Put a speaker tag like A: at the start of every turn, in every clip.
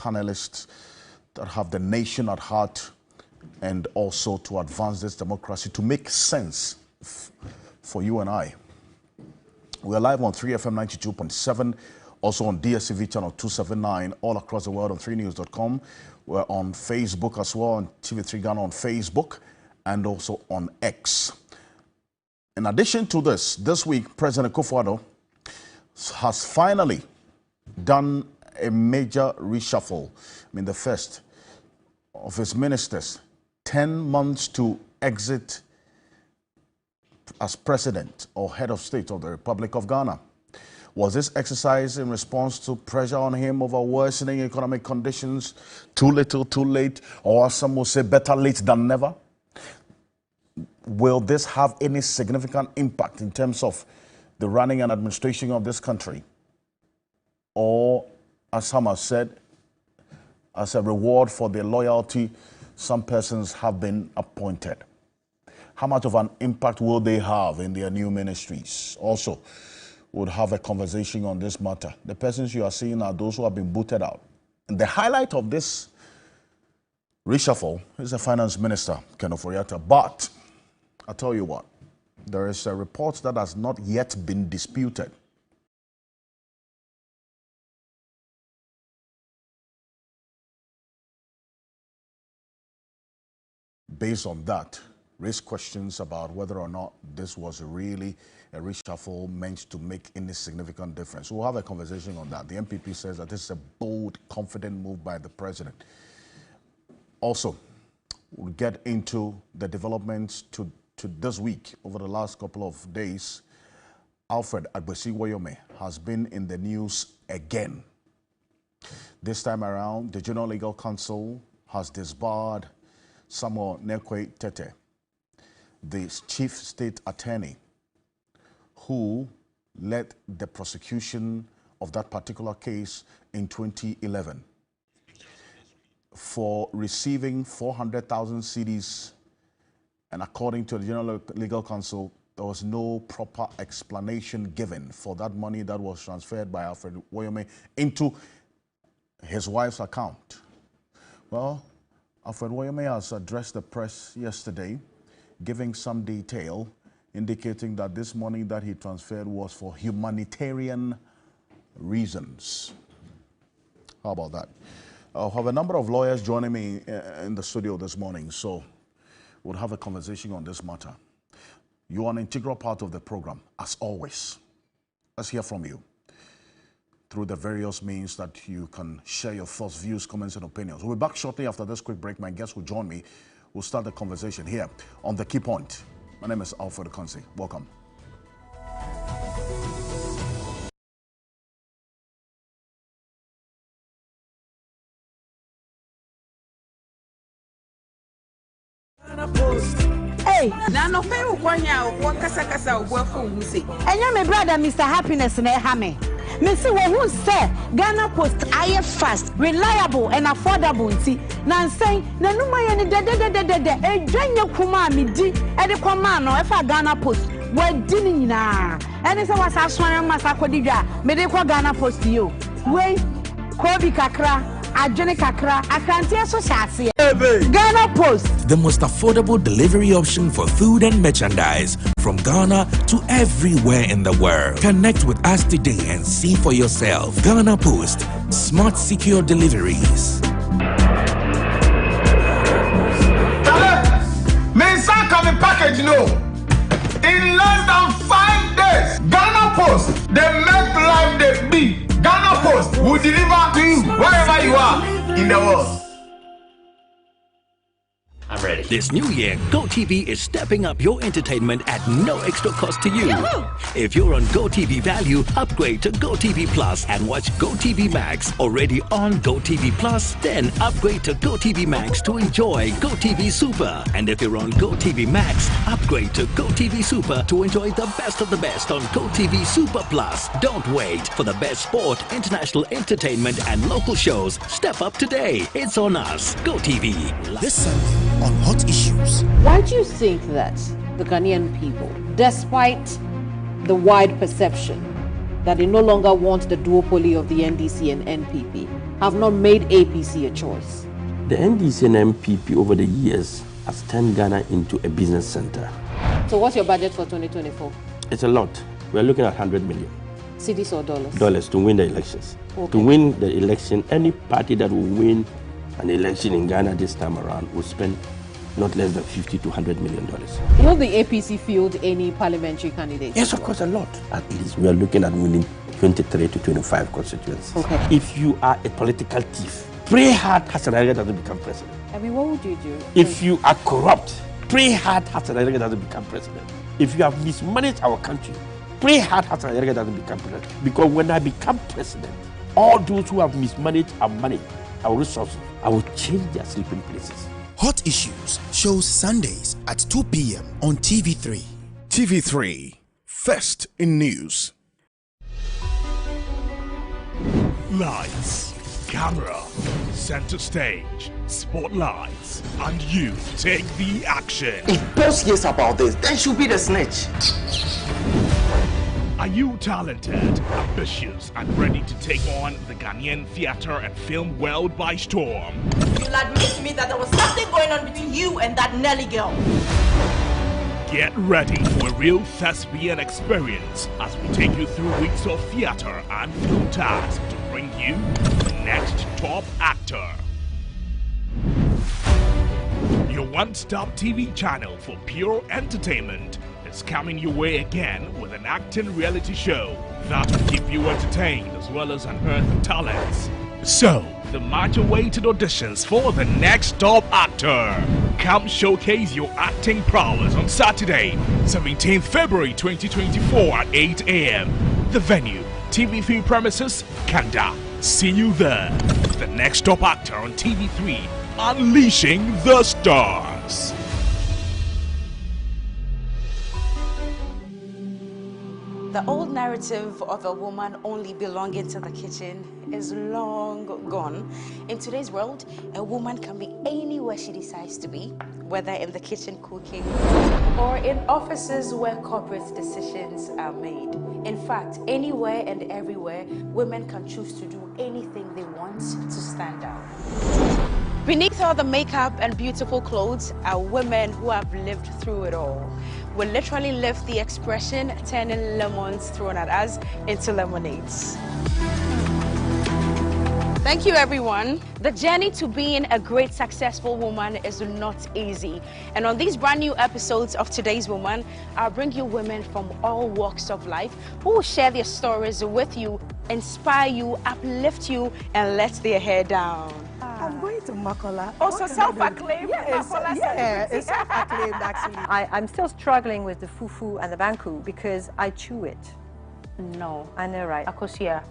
A: panelists that have the nation at heart and also to advance this democracy, to make sense for you and I. We're live on 3FM 92.7, also on DSTV channel 279, all across the world on 3news.com. We're on Facebook as well, on TV3 Ghana on Facebook, and also on X. In addition to this week, President Akufo-Addo has finally done a major reshuffle. The first of his ministers, 10 months to exit as president or head of state of the Republic of Ghana. Was this exercise in response to pressure on him over worsening economic conditions, too little, too late, or some will say better late than never? Will this have any significant impact in terms of the running and administration of this country? Or, as some have said, as a reward for their loyalty, some persons have been appointed? How much of an impact will they have in their new ministries? Also, we'll have a conversation on this matter. The persons you are seeing are those who have been booted out. And the highlight of this reshuffle is the finance minister, Ken Ofori-Atta. But I tell you what, there is a report that has not yet been disputed. Based on that, raise questions about whether or not this was really a reshuffle meant to make any significant difference. We'll have a conversation on that. The MPP says that this is a bold, confident move by the president. Also, we'll get into the developments to this week. Over the last couple of days, Alfred Ocansey has been in the news again. This time around, the General Legal Counsel has disbarred Samuel Nekwe Tete, the chief state attorney who led the prosecution of that particular case in 2011 for receiving 400,000 cedis. And according to the General Legal Counsel, there was no proper explanation given for that money that was transferred by Alfred Ocansey into his wife's account. Well, Alfred Ocansey has addressed the press yesterday, giving some detail, indicating that this money that he transferred was for humanitarian reasons. How about that? I'll have a number of lawyers joining me in the studio this morning, so we'll have a conversation on this matter. You are an integral part of the program, as always. Let's hear from you through the various means that you can share your thoughts, views, comments, and opinions. We'll be back shortly after this quick break. My guest will join me. We'll start the conversation here on The Key Point. My name is Alfred Ocansey. Welcome.
B: Hey, now no pay one kasa work for you say. And you're my brother, Mr. Happiness and Hame. Missy, who say Ghana Post I fast, reliable, and affordable. See, now saying, Nanuma and a Janya Kuma Midi, and the command or if I Ghana Post, we're dinning now. And it's a was a swan Massakodija, Medico Ghana Post to you. Wait, Kobe Kakra. Ghana Post,
C: the most affordable delivery option for food and merchandise from Ghana to everywhere in the world. Connect with us today and see for yourself. Ghana Post, smart, secure deliveries.
D: Coming package, in less than 5 days, Ghana Post, they make life they be. Ghana Post will deliver to you wherever you are in the world.
E: I'm ready.
F: This new year, GoTV is stepping up your entertainment at no extra cost to you.
E: Yahoo!
F: If you're on GoTV Value, upgrade to GoTV Plus and watch GoTV Max. Already on GoTV Plus, then upgrade to GoTV Max to enjoy GoTV Super. And if you're on GoTV Max, upgrade to GoTV Super to enjoy the best of the best on GoTV Super Plus. Don't wait for the best sport, international entertainment, and local shows. Step up today. It's on us. GoTV.
C: This Sunday on Hot Issues.
G: Why do you think that the Ghanaian people, despite the wide perception
E: that they no longer want the duopoly of the NDC and NPP, have not made APC a choice.
G: The NDC and NPP over the years has turned Ghana into a business center.
E: So what's your budget for 2024?
G: It's a lot. We're looking at 100 million.
E: Cedis or dollars?
G: Dollars to win the elections.
E: Okay.
G: To win the election, any party that will win an election in Ghana this time around will spend not less than $50 to $100 million.
E: Will the APC field any parliamentary candidates?
G: Yes, of course, a lot. At least we are looking at winning 23 to 25 constituencies.
E: Okay.
G: If you are a political thief, pray hard Hassan Ali doesn't become president.
E: I mean, what would you do?
G: If you are corrupt, pray hard Hassan Ali doesn't become president. If you have mismanaged our country, pray hard Hassan Ali doesn't become president. Because when I become president, all those who have mismanaged our money, our resources, I will change their sleeping places.
H: Hot Issues shows Sundays at 2 p.m. on TV3.
A: TV3, first in news.
I: Lights, camera, center stage, spotlights, and you take the action.
J: If boss hears about this, then she'll be the snitch.
I: Are you talented, ambitious, and ready to take on the Ghanaian theater and film world by storm?
K: You'll admit to me that there was something going on between you and that Nelly girl.
I: Get ready for a real thespian experience as we take you through weeks of theater and film tasks to bring you the next top actor. Your one-stop TV channel for pure entertainment is coming your way again with an acting reality show that will keep you entertained as well as unearth talents. So, the much-awaited auditions for the next top actor. Come showcase your acting prowess on Saturday, 17th February 2024 at 8 a.m. The venue, TV3 premises, Kanda. See you there. The next top actor on TV3, unleashing the stars.
B: The old narrative of a woman only belonging to the kitchen is long gone. In today's world, a woman can be anywhere she decides to be, whether in the kitchen cooking or in offices where corporate decisions are made. In fact, anywhere and everywhere, women can choose to do anything they want to stand out. Beneath all the makeup and beautiful clothes are women who have lived through it all. We literally live the expression, turning lemons thrown at us into lemonades. Thank you, everyone. The journey to being a great, successful woman is not easy. And on these brand new episodes of Today's Woman, I'll bring you women from all walks of life who will share their stories with you, inspire you, uplift you, and let their hair down.
L: I'm going to Makola.
K: Also self-acclaimed.
L: Yeah, it's self-acclaimed actually. I'm still struggling with the fufu and the banku because I chew it.
B: No.
L: I know, right?
B: Akosia,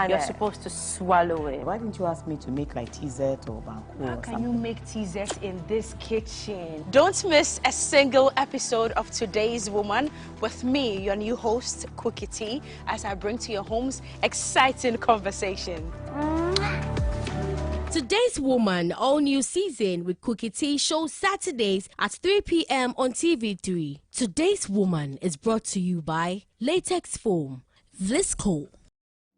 B: you're supposed to swallow it.
M: Why didn't you ask me to make like TZ or banku?
B: How can you make TZ in this kitchen? Don't miss a single episode of Today's Woman with me, your new host, Cookie T, as I bring to your homes exciting conversation.
N: Today's Woman, all new season with Cookie T shows Saturdays at 3 p.m. on TV3. Today's Woman is brought to you by Latex Foam, Vlisco.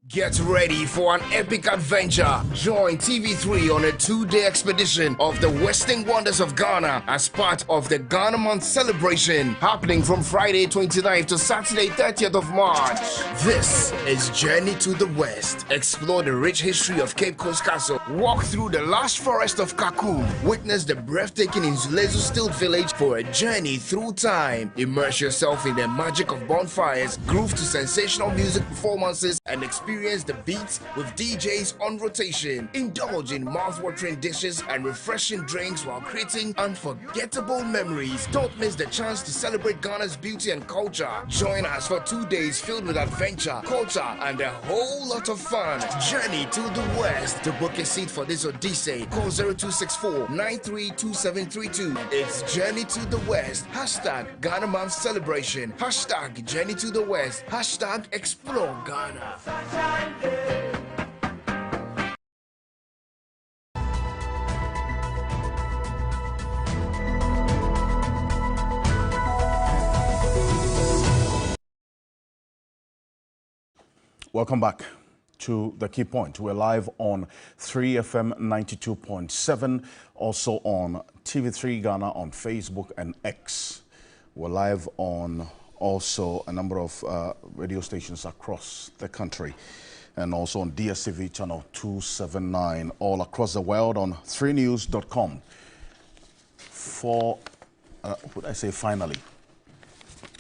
O: Get ready for an epic adventure. Join TV3 on a 2-day expedition of the Western Wonders of Ghana as part of the Ghana Month celebration happening from Friday 29th to Saturday 30th of March. This is Journey to the West. Explore the rich history of Cape Coast Castle. Walk through the lush forest of Kakum. Witness the breathtaking Inzulezu Stilt Village for a journey through time. Immerse yourself in the magic of bonfires, groove to sensational music performances, and experience the beats with DJs on rotation. Indulge in mouth-watering dishes and refreshing drinks while creating unforgettable memories. Don't miss the chance to celebrate Ghana's beauty and culture. Join us for 2 days filled with adventure, culture, and a whole lot of fun. Journey to the West. To book a seat for this Odyssey, call 0264-932732. It's Journey to the West. Hashtag Ghana Month Celebration. Hashtag Journey to the West. Hashtag Explore Ghana.
A: Welcome back to The Key Point. We're live on 3FM 92.7, also on TV3 Ghana on Facebook and X. We're live on also a number of radio stations across the country, and also on DSTV channel 279 all across the world, on 3news.com. For, would I say finally,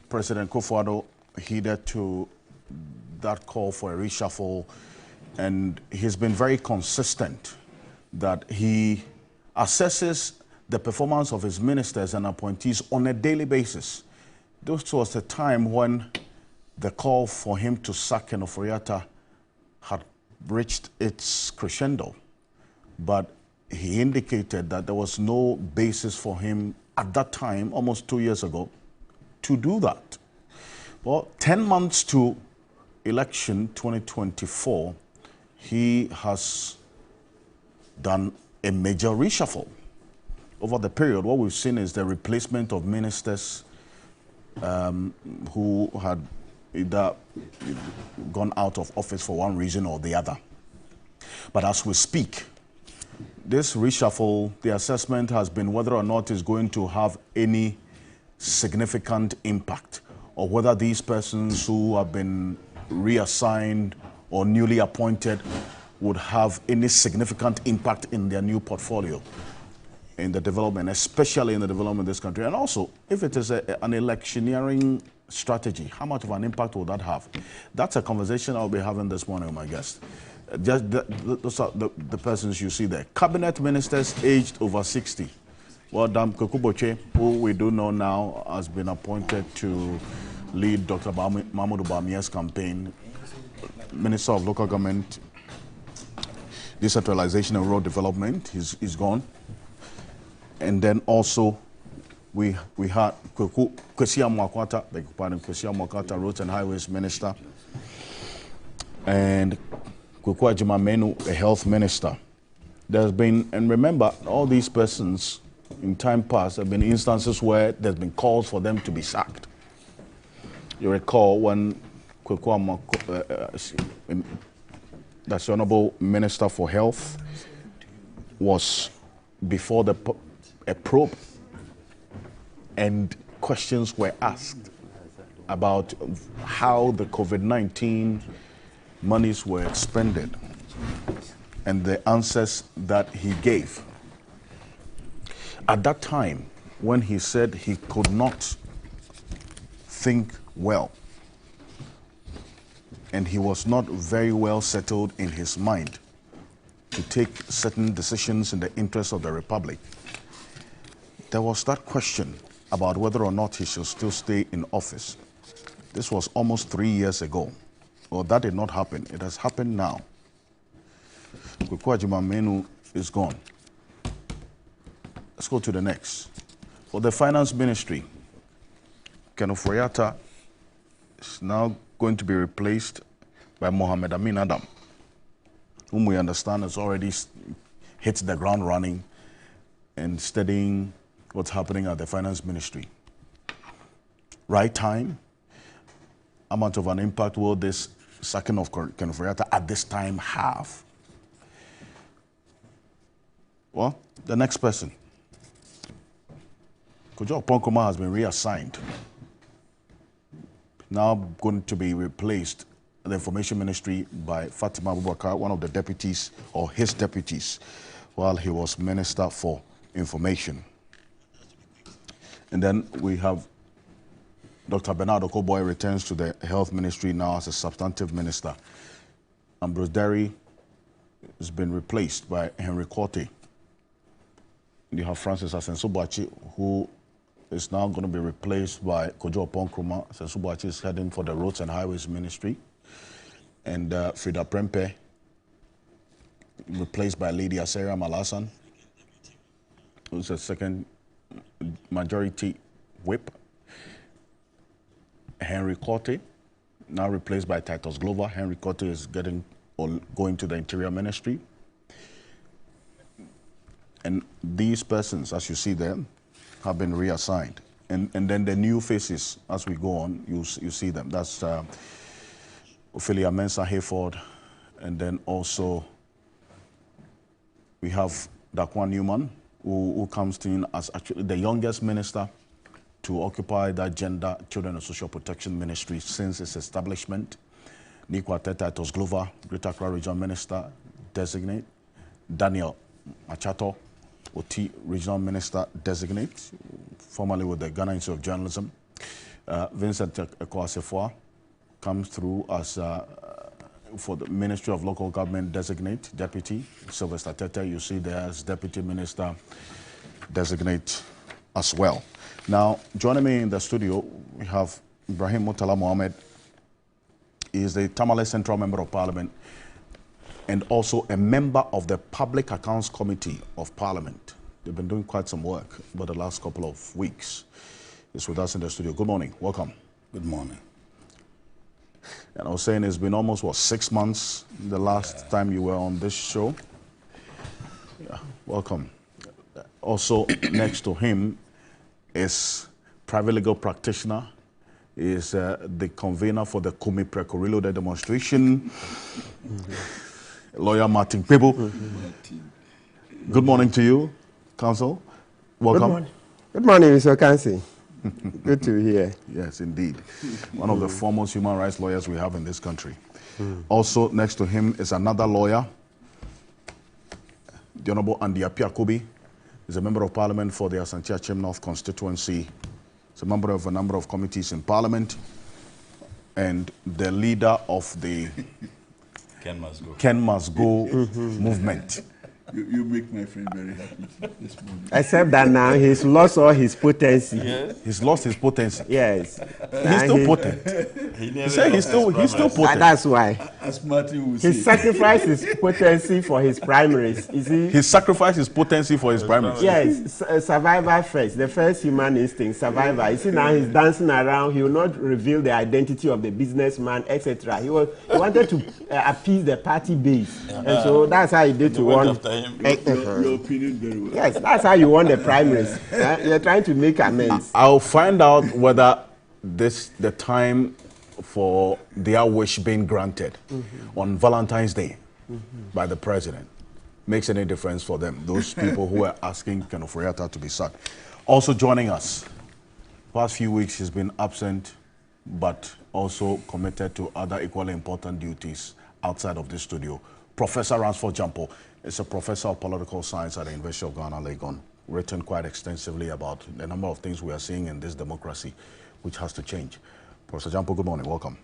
A: President Kufuor heeded to that call for a reshuffle, and he's been very consistent that he assesses the performance of his ministers and appointees on a daily basis. This was the time when the call for him to sack Ken Ofori-Atta had reached its crescendo, but he indicated that there was no basis for him at that time, almost 2 years ago, to do that. Well, 10 months to election 2024, he has done a major reshuffle. Over the period, what we've seen is the replacement of ministers who had either gone out of office for one reason or the other. But as we speak, this reshuffle, the assessment has been whether or not it's going to have any significant impact, or whether these persons who have been reassigned or newly appointed would have any significant impact in their new portfolio in the development, especially in the development of this country. And also, if it is an electioneering strategy, how much of an impact will that have? That's a conversation I'll be having this morning with my guest. Those are the persons you see there. Cabinet ministers aged over 60. Well, Dam Kekuboche, who we do know now, has been appointed to lead Dr. Mahmoud Bamia's campaign. Minister of Local Government, Decentralization and Rural Development, he's gone. And then also we had Kwesi Amoakwata, Roads and Highways Minister, and Kwaku Agyeman-Manu, a Health Minister. There's been, and remember, all these persons in time past have been instances where there's been calls for them to be sacked. You recall when that's the Honorable Minister for Health was before a probe, and questions were asked about how the COVID-19 monies were expended and the answers that he gave. At that time, when he said he could not think well, and he was not very well settled in his mind to take certain decisions in the interest of the Republic, there was that question about whether or not he should still stay in office. This was almost 3 years ago. Well, that did not happen. It has happened now. Kwaku Agyeman-Manu is gone. Let's go to the next. For the Finance Ministry, Ken Ofori-Atta is now going to be replaced by Mohamed Amin Adam, whom we understand has already hit the ground running and studying what's happening at the Finance Ministry. Right time, how much of an impact will this sacking of Ken Ofori-Atta at this time have? Well, the next person. Kojo Oponkroma has been reassigned. Now going to be replaced in the Information Ministry by Fatima Abubakar, one of the deputies, or his deputies, while he was Minister for Information. And then we have Dr. Bernard Okoboy returns to the Health Ministry now as a substantive minister. Ambrose Derry has been replaced by Henry Quartey. You have Francis Asensubachi, who is now going to be replaced by Kojo Oponkroma. Asensubachi is heading for the Roads and Highways Ministry. And Frida Prempe, replaced by Lady Aseria Malasan, who's a second majority whip. Henry Quartey, now replaced by Titus Glover. Henry Quartey is going to the Interior Ministry. And these persons, as you see them, have been reassigned. And then the new faces, as we go on, you see them. That's Ophelia Mensah Hayford, and then also we have Dakwan Newman, who comes in as actually the youngest minister to occupy that Gender, Children and Social Protection Ministry since its establishment. Nikwa Titus Glover, Greater Accra Regional Minister Designate. Daniel Machato, OT Regional Minister Designate, formerly with the Ghana Institute of Journalism. Vincent Ekwasefua comes through as for the Ministry of Local Government Designate, Deputy. Sylvester Tete, you see there as Deputy Minister Designate as well. Now, joining me in the studio, we have Ibrahim Murtala Mohammed. He is the Tamale Central Member of Parliament and also a member of the Public Accounts Committee of Parliament. They've been doing quite some work over the last couple of weeks. He's with us in the studio. Good morning. Welcome.
P: Good morning.
A: And I was saying it's been almost, what, 6 months the last time you were on this show? Yeah, welcome. Also, next to him is private legal practitioner, is the convener for the Kumi Preco Day demonstration, lawyer Martin Pebo. Good morning to you, Counsel. Welcome.
Q: Good morning. Good morning, Mr. Ocansey. Good to hear.
A: Yes, indeed. One of the foremost human rights lawyers we have in this country. Also, next to him is another lawyer, the Honorable Andy Apiakobi. He's a member of Parliament for the Asante Achem North constituency. He's a member of a number of committees in Parliament and the leader of the Ken Must Go movement.
P: You make my friend very happy this morning.
Q: Except that now he's lost all his potency.
P: Yes.
A: He's lost his potency.
Q: Yes.
A: He's still potent. He said he's still potent.
Q: That's why.
P: As Martin would
Q: he
P: say.
Q: sacrificed his potency for his primaries. You see?
A: He sacrificed his potency for his primaries.
Q: Yes. Survivor first. The first human instinct, survivor. You see now he's dancing around. He will not reveal the identity of the businessman, etc. He wanted to appease the party base. And so that's how he did to one.
P: Your opinion very well.
Q: Yes, that's how you won the primaries. You're trying to make amends.
A: I'll find out whether the time for their wish being granted on Valentine's Day by the president makes any difference for them, those people who are asking Ken Ofori-Atta to be sacked. Also joining us, past few weeks he's been absent, but also committed to other equally important duties outside of this studio. Professor Ransford Jampo is a professor of political science at the University of Ghana, Legon, written quite extensively about the number of things we are seeing in this democracy, which has to change. Professor Jampo, good morning. Welcome.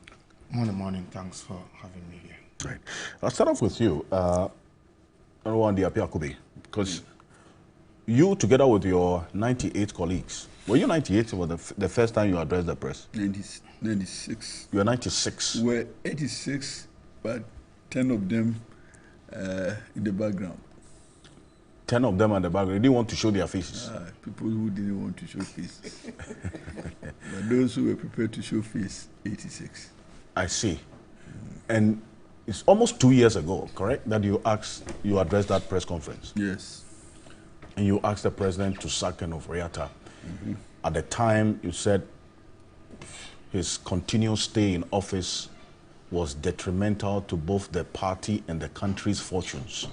R: Morning. Thanks for having me here.
A: Right. I'll start off with you, Andy Apiakobi, because you, together with your 98 colleagues, were you 98 for the first time you addressed the press?
P: 96.
A: You were 96.
P: We're 86, but 10 of them in the background.
A: 10 of them in the background. They didn't want to show their faces.
P: People who didn't want to show face. But those who were prepared to show face, 86.
A: I see. And it's almost 2 years ago, correct, that you addressed that press conference?
P: Yes.
A: And you asked the president to sack Ken Ofori-Atta. At the time, you said his continued stay in office was detrimental to both the party and the country's fortunes.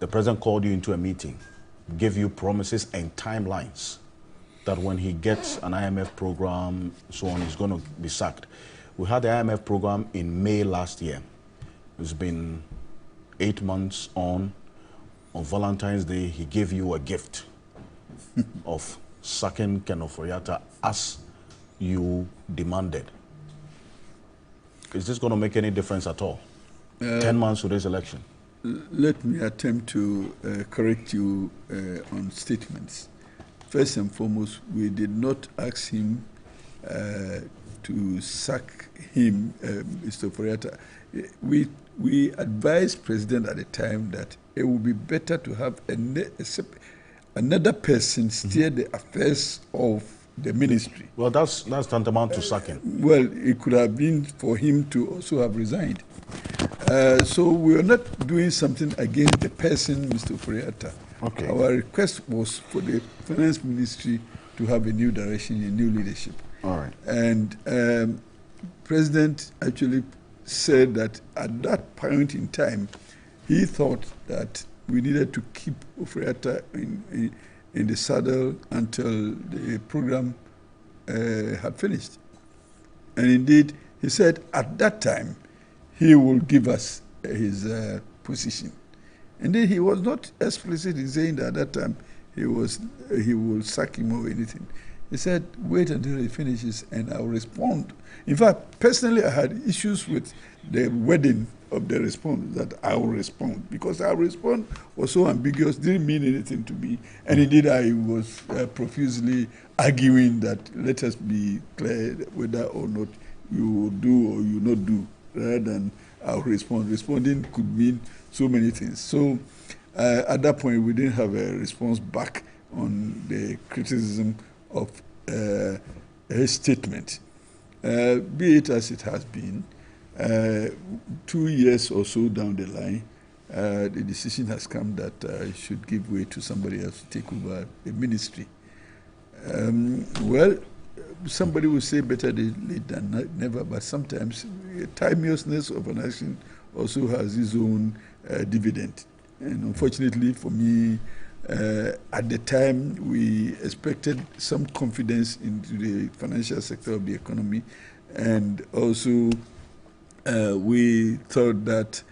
A: The president called you into a meeting, gave you promises and timelines that when he gets an IMF program, so on, he's going to be sacked. We had the IMF program in May last year. It's been 8 months on. On Valentine's Day, he gave you a gift of sacking Ken Ofori-Atta as you demanded. Is this going to make any difference at all? 10 months to this election.
P: Let me attempt to correct you on statements. First and foremost, we did not ask him to sack him, Mr. Ofori-Atta. We advised President at the time that it would be better to have another person steer the affairs of the ministry.
A: Well, that's tantamount to sacking.
P: Well, it could have been for him to also have resigned. So we are not doing something against the person, Mr. Ofori-Atta.
A: Okay.
P: Our request was for the finance ministry to have a new direction, a new leadership.
A: All right.
P: And president actually said that at that point in time, he thought that we needed to keep Ofori-Atta in the saddle until the program had finished. And indeed, he said at that time, he will give us his position. Indeed, he was not explicit in saying that at that time he will sack him or anything. He said, wait until he finishes and I'll respond. In fact, personally, I had issues with the wording of the response, that I will respond, because our response was so ambiguous, didn't mean anything to me. And indeed, I was profusely arguing that let us be clear whether or not you will do or you not do, rather than I'll respond. Responding could mean so many things. So at that point, we didn't have a response back on the criticism of his statement. Be it as it has been, 2 years or so down the line, the decision has come that he should give way to somebody else to take over the ministry. Well, somebody will say better late than never, but sometimes timeousness of an action also has its own dividend. And unfortunately for me, at the time, we expected some confidence into the financial sector of the economy, and also we thought that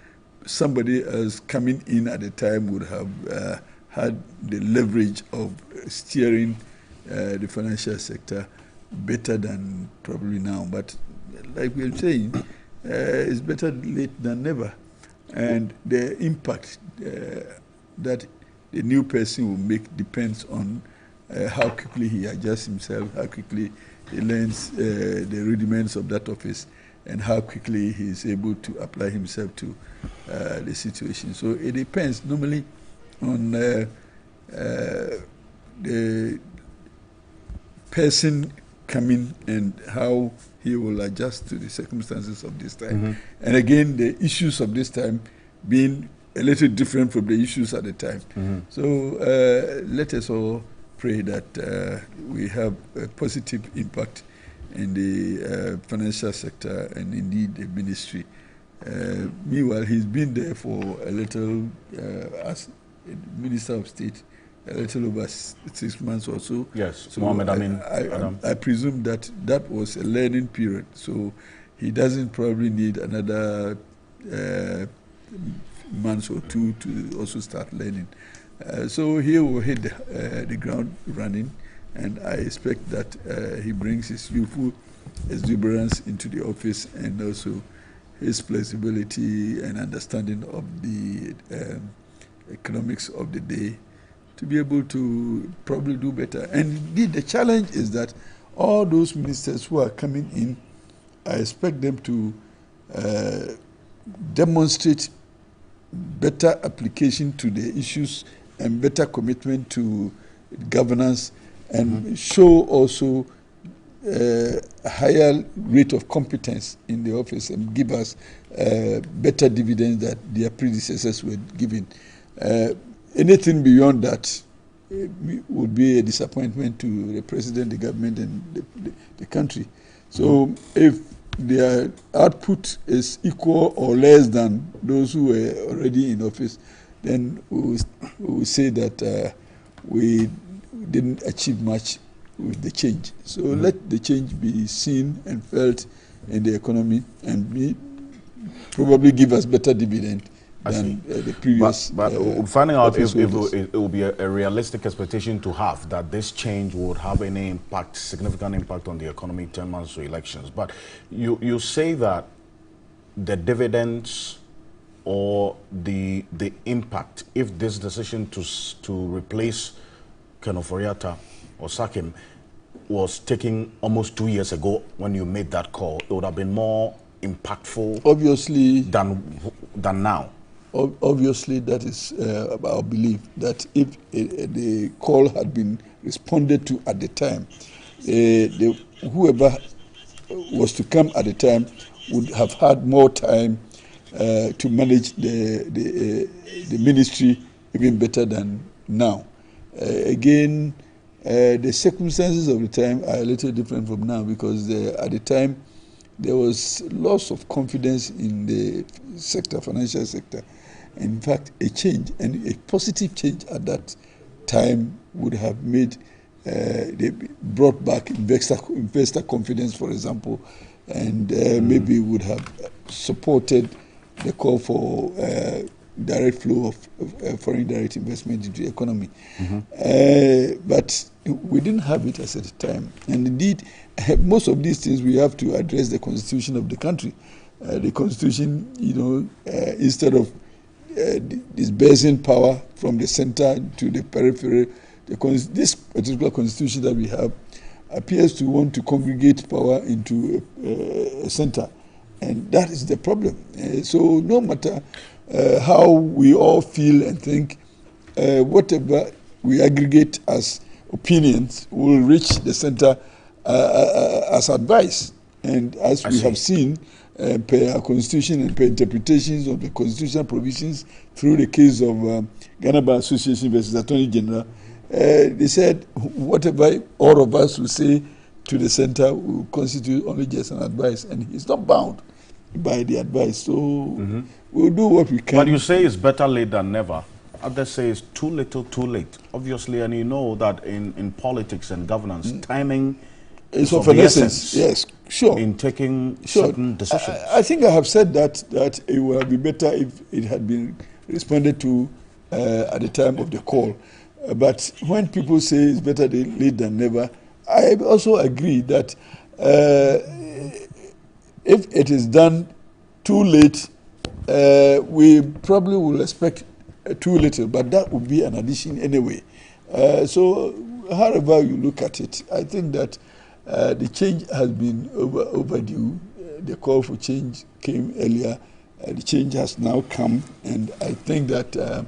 P: somebody else coming in at the time would have had the leverage of steering the financial sector better than probably now. But like we're saying, it's better late than never. And the impact that the new person will make depends on how quickly he adjusts himself, how quickly he learns the rudiments of that office, and how quickly he is able to apply himself to the situation. So it depends normally on the person coming and how he will adjust to the circumstances of this time. Mm-hmm. And again, the issues of this time being a little different from the issues at the time. Mm-hmm. So let us all pray that we have a positive impact in the financial sector and indeed the ministry. Meanwhile, he's been there for a little, as Minister of State, a little over 6 months or so.
A: Yes,
P: so
A: Mohammed
P: I presume that that was a learning period. So he doesn't probably need another months or two to also start learning. So he will hit the ground running, and I expect that he brings his youthful exuberance into the office, and also his flexibility and understanding of the economics of the day to be able to probably do better. And indeed, the challenge is that all those ministers who are coming in, I expect them to demonstrate better application to the issues and better commitment to governance, and show also a higher rate of competence in the office and give us better dividends that their predecessors were giving. Anything beyond that would be a disappointment to the president, the government, and the country. So if their output is equal or less than those who were already in office, then we will say that we didn't achieve much with the change. So let the change be seen and felt in the economy, and probably give us better dividend than the previous.
A: But finding out if it will be a realistic expectation to have that this change would have any impact, significant impact on the economy 10 months to elections. But you say that the dividends or the impact, if this decision to replace Ken Ofori-Atta or sack him was taken almost 2 years ago when you made that call, it would have been more impactful,
P: obviously,
A: than now.
P: Obviously, that is our belief, that if the call had been responded to at the time, whoever was to come at the time would have had more time to manage the ministry even better than now. Again, the circumstances of the time are a little different from now, because at the time there was loss of confidence in the sector, financial sector. In fact, a change, and a positive change at that time would have made, they brought back investor confidence, for example, and maybe would have supported the call for direct flow of foreign direct investment into the economy. But we didn't have it at the time. And indeed, most of these things we have to address the constitution of the country. The constitution, instead of dispersing power from the center to the periphery, this particular constitution that we have appears to want to congregate power into a center. And that is the problem. So no matter how we all feel and think, whatever we aggregate as opinions will reach the center as advice. And as we have seen, per our constitution and per interpretations of the constitutional provisions through the case of Ghana Bar Association versus Attorney General, they said whatever all of us will say to the center will constitute only just an advice, and he's not bound by the advice. So we'll do what we can.
A: But you say it's better late than never. Others say it's too little, too late. Obviously, and you know that in politics and governance, timing
P: is of an essence. Yes, sure.
A: In taking certain decisions.
P: I think I have said that it would be better if it had been responded to at the time of the call. But when people say it's better late than never, I also agree that if it is done too late, we probably will expect too little, but that would be an addition anyway. So however you look at it, I think that the change has been overdue. The call for change came earlier. The change has now come, and I think that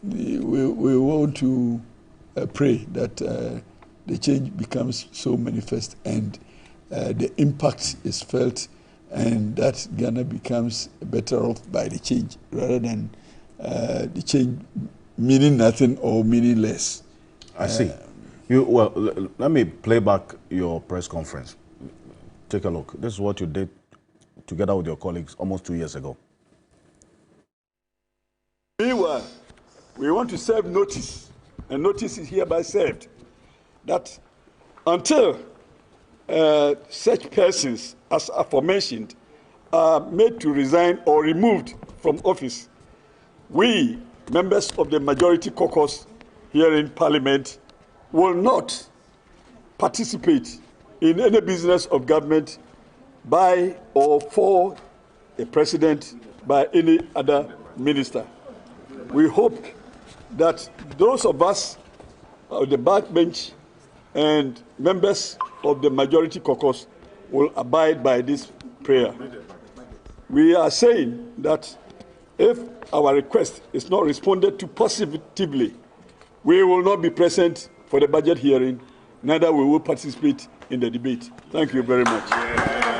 P: we want to pray that the change becomes so manifest and the impact is felt, and that Ghana becomes better off by the change rather than the change meaning nothing or meaning less.
A: I see. Well, let me play back your press conference. Take a look. This is what you did together with your colleagues almost 2 years ago.
P: Meanwhile, we want to serve notice, and notice is hereby served, that until such persons as aforementioned are made to resign or removed from office, we, members of the majority caucus here in Parliament, will not participate in any business of government by or for a president, by any other minister. We hope that those of us on the backbench and members of the majority caucus will abide by this prayer. We are saying that if our request is not responded to positively, we will not be present for the budget hearing, neither we will participate in the debate. Thank you very much.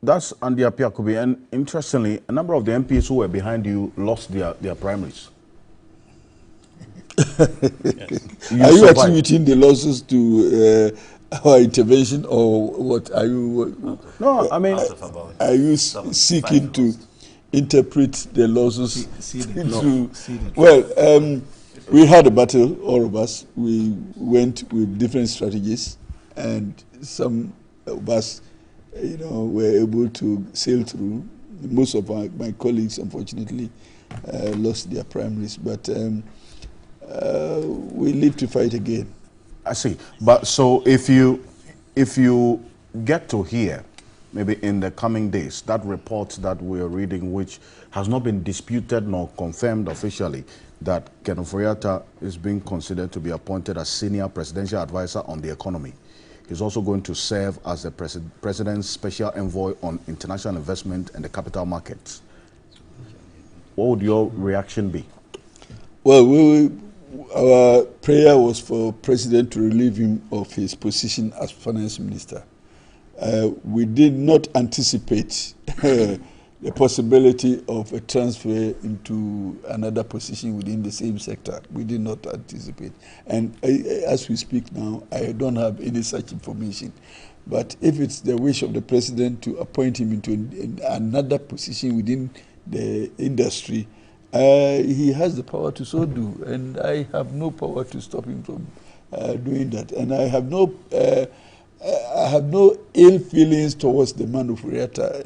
A: That's Andy Apiakubi, and interestingly, a number of the MPs who were behind you lost their primaries.
P: Are you attributing the losses to our intervention, or what are you?
A: No, I mean,
P: are you seeking to interpret the losses? Well, we had a battle, all of us. We went with different strategies, and some of us, were able to sail through. Most of my colleagues, unfortunately, lost their primaries, but we live to fight again.
A: I see. But so if you get to hear, maybe in the coming days, that report that we are reading, which has not been disputed nor confirmed officially, that Ken Ofori-Atta is being considered to be appointed as senior presidential advisor on the economy. He's also going to serve as the president's special envoy on international investment and the capital markets. What would your reaction be?
P: Well, our prayer was for President to relieve him of his position as finance minister. We did not anticipate the possibility of a transfer into another position within the same sector. We did not anticipate. And as we speak now, I don't have any such information. But if it's the wish of the president to appoint him into another position within the industry, he has the power to so do, and I have no power to stop him from doing that. And I have no ill feelings towards the man of Uriata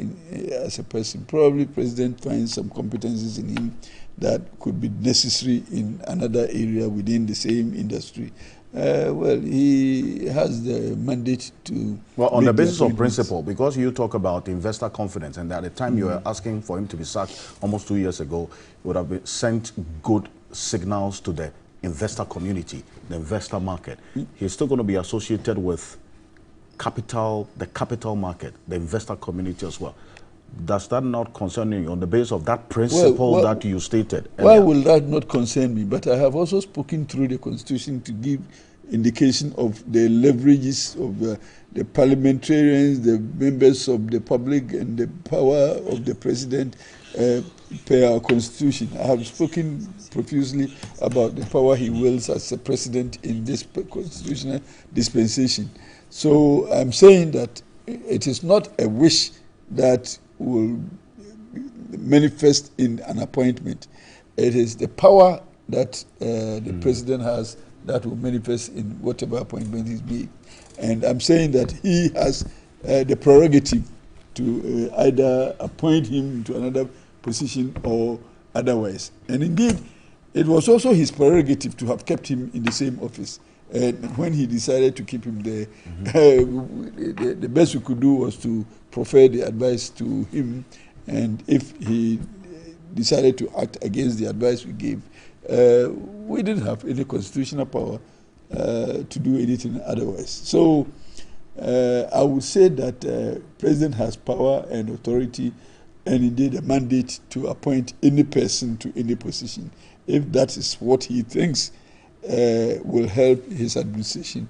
P: as a person. Probably president finds some competencies in him that could be necessary in another area within the same industry. Well, he has the mandate to...
A: Well, on the basis of principle, because you talk about investor confidence, and at the time you were asking for him to be sacked almost 2 years ago, it would have been sent good signals to the investor community, the investor market. He's still going to be associated with capital, the capital market, the investor community as well. Does that not concern you on the basis of that principle that you stated?
P: Why will that not concern me? But I have also spoken through the Constitution to give indication of the leverages of the parliamentarians, the members of the public, and the power of the president per our Constitution. I have spoken profusely about the power he wields as a president in this constitutional dispensation. So I'm saying that it is not a wish that will manifest in an appointment. It is the power that the president has that will manifest in whatever appointment is made. And I'm saying that he has the prerogative to either appoint him to another position or otherwise. And indeed, it was also his prerogative to have kept him in the same office. And when he decided to keep him there, the best we could do was to prefer the advice to him. And if he decided to act against the advice we gave, we didn't have any constitutional power to do anything otherwise. So I would say that the president has power and authority and indeed a mandate to appoint any person to any position. If that is what he thinks will help his administration,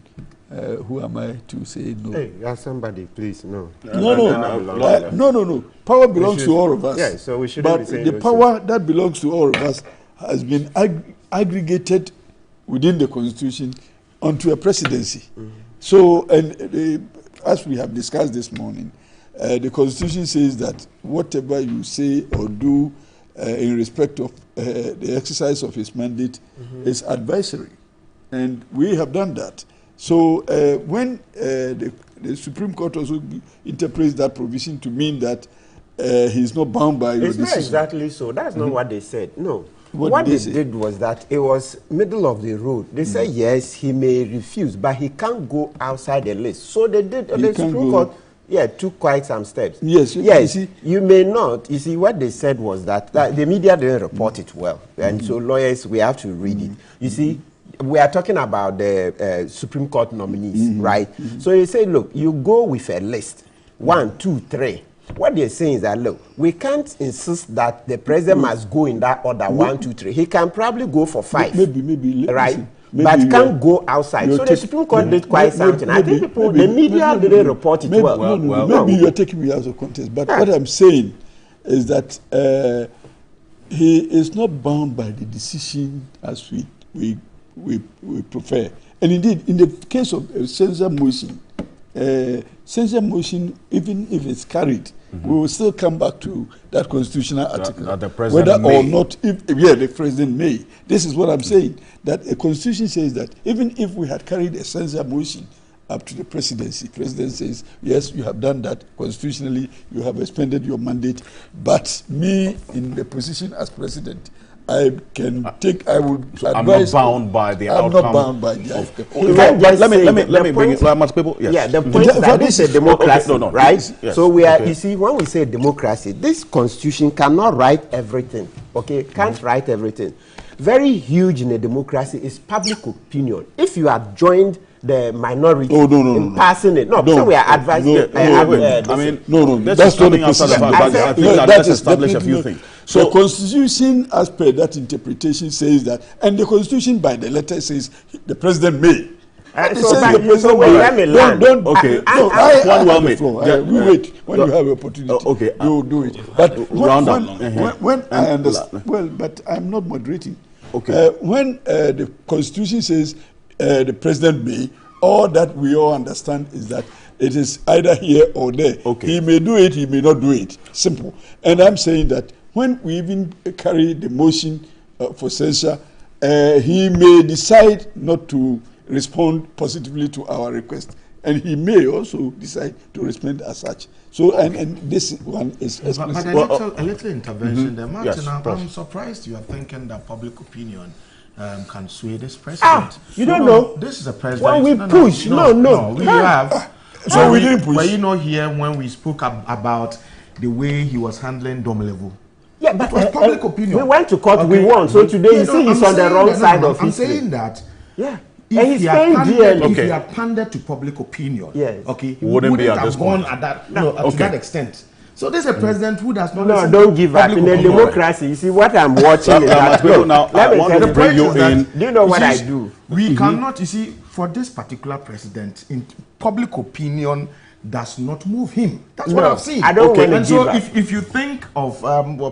P: who am I to say no?
Q: Hey, you are somebody, please, no.
P: No. Power belongs to all of us.
Q: Yeah, so we shouldn't be saying
P: the power that belongs to all of us has been aggregated within the Constitution onto a presidency. So, and as we have discussed this morning, the Constitution says that whatever you say or do in respect of the exercise of his mandate is advisory. And we have done that. So when the Supreme Court also interprets that provision to mean that he's not bound by your decision.
Q: It's not exactly so. That's not what they said. No. What they did was that it was middle of the road. They said, yes, he may refuse, but he can't go outside the list. So they did. The Supreme Court took quite some steps.
P: Yes,
Q: you may not. You see, what they said was that the media didn't report it well. And so lawyers, we have to read it. You see, we are talking about the Supreme Court nominees, right? So they say, look, you go with a list, 1, 2, 3. What they're saying is that, look, we can't insist that the president must go in that order, 1, 2, 3. He can probably go for 5.
P: Maybe.
Q: Right? But can't go outside. So the Supreme Court did quite something. I think people, the media didn't report it well.
P: Maybe you're taking me out of context. But what I'm saying is that he is not bound by the decision as we prefer. And indeed, in the case of a censure motion, even if it's carried, we will still come back to that constitutional article.
A: That the president
P: whether or not, the president may. This is what I'm saying, that a constitution says that even if we had carried a censure motion up to the presidency, president says, yes, you have done that constitutionally, you have expended your mandate, but me in the position as president, I would advise.
A: I'm not bound by the outcome.
P: I'm not bound by the outcome.
A: Let me bring it. Must people? Yes.
Q: Yeah, the point is that this is a democracy, right?
A: Yes.
Q: So we are. You see, when we say democracy, this constitution cannot write everything. Okay, can't write everything. Very huge in a democracy is public opinion. If you have joined the minority in passing it. So we are advising.
A: That's not the position. Let's establish a few things.
P: So the Constitution, as per that interpretation, says that, and the Constitution by the letter says the president may. We wait when you have opportunity. You will do it. But when I understand, but I'm not moderating. When the Constitution says the president may, all that we all understand is that it is either here or there.
A: Okay.
P: He may do it, he may not do it. Simple. And I'm saying that when we even carry the motion for censure, he may decide not to respond positively to our request. And he may also decide to respond as such. So, and this one is
R: but a little intervention there. Martin, I'm surprised you are thinking that public opinion can sway this president.
Q: You don't know.
R: This is a president.
Q: When we push, no.
R: We have.
P: So we didn't push.
R: Were you not here when we spoke about the way he was handling Domelevu?
Q: Yeah, but
R: it was public opinion.
Q: We went to court, we won. So today you see he's on the wrong side of history.
R: I'm saying that.
Q: Yeah.
R: If he had pandered to public opinion, he wouldn't have gone at that, to that extent. So this is a president who does not.
Q: No, don't give up. In a democracy, you see what I'm watching is that.
A: Now, I want to bring you in.
Q: Do you know what I do?
R: We cannot, you see, for this particular president, in public opinion does not move him. That's what I've seen.
Q: I don't want to
R: and so if you think of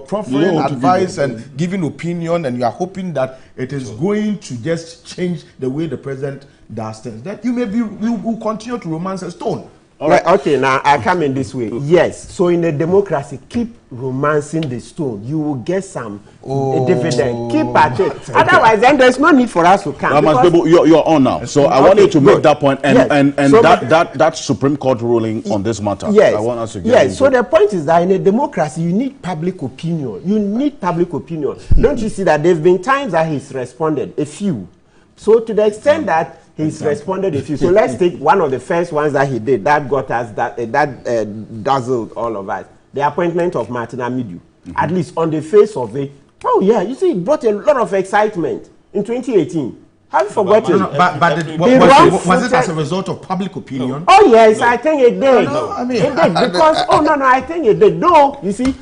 R: proffering advice and giving opinion, and you are hoping that it is going to just change the way the president does things, that you will continue to romance a stone.
Q: All right. Okay, now I come in this way. Yes. So in a democracy, keep romancing the stone. You will get some dividend. Keep at it. Otherwise, then there's no need for us to come.
A: You're on now. So I want you to make that point and so that Supreme Court ruling on this matter.
Q: Yes.
A: I want us to get
Q: yes. So the point is that in a democracy, you need public opinion. You need public opinion. Don't you see that there's been times that he's responded, a few. So to the extent that he's responded a few. So let's take one of the first ones that he did that got us that dazzled all of us. The appointment of Martin Amidu. At least on the face of it, oh yeah, you see, it brought a lot of excitement in 2018. Have you forgotten?
R: Was it as a result of public opinion?
Q: Oh yes, I think it did. It did because I think it did. Though you see,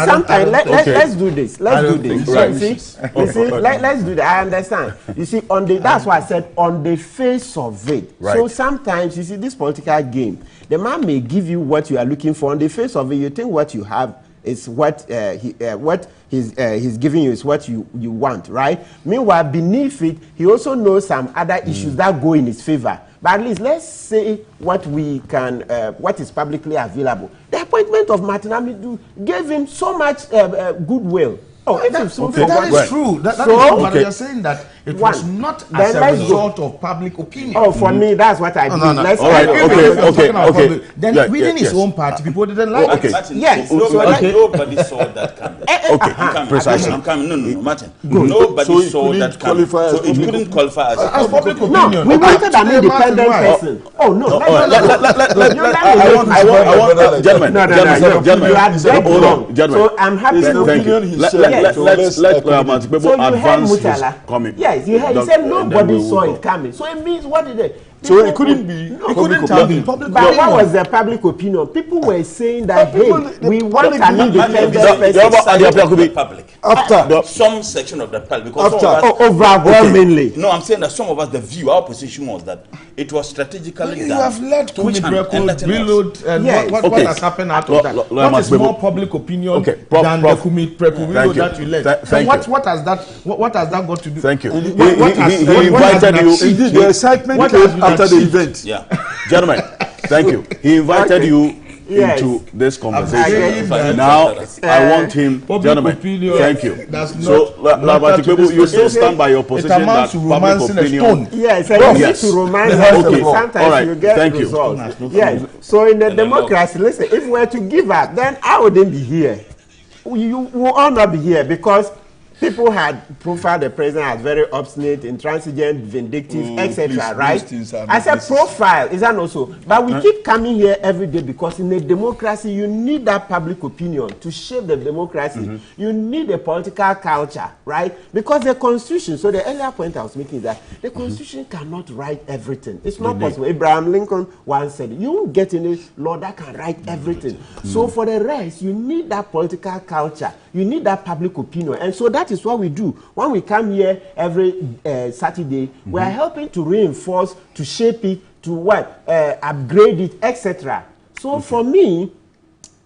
Q: sometimes let's do this. Let's do this. You see, let's do that. I understand. You see, that's why I said on the face of it. Right. So sometimes you see this political game, the man may give you what you are looking for. On the face of it, you think what you have is what he's giving you is what you want, right? Meanwhile, beneath it, he also knows some other issues that go in his favor. But at least let's say what we can, what is publicly available. The appointment of Martin Amidu gave him so much goodwill. Oh,
R: that is true. That is true. But you're saying that it was not as a result of public opinion.
Q: Oh, for me, that's what I believe.
A: Okay.
R: Then within his own party, people didn't like it.
Q: Yes.
S: Nobody saw that coming.
A: Okay, precisely.
S: I'm coming. No, Martin. Nobody saw that coming. So it couldn't qualify as public opinion.
Q: No, we wanted an independent person. Oh, no.
A: I want gentlemen.
Q: You are dead wrong. So I'm happy to
A: let advance his comment.
Q: Yes, he said nobody saw it coming. So it means what did it?
P: So it couldn't be.
Q: It couldn't tell me. But what was the public opinion? People were saying that hey, we want an independent person.
S: Public.
P: After
S: some section of the public.
Q: Overwhelmingly.
S: No, I'm saying that some of us, the view, our position was that it was strategically done.
R: You have led to reload. What has happened out of that? What is more public opinion than the Kumit reload that you led? What has that got to do?
A: Thank you.
P: He invited you. The excitement came after the event.
S: Yeah,
A: gentlemen, thank you. He invited you into this conversation. Now I want him, gentlemen. Thank you. So, you still stand by your position that public opinion.
Q: Yes, I need to romance. Sometimes you get results. Yes. So in the democracy, listen, if we were to give up, then I wouldn't be here. You will all not be here because people had profiled the president as very obstinate, intransigent, vindictive, etc. Right? I said profile, is that not so? But we keep coming here every day because in a democracy, you need that public opinion to shape the democracy. You need a political culture, right? Because the constitution, so the earlier point I was making is that the constitution cannot write everything. It's not possible. Abraham Lincoln once said, you won't get any law that can write everything. So for the rest, you need that political culture. You need that public opinion. And so that is what we do. When we come here every Saturday, we are helping to reinforce, to shape it, to what? Upgrade it, etc. So for me,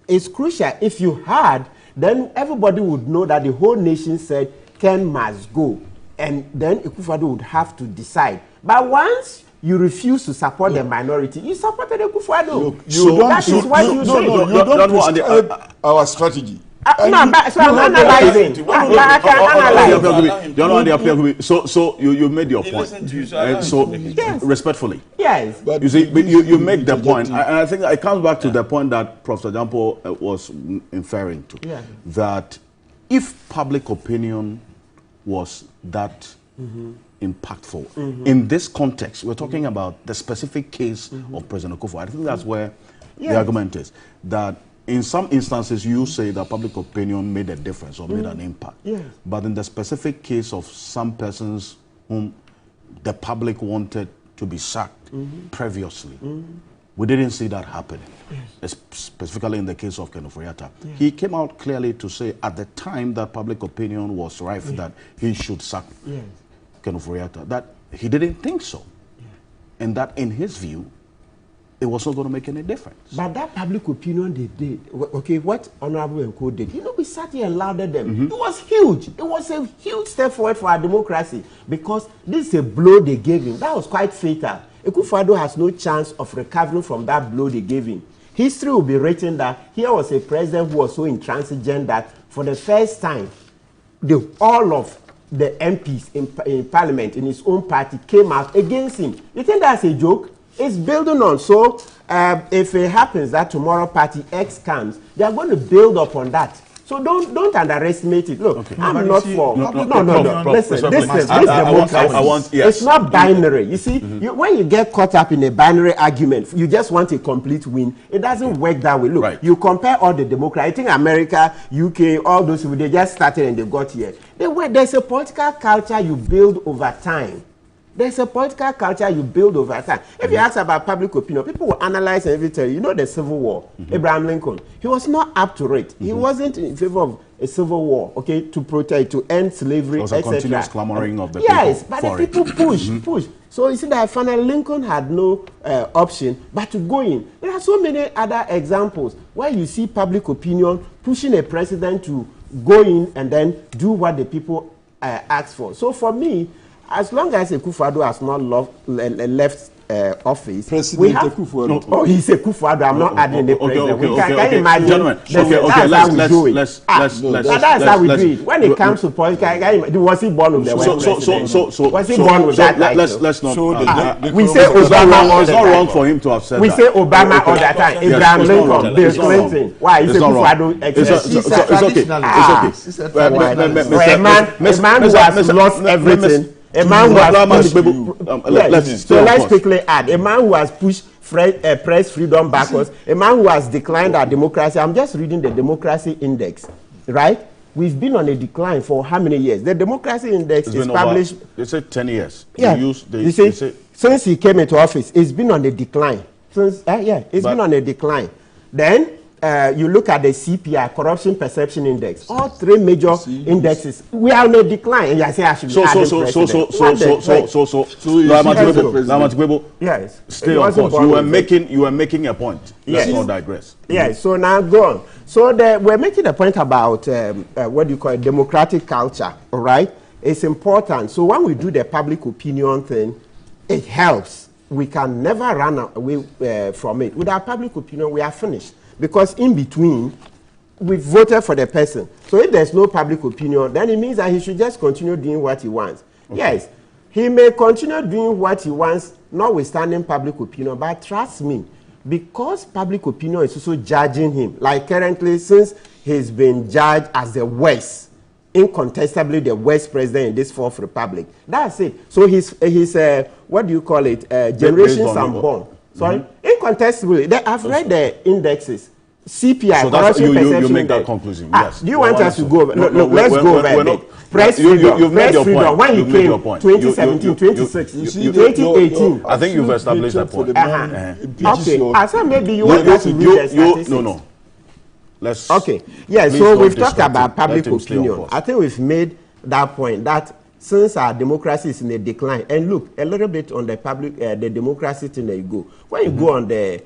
Q: it's crucial. If you had, then everybody would know that the whole nation said Ken must go. and then Akufo-Addo would have to decide. But once you refuse to support the minority, you supported Akufo-Addo. That is what you say.
P: You don't prescribe our strategy.
Q: So I'm analyzing.
A: So you made your point. So respectfully.
Q: Yes.
A: But you see, you make the point, and I think it comes back to the point that Professor Jampo was inferring to, that if public opinion was that impactful in this context, we're talking about the specific case of President Akufo. I think that's where the argument is, that in some instances, you say that public opinion made a difference or made an impact. But in the specific case of some persons whom the public wanted to be sacked previously, we didn't see that happening. Specifically in the case of Ken Ofori-Atta. He came out clearly to say at the time that public opinion was rife that he should sack Ken Ofori-Atta, that he didn't think so. And that in his view, it was not going to make any difference.
Q: But that public opinion they did, okay, what Honorable Nko did, we sat here and lauded them. It was huge. It was a huge step forward for our democracy, because this is a blow they gave him. That was quite fatal. Akufo-Addo has no chance of recovering from that blow they gave him. History will be written that here was a president who was so intransigent that for the first time, all of the MPs in parliament, in his own party, came out against him. You think that's a joke? It's building on. So if it happens that tomorrow party X comes, they are going to build up on that. So don't underestimate it. Look, I'm not for no. Listen, this is democracy. It's not binary. You see, when you get caught up in a binary argument, you just want a complete win. It doesn't work that way. Look, you compare all the democracy. I think America, UK, all those people, they just started and they got here. There's a political culture you build over time. There's a political culture you build over time. If you ask about public opinion, people will analyze and everything. You know the Civil War, Abraham Lincoln, he was not up to it. He wasn't in favor of a civil war, okay, to protect, to end slavery, etc.
A: It was a continuous clamoring of the people.
Q: Yes, but the people push. So you see that finally Lincoln had no option but to go in. There are so many other examples where you see public opinion pushing a president to go in and then do what the people ask for. So for me, as long as Akufo-Addo has not left office,
P: President Akufo-Addo.
Q: Oh, he's Akufo-Addo. I'm not adding the president. Can you imagine?
A: Gentlemen,
Q: that's how we do it. When it comes to politics, was he born with the president? Was he born with that title?
A: Let's not.
Q: We say Obama all the time.
A: It's not wrong for him to have said that.
Q: We say Obama all the time. Abraham Lincoln, Bill Clinton. Why? He's Akufo-Addo.
A: It's okay.
Q: A man who has lost everything. A man who has pushed, let's quickly add, a man who has pushed press freedom backwards, a man who has declined our democracy. I'm just reading the democracy index, right? We've been on a decline for how many years? The democracy index is published.
A: They say 10 years.
Q: Yeah. You see, since he came into office, it's been on a decline. Since it's been on a decline. Then you look at the CPI, Corruption Perception Index, all three major indexes, we are on a decline. And you say I should be
A: yes. Stay on course. You were making a point. Let's not digress.
Q: Yes. So now go on. So we're making a point about what do you call it, democratic culture. All right, it's important. So when we do the public opinion thing, it helps. We can never run away from it. With our public opinion, we are finished. Because in between, we voted for the person. So if there's no public opinion, then it means that he should just continue doing what he wants. Okay. Yes, he may continue doing what he wants, notwithstanding public opinion. But trust me, because public opinion is also judging him, like currently, since he's been judged as the worst, incontestably the worst president in this Fourth Republic. That's it. So he's what do you call it? Generations unborn. Sorry, incontestably. I've read the indexes. CPI,
A: so corruption perception. You make that conclusion. Yes.
Q: Do you want us to go over? Look, let's go over. Press freedom.
A: You've made your point.
Q: When he came, 2017, 2016, 2018.
A: I think you've established that point.
Q: Okay. I said maybe you want us to read the statistics.
A: No. Let's.
Q: Okay. Yeah. So we've talked about public opinion. I think we've made that point that since our democracy is in a decline, and look a little bit on the public, the democracy thing that you go. When you go on the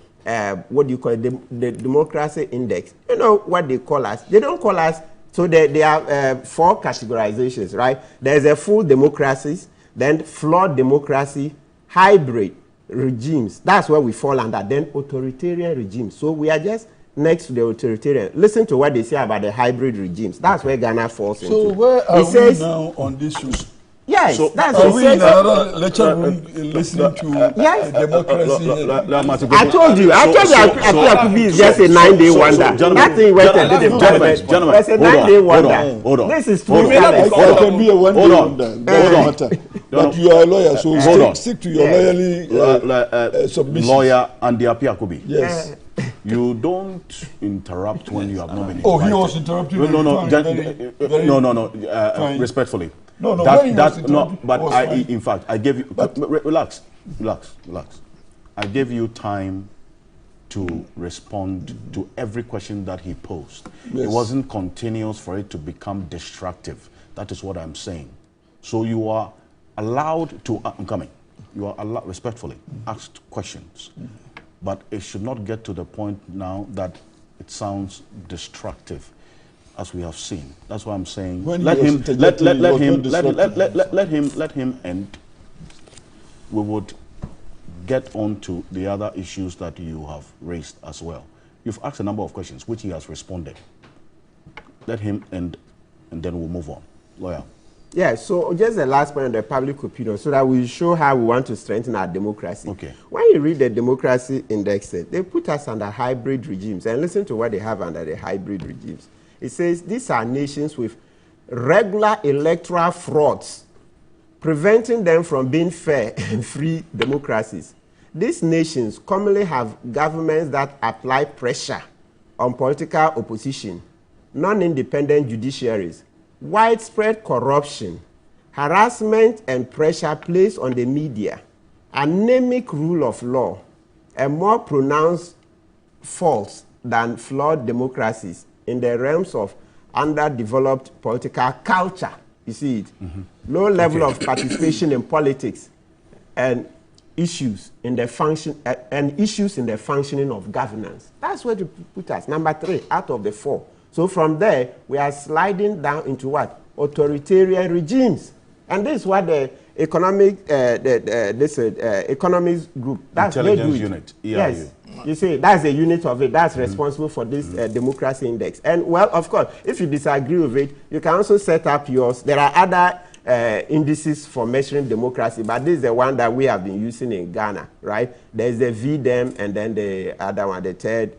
Q: what do you call it, the democracy index, you know what they call us? They don't call us So there are 4 categorizations, right? There's a full democracy, then flawed democracy, hybrid regimes. That's where we fall under. Then authoritarian regimes. So we are just next to the authoritarian. Listen to what they say about the hybrid regimes. That's where Ghana falls into.
P: So where are we now on this issue?
Q: Yes,
P: so
Q: that's
P: are we in another lecture room listening to democracy?
Q: I told you Akubi is just a 9-day wonder. That thing went and did it.
A: Gentlemen,
Q: it's a 9-day wonder.
A: Hold on.
Q: This is
P: true. It can be a 1-day wonder. Doesn't matter. But you are a lawyer, so stick to your lawyerly submission.
A: Lawyer Andy Akubi.
P: Yes.
A: You don't interrupt when you have not been
P: invited. Oh, he was interrupting.
A: No. Respectfully.
P: No.
A: In fact, I gave you. Relax. I gave you time to respond to every question that he posed. Yes. It wasn't continuous for it to become destructive. That is what I'm saying. So you are allowed to. I'm coming. You are allowed respectfully asked questions, but it should not get to the point now that it sounds destructive, as we have seen. That's why I'm saying let him end. We would get on to the other issues that you have raised as well. You've asked a number of questions which he has responded. Let him end and then we'll move on. Lawyer.
Q: Yeah, so just the last point on the public opinion, so that we show how we want to strengthen our democracy.
A: Okay.
Q: When you read the democracy index, they put us under hybrid regimes, and listen to what they have under the hybrid regimes. It says these are nations with regular electoral frauds, preventing them from being fair and free democracies. These nations commonly have governments that apply pressure on political opposition, non-independent judiciaries, widespread corruption, harassment and pressure placed on the media, anemic rule of law, and more pronounced faults than flawed democracies in the realms of underdeveloped political culture. You see it? Low level of participation in politics and issues in the functioning of governance. That's where to put us. Number 3 out of the 4. So from there, we are sliding down into what? Authoritarian regimes. And this is what the economics group, that's
A: Intelligence Unit, EIU.
Q: Yes. You see, that's a unit of it. That's responsible for this democracy index. And, well, of course, if you disagree with it, you can also set up yours. There are other indices for measuring democracy, but this is the one that we have been using in Ghana, right? There's the VDEM and then the other one, the third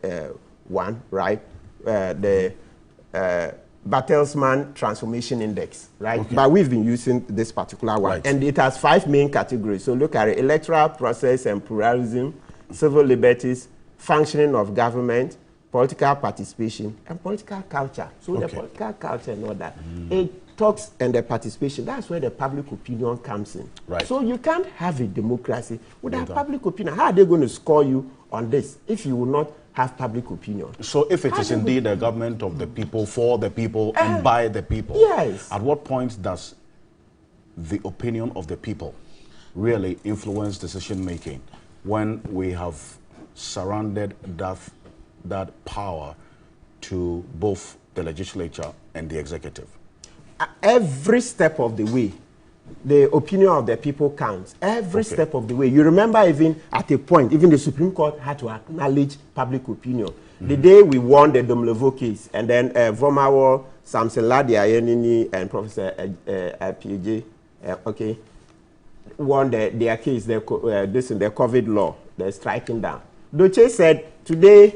Q: one, right? The Bertelsmann Transformation Index, right? Okay. But we've been using this particular one. Right. And it has 5 main categories. So look at it: electoral process and pluralism, civil liberties, functioning of government, political participation, and political culture. So the political culture and all that. It talks and the participation, that's where the public opinion comes in.
A: Right.
Q: So you can't have a democracy without public opinion. How are they going to score you on this if you will not have public opinion?
A: So if it is indeed a government of the people, for the people, and by the people,
Q: yes.
A: At what point does the opinion of the people really influence decision making when we have surrounded that power to both the legislature and the executive?
Q: Every step of the way, the opinion of the people counts. Every step of the way. You remember even at a point, even the Supreme Court had to acknowledge public opinion. The day we won the Domlevo case, and then Vomawo, Samson Ladiayenini, and Professor PJ, won their case, the COVID law, the striking down. Doche said, today,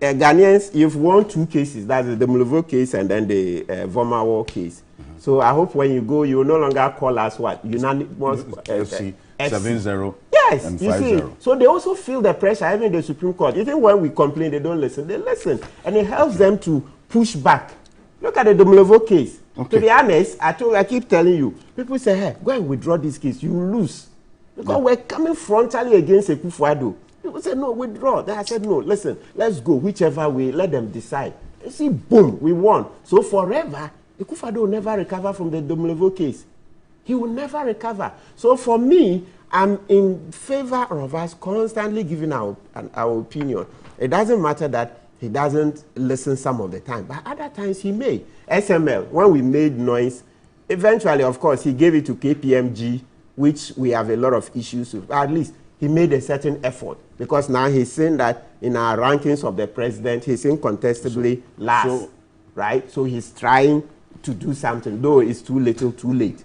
Q: Ghanaians, you've won 2 cases. That's the Domlevo case and then the Vomawo case. So I hope when you go, you will no longer call us what? Unanimous
A: FC 7-0
Q: yes,
A: and
Q: 5-0. So they also feel the pressure, even the Supreme Court. Even when we complain, they don't listen. They listen. And it helps them to push back. Look at the Domlevo case. To be honest, I keep telling you, people say, hey, go and withdraw this case. You lose. Because we're coming frontally against Akufo-Addo. People say, no, withdraw. Then I said, no, listen, let's go whichever way. Let them decide. You see, boom, we won. So forever, Akufo-Addo will never recover from the Domlevo case. He will never recover. So for me, I'm in favor of us constantly giving our opinion. It doesn't matter that He doesn't listen some of the time, but other times he may. SML, when we made noise, eventually, of course, he gave it to KPMG, which we have a lot of issues with. At least he made a certain effort, because now he's saying that in our rankings of the president, he's incontestably last, right? So he's trying to do something, though it's too little, too late,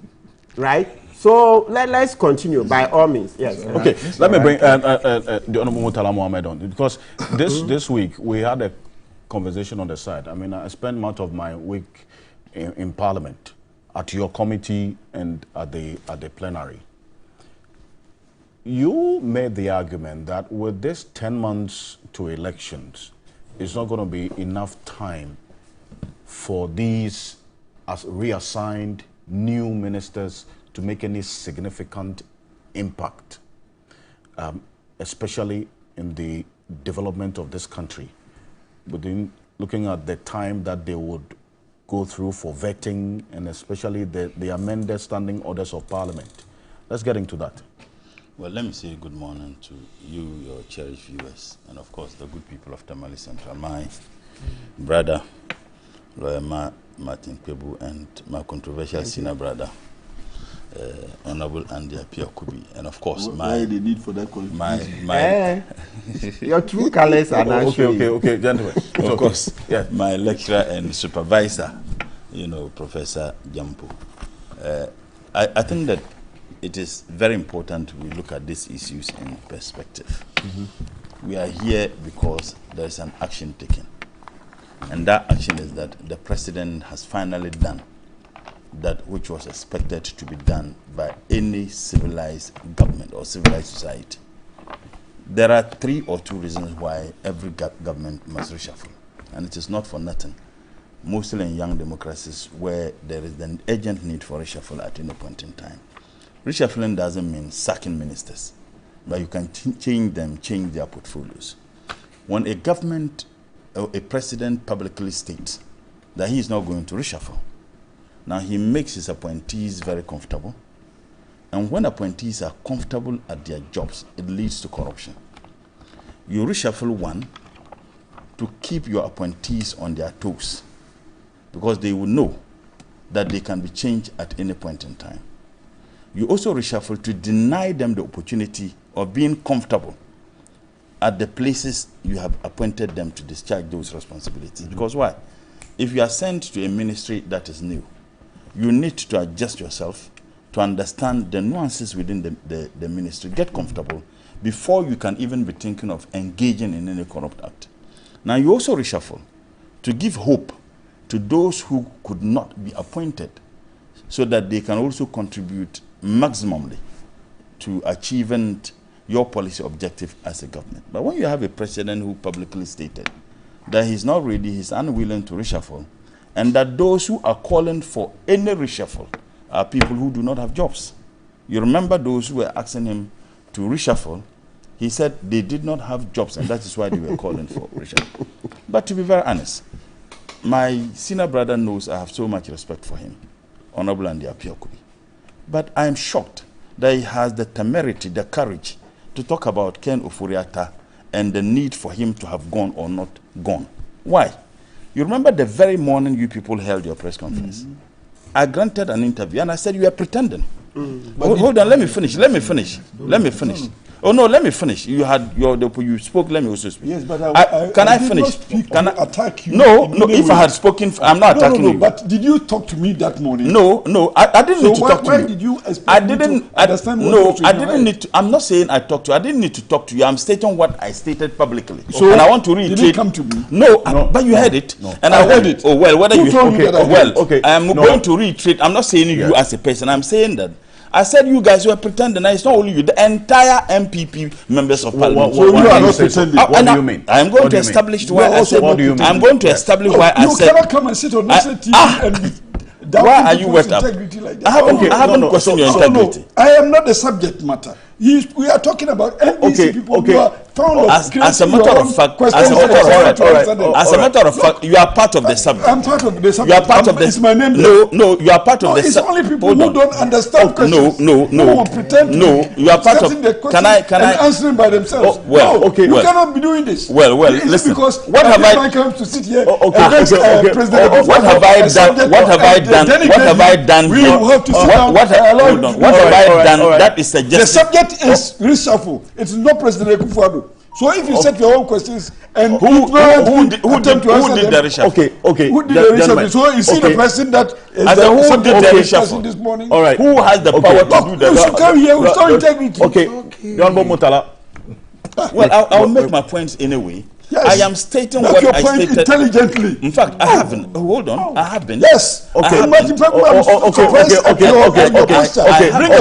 Q: right? So let's continue by all means. Yes.
A: Okay. Let me bring the Honorable Murtala Mohammed on, because this week we had a conversation on the side. I mean, I spent much of my week in Parliament, at your committee and at the plenary. You made the argument that with this 10 months to elections, it's not going to be enough time for these as reassigned new ministers to make any significant impact, especially in the development of this country. Within looking at the time that they would go through for vetting, and especially the amended standing orders of Parliament. Let's get into that.
S: Well, let me say good morning to you, your cherished viewers, and of course the good people of Tamale Central. My brother, Lawyer Martin Kwebu, and my controversial senior brother, Honorable Andy Appiah-Kubi, and of course
P: why the need for that
Q: your true colors are not
A: okay, gentlemen.
S: Of course, yeah, my lecturer and supervisor, Professor Jampo. I think that it is very important we look at these issues in perspective. We are here because there is an action taken, and that action is that the president has finally done that which was expected to be done by any civilized government or civilized society. There are 3 or 2 reasons why every government must reshuffle, and it is not for nothing. Mostly in young democracies where there is an urgent need for reshuffle at any point in time. Reshuffling doesn't mean sacking ministers, but you can change their portfolios. When a government or a president publicly states that he is not going to reshuffle, now he makes his appointees very comfortable. And when appointees are comfortable at their jobs, it leads to corruption. You reshuffle one to keep your appointees on their toes, because they will know that they can be changed at any point in time. You also reshuffle to deny them the opportunity of being comfortable at the places you have appointed them to discharge those responsibilities. Because why? If you are sent to a ministry that is new, you need to adjust yourself to understand the nuances within the ministry. Get comfortable before you can even be thinking of engaging in any corrupt act. Now you also reshuffle to give hope to those who could not be appointed, so that they can also contribute maximally to achieving your policy objective as a government. But when you have a president who publicly stated that he's not ready, he's unwilling to reshuffle, and that those who are calling for any reshuffle are people who do not have jobs. You remember those who were asking him to reshuffle, he said they did not have jobs, and that is why they were calling for reshuffle. But to be very honest, my senior brother knows I have so much respect for him, Honorable Andy Appiah-Kubi. But I am shocked that he has the temerity, the courage to talk about Ken Ofori-Atta and the need for him to have gone or not gone. Why? You remember the very morning you people held your press conference. I granted an interview and I said you were pretending. Hold on, let me finish. Oh no, let me finish. You had you spoke. Let me also speak.
P: Yes, but
S: can I finish?
P: Can I attack you?
S: No. If I had spoken, I'm not attacking you.
P: But did you talk to me that morning?
S: No. I didn't need to talk to you.
P: Why did you expect me to understand what was in
S: I didn't need to. I'm not saying I talked to you. I didn't need to talk to you. I'm stating what I stated publicly.
P: So
S: and I want to reiterate.
P: Did you come to me?
S: No, but you heard it.
P: No.
S: And I heard it. Oh well, whether you
P: told me that I heard it?
S: Okay. I am going to reiterate. I'm not saying you as a person. I'm saying that. I said you guys were pretending. It's not only you, the entire MPP members of Parliament.
P: So you are not pretending.
A: What do you mean?
S: I am going to establish why I said.
A: What do you mean?
S: I'm going to establish why I said.
P: You cannot come and sit on national TV and
S: why are you wet up?
P: Like
S: I haven't questioned your integrity.
P: I am not the subject matter. We are talking about NDC people who are fond of
S: as a matter of fact, you are part of the subject.
P: I'm part of the subject.
S: You are part of the.
P: It's my name.
S: No, you are part of the.
P: It's only people who don't understand questions.
S: No.
P: Who pretend
S: you are part of.
P: Can I answering by themselves?
S: We
P: cannot be doing this.
S: Well, listen.
P: Because
S: what have I
P: come to sit here?
S: President. What have I done? What have I done? What have I done?
P: We have to sit down.
S: What have I done? That is suggested.
P: The subject is reshuffle. It's not President Akufo-Addo. So if you set your own questions and
S: who did the reshuffle?
P: Who did the reshuffle? So you see the person that
S: who did the reshuffle
P: this morning?
S: All right. Who has the power to do that?
P: You should come here with some integrity.
S: Well, I'll make my points anyway.
P: Yes.
S: I am stating
P: Make
S: what
P: your
S: I
P: point
S: stated
P: intelligently.
S: In fact, I haven't. Hold on, I have been.
P: Yes.
S: Okay.
P: Bring the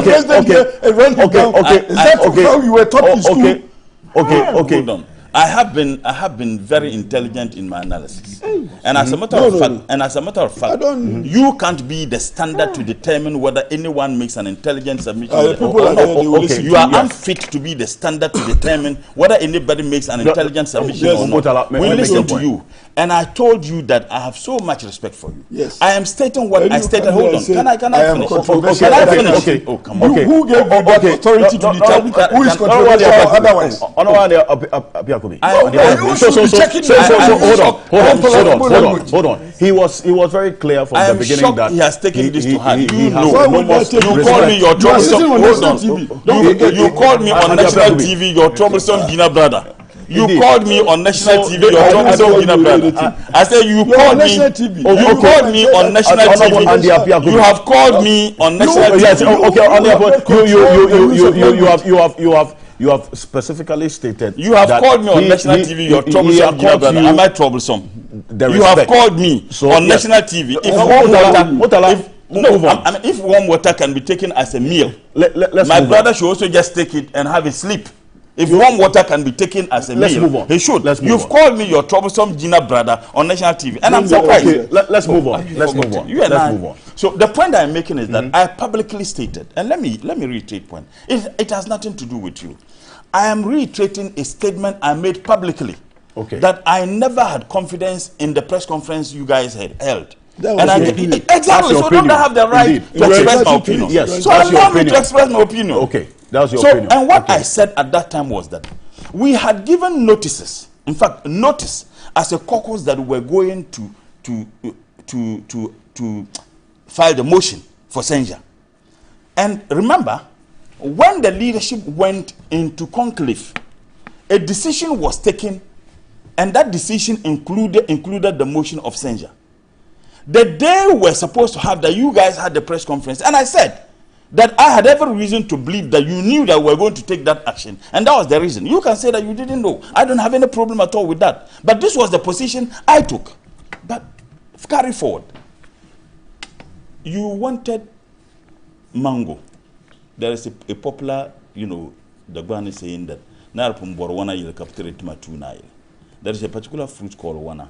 P: president here and run him down. Is that how you were taught in school?
S: Okay. Hold on. I have been very intelligent in my analysis, and as a matter of fact, you can't be the standard to determine whether anyone makes an intelligent submission. You are unfit to be the standard to determine whether anybody makes an intelligent submission or not. We listen to you, and I told you that I have so much respect for you.
P: Yes.
S: I am stating what I stated. Hold on. Can I finish?
P: Can I finish?
S: Okay. Oh, come
P: on. Who gave you that authority to determine who is controversial or otherwise?
A: Hold on. He was very clear from the beginning that
S: he has taken this to heart. You
A: called
S: me your troublesome. Hold on. You called me on national TV your troublesome Gina brother. You called me on national TV your troublesome Gina brother. I said you called me. You called me on national TV. You have called me on national
A: TV. You have specifically stated.
S: You have called me on national TV. Your troublesome Gina brother. Am I troublesome? You have called me on national TV. If warm water can be taken as a meal, my brother should also just take it and have a sleep. If warm water can be taken as a meal, he should. You've called me your troublesome Gina brother on national TV, and I'm surprised.
A: Let's move on. Let's move on.
S: So the point I'm making is that I publicly stated, and let me reiterate point. It has nothing to do with you. I am reiterating a statement I made publicly. That I never had confidence in the press conference you guys had held. Exactly. So don't I have the right to express my opinion?
A: Yes.
S: So allow me to express my opinion.
A: Okay. That was your opinion.
S: And what I said at that time was that we had given notices. In fact, notice as a caucus that we were going to file the motion for censure. And remember, when the leadership went into conclave, a decision was taken, and that decision included the motion of censure. The day we were supposed to have that, you guys had the press conference, and I said that I had every reason to believe that you knew that we were going to take that action, and that was the reason. You can say that you didn't know. I don't have any problem at all with that. But this was the position I took. But carry forward. You wanted mango. There is a popular, the Gwan is saying that there is a particular fruit called wana,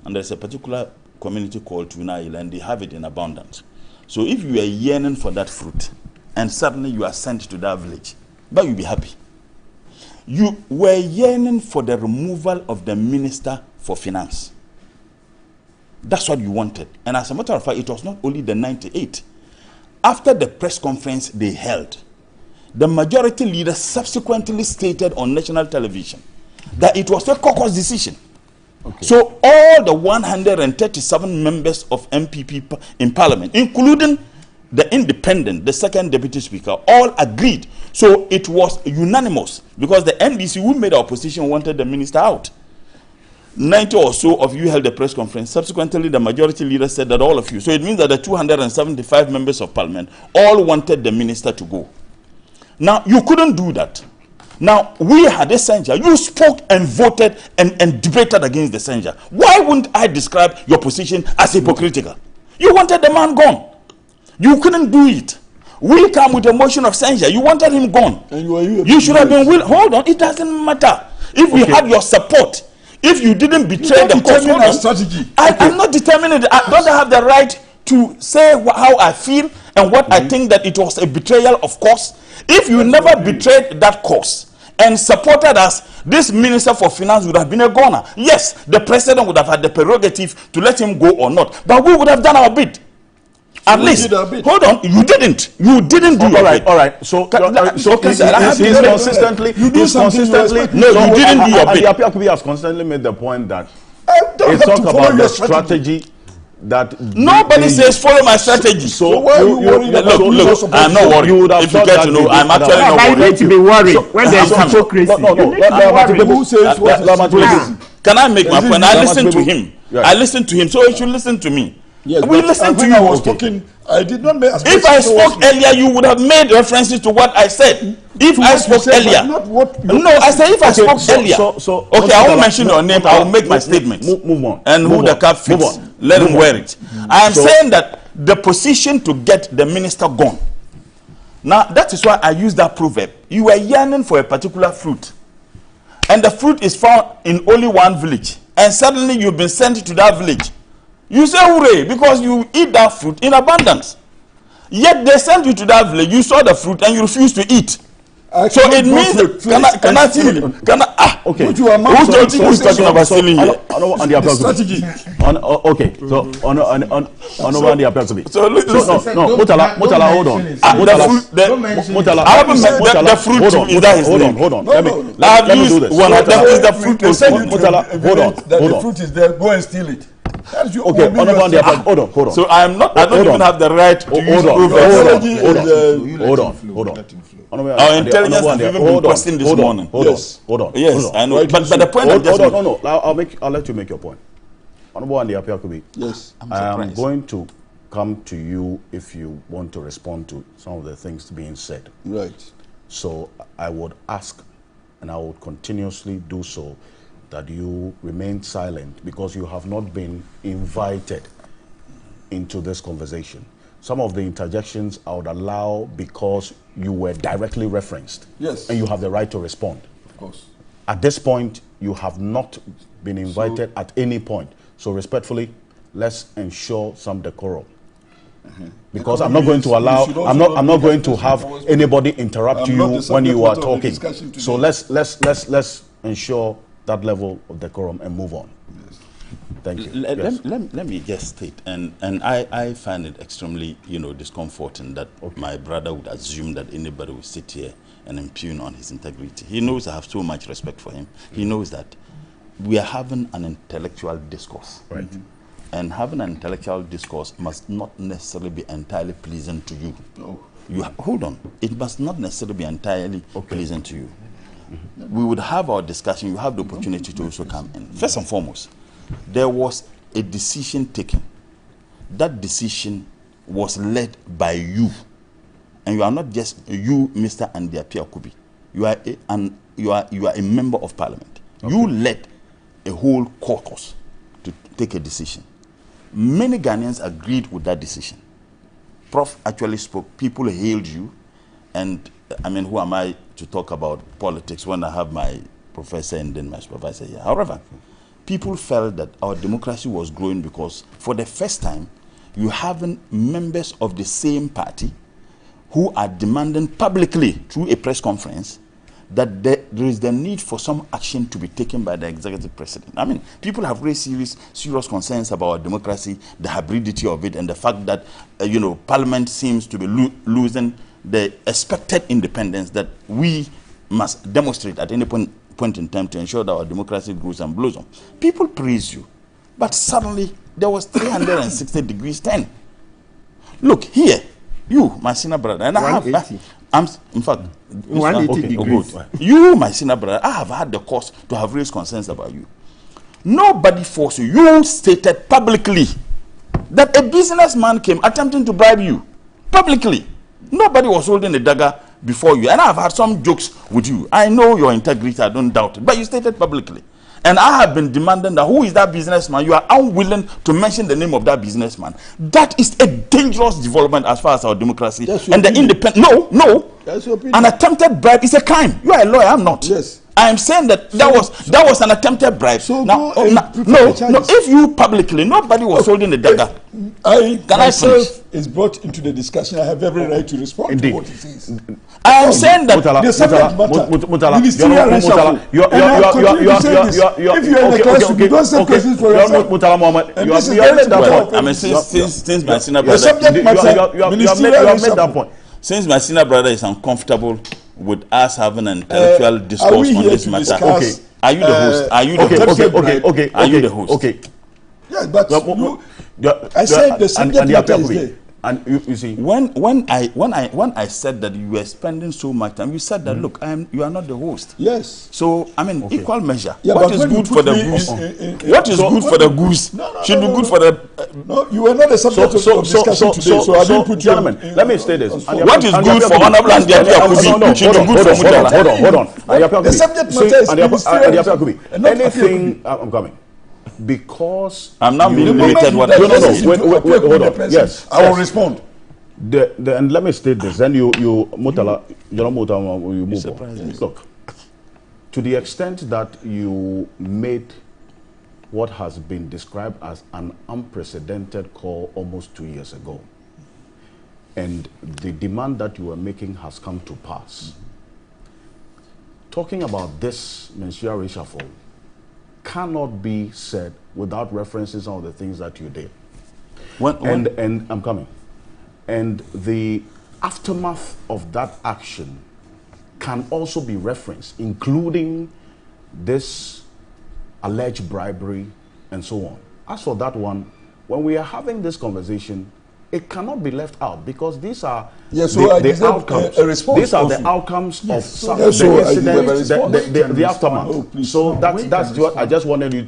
S: and there is a particular community called Tunail, and they have it in abundance. So if you are yearning for that fruit, and suddenly you are sent to that village, but you'll be happy. You were yearning for the removal of the Minister for Finance. That's what you wanted. And as a matter of fact, it was not only the 98. After the press conference they held, the majority leader subsequently stated on national television that it was a caucus decision. So all the 137 members of MPP in Parliament, including the independent, the second deputy speaker, all agreed. So it was unanimous because the NDC who made our opposition wanted the minister out. 90 or so of you held a press conference. Subsequently, the majority leader said that all of you. So it means that the 275 members of Parliament all wanted the minister to go. Now, you couldn't do that. Now, we had a censure. You spoke and voted and debated against the censure. Why wouldn't I describe your position as hypocritical? You wanted the man gone. You couldn't do it. We come with a motion of censure. You wanted him gone. And you should have been willing. Hold on. It doesn't matter. If we had your support, if you didn't betray the cause,
P: strategy.
S: I'm not determining it. I don't have the right to say how I feel and what I think that it was a betrayal of cause. If you never betrayed that cause and supported us, this Minister for Finance would have been a goner. Yes, the president would have had the prerogative to let him go or not, but we would have done our bit. At least, hold on, you didn't do your bit.
A: All right. So he's consistently, no,
S: you didn't do your bit.
A: The Apiakubi has constantly made the point that it's talk about the strategy that
S: nobody says follow my strategy.
A: So
S: why are you worried? Look, I'm not worried. If you get to know, I'm actually not worried.
Q: Why to be worried when there's hypocrisy?
P: Who says what?
S: Can I make my point? I listened to him. I listened to him, so you should listen to me.
P: Yes,
S: we listened to you.
P: I was talking. I did not make.
S: If I spoke earlier, you would have made references to what I said. If I spoke earlier, no, I said if I spoke earlier. Okay, I won't mention your name. I will make my statement.
A: Move on.
S: And who the cap fits, let him wear it. I am saying that the position to get the minister gone. Now that is why I use that proverb. You were yearning for a particular fruit, and the fruit is found in only one village, and suddenly you've been sent to that village. You say hooray because you eat that fruit in abundance. Yet they sent you to that village, you saw the fruit and you refused to eat. So it means
A: okay.
S: Who is talking about stealing here?
P: Strategy.
A: Okay. So on the Apiakubi.
S: So
A: no, Mutala, hold on.
S: The fruit is that his name?
A: Hold on. Let me do this.
S: The fruit is
A: hold on.
P: The fruit is there. Go and steal it.
A: Okay, hold on.
S: So I don't even have the right to use
A: hold on.
S: Our intelligence has even been questioned this morning.
A: Hold on.
S: Yes, I know. But the point I'm just making.
A: No. I'll let you make your point. Honorable Andy Apiakubi.
P: Yes.
A: I'm going to come to you if you want to respond to some of the things being said.
P: Right.
A: So I would ask, and I would continuously do so, that you remain silent because you have not been invited into this conversation. Some of the interjections I would allow because you were directly referenced.
P: Yes.
A: And you have the right to respond.
P: Of course.
A: At this point, you have not been invited at any point. So respectfully, let's ensure some decorum. Because I'm not going to allow, I'm not going to have anybody interrupt you when you are talking. So let's ensure that level of decorum and move on.
P: Yes.
A: Thank you.
S: Let me just state, and I find it extremely, discomforting that my brother would assume that anybody will sit here and impugn on his integrity. He knows I have so much respect for him. He knows that we are having an intellectual discourse.
A: Right.
S: And having an intellectual discourse must not necessarily be entirely pleasant to you.
P: No.
S: Hold on. It must not necessarily be entirely pleasant to you. We would have our discussion. You have the opportunity to also come in. First and foremost, there was a decision taken. That decision was led by you. And you are not just you, Mr. Andy Apiakubi. You are a member of parliament. Okay. You led a whole caucus to take a decision. Many Ghanaians agreed with that decision. Prof actually spoke. People hailed you. And I mean, who am I to talk about politics when I have my professor and then my supervisor here? However, people felt that our democracy was growing because for the first time, you have members of the same party who are demanding publicly through a press conference that there is the need for some action to be taken by the executive president. I mean, people have raised serious concerns about our democracy, the hybridity of it, and the fact that, Parliament seems to be losing the expected independence that we must demonstrate at any point in time to ensure that our democracy grows and blossoms. People praise you, but suddenly there was 360 degrees turn. Look here, you, my senior brother, and I'm in fact 180 degrees. You, my senior brother, I have had the cause to have raised concerns about you. Nobody forced you. You stated publicly that a businessman came attempting to bribe you publicly. Nobody was holding a dagger before you. And I've had some jokes with you. I know your integrity, I don't doubt it. But you stated publicly. And I have been demanding that who is that businessman? You are unwilling to mention the name of that businessman. That is a dangerous development as far as our democracy and the independent. No. An attempted bribe is a crime. You are a lawyer, I'm not.
P: Yes.
S: I'm saying that that was an attempted bribe. So no. If you publicly, nobody was holding the dagger.
P: Is brought into the discussion. I have every right to respond to what he says.
S: I am saying that
P: the subject matter, ministerial reshuffle. If you are in the classroom, you don't say questions for yourself. And this is very important.
S: I mean, since my senior brother,
P: the subject matter, ministerial reshuffle.
S: Since my senior brother is uncomfortable with us having an intellectual discourse on this matter, okay. Are you the host? Are you the host? Okay. Are you the host?
P: Okay. Yes, but I said the subject matter is there.
S: And you see, when I said that you were spending so much time, you said that look, you are not the host.
P: Yes.
S: So I mean, equal measure.
P: Yeah,
S: what is good for the goose? What is good for the goose should be good for the.
P: No, you were not the subject of discussion today, so I didn't put you.
A: Gentlemen, let me say this.
S: What is good for Honorable Ndiaye should be good for Mutala.
A: Hold on.
P: The subject matter is ministerial.
A: Anything, I'm coming. Because
S: I'm not being limited.
A: Wait, hold on. Yes,
P: I will respond.
A: And let me state this. Then you Mutala, you move on. Look, to the extent that you made what has been described as an unprecedented call almost 2 years ago, and the demand that you were making has come to pass. Talking about this ministerial reshuffle cannot be said without referencing some of the things that you did. And I'm coming. And the aftermath of that action can also be referenced, including this alleged bribery and so on. As for that one, when we are having this conversation, it cannot be left out because these are the outcomes. These are the outcomes of the incident, the aftermath. So that's what I just wanted you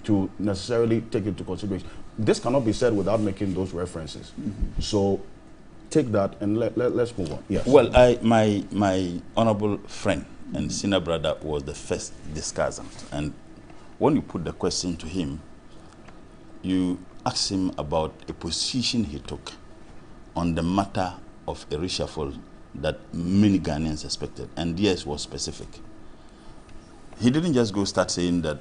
A: to necessarily take into consideration. This cannot be said without making those references. So take that and let's move on. Yes.
S: Well, my honorable friend and senior brother was the first discussant, and when you put the question to him, you asked him about a position he took on the matter of a reshuffle that many Ghanaians expected, and yes, was specific. He didn't just go start saying that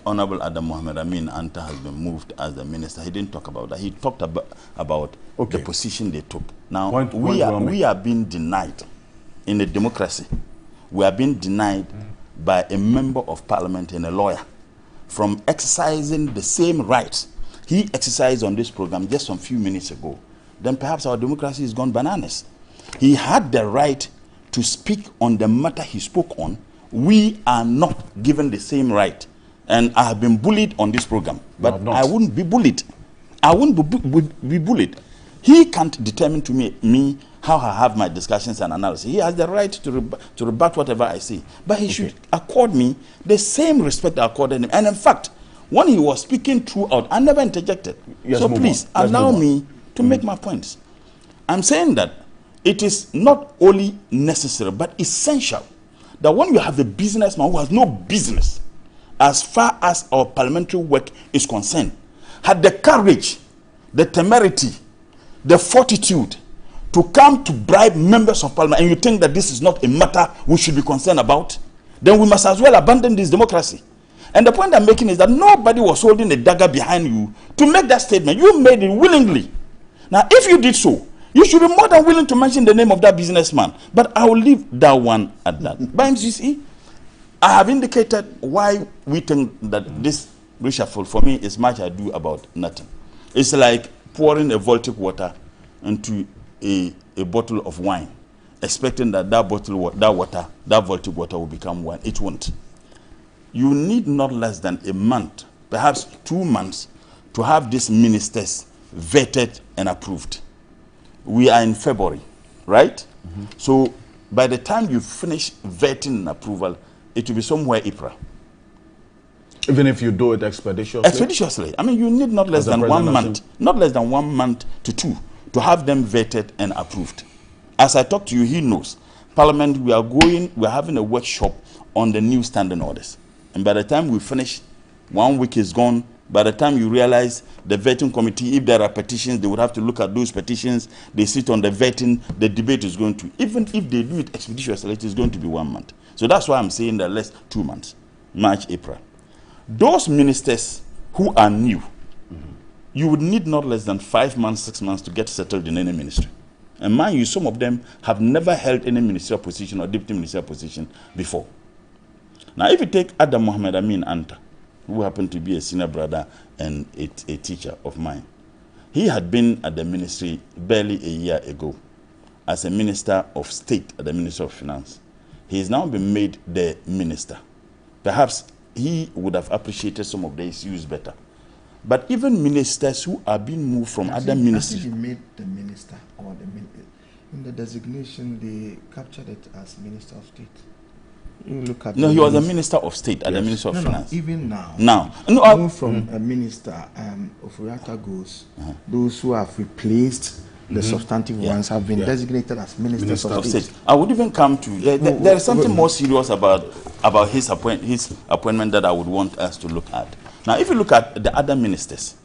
S: Honorable Adam Mohamed Amin Anta has been moved as the minister. He didn't talk about that. He talked about the position they took. Now, we are being denied in a democracy. We are being denied by a member of parliament and a lawyer from exercising the same rights he exercised on this program just some few minutes ago. Then perhaps our democracy has gone bananas. He had the right to speak on the matter he spoke on. We are not given the same right. And I have been bullied on this program, but I wouldn't be bullied. I wouldn't be bullied. He can't determine to me how I have my discussions and analysis. He has the right to rebut whatever I say. But he should accord me the same respect I accorded him. And in fact, when he was speaking throughout, I never interjected. Yes, so please allow me to make my points. I'm saying that it is not only necessary, but essential that when you have a businessman who has no business, as far as our parliamentary work is concerned, had the courage, the temerity, the fortitude to come to bribe members of parliament, and you think that this is not a matter we should be concerned about, then we must as well abandon this democracy. And the point I'm making is that nobody was holding a dagger behind you to make that statement. You made it willingly. Now, if you did so, you should be more than willing to mention the name of that businessman. But I will leave that one at that. But you see, I have indicated why we think that this reshuffle for me is much ado about nothing. It's like pouring a Voltic water into a bottle of wine, expecting that that Voltic water will become wine. It won't. You need not less than a month, perhaps 2 months, to have these ministers vetted and approved. We are in February, right? So by the time you finish vetting and approval, it will be somewhere April.
A: Even if you do it expeditiously?
S: Expeditiously. I mean, you need not less than 1 month, not less than 1 month to 2, to have them vetted and approved. As I talk to you, he knows. Parliament, we are having a workshop on the new standing orders. And by the time we finish, 1 week is gone, By the time you realize the vetting committee, if there are petitions, they would have to look at those petitions. They sit on the vetting. The debate is going to, even if they do it expeditiously, it is going to be 1 month. So that's why I'm saying that less 2 months, March, April. Those ministers who are new, you would need not less than 5 months, 6 months to get settled in any ministry. And mind you, some of them have never held any ministerial position or deputy ministerial position before. Now, if you take Adam Mohammed Amin Anta, who happened to be a senior brother and a teacher of mine, he had been at the ministry barely a year ago as a minister of state at the Ministry of Finance. He has now been made the minister. Perhaps he would have appreciated some of the issues better. But even ministers who are being moved from other ministries.
R: He made the minister or in the designation, they captured it as Minister of State. You look at
S: no, he was a Minister of State at the Ministry of Finance.
R: No, even now.
S: Now.
R: No, from a minister, Ofuriatta goes, those who have replaced the substantive ones have been designated as ministers of state.
S: I would even come to, there is something more serious about his appointment that I would want us to look at. Now, if you look at the other ministers,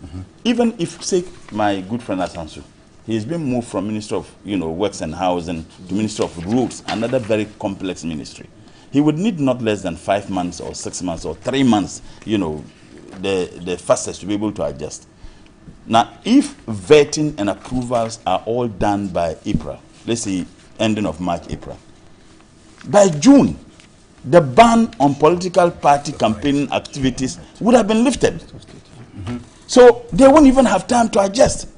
S: even if, say, my good friend Asansu, he's been moved from Minister of Works and Housing to Minister of Roads, another very complex ministry. He would need not less than 5 months or 6 months or 3 months, the fastest to be able to adjust. Now, if vetting and approvals are all done by April, let's say ending of March, April, by June, the ban on political party campaigning activities would have been lifted. So they won't even have time to adjust.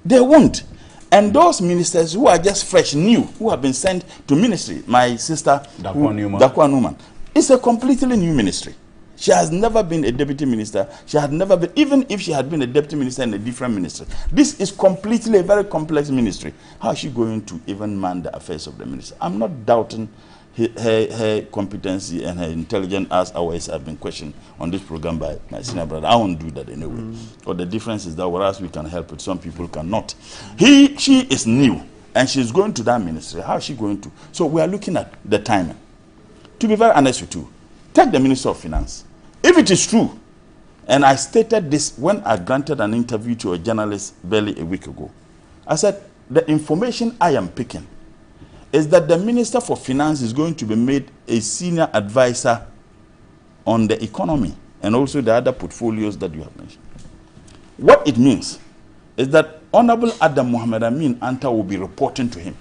S: They won't. And those ministers who are just fresh, new, who have been sent to ministry, my sister, Dakwa Newman, it's a completely new ministry. She has never been a deputy minister. She had never been, even if she had been a deputy minister in a different ministry. This is completely a very complex ministry. How is she going to even man the affairs of the ministry? I'm not doubting her competency and her intelligence as always have been questioned on this program by my senior brother. I won't do that anyway. But the difference is that whereas we can help it, some people cannot. She is new and she's going to that ministry. How is she going to? So we are looking at the timing. To be very honest with you, take the Minister of Finance. If it is true, and I stated this when I granted an interview to a journalist barely a week ago, I said the information I am picking is that the Minister for Finance is going to be made a senior advisor on the economy and also the other portfolios that you have mentioned. What it means is that Honorable Adam Mohammed Amin Anta will be reporting to him.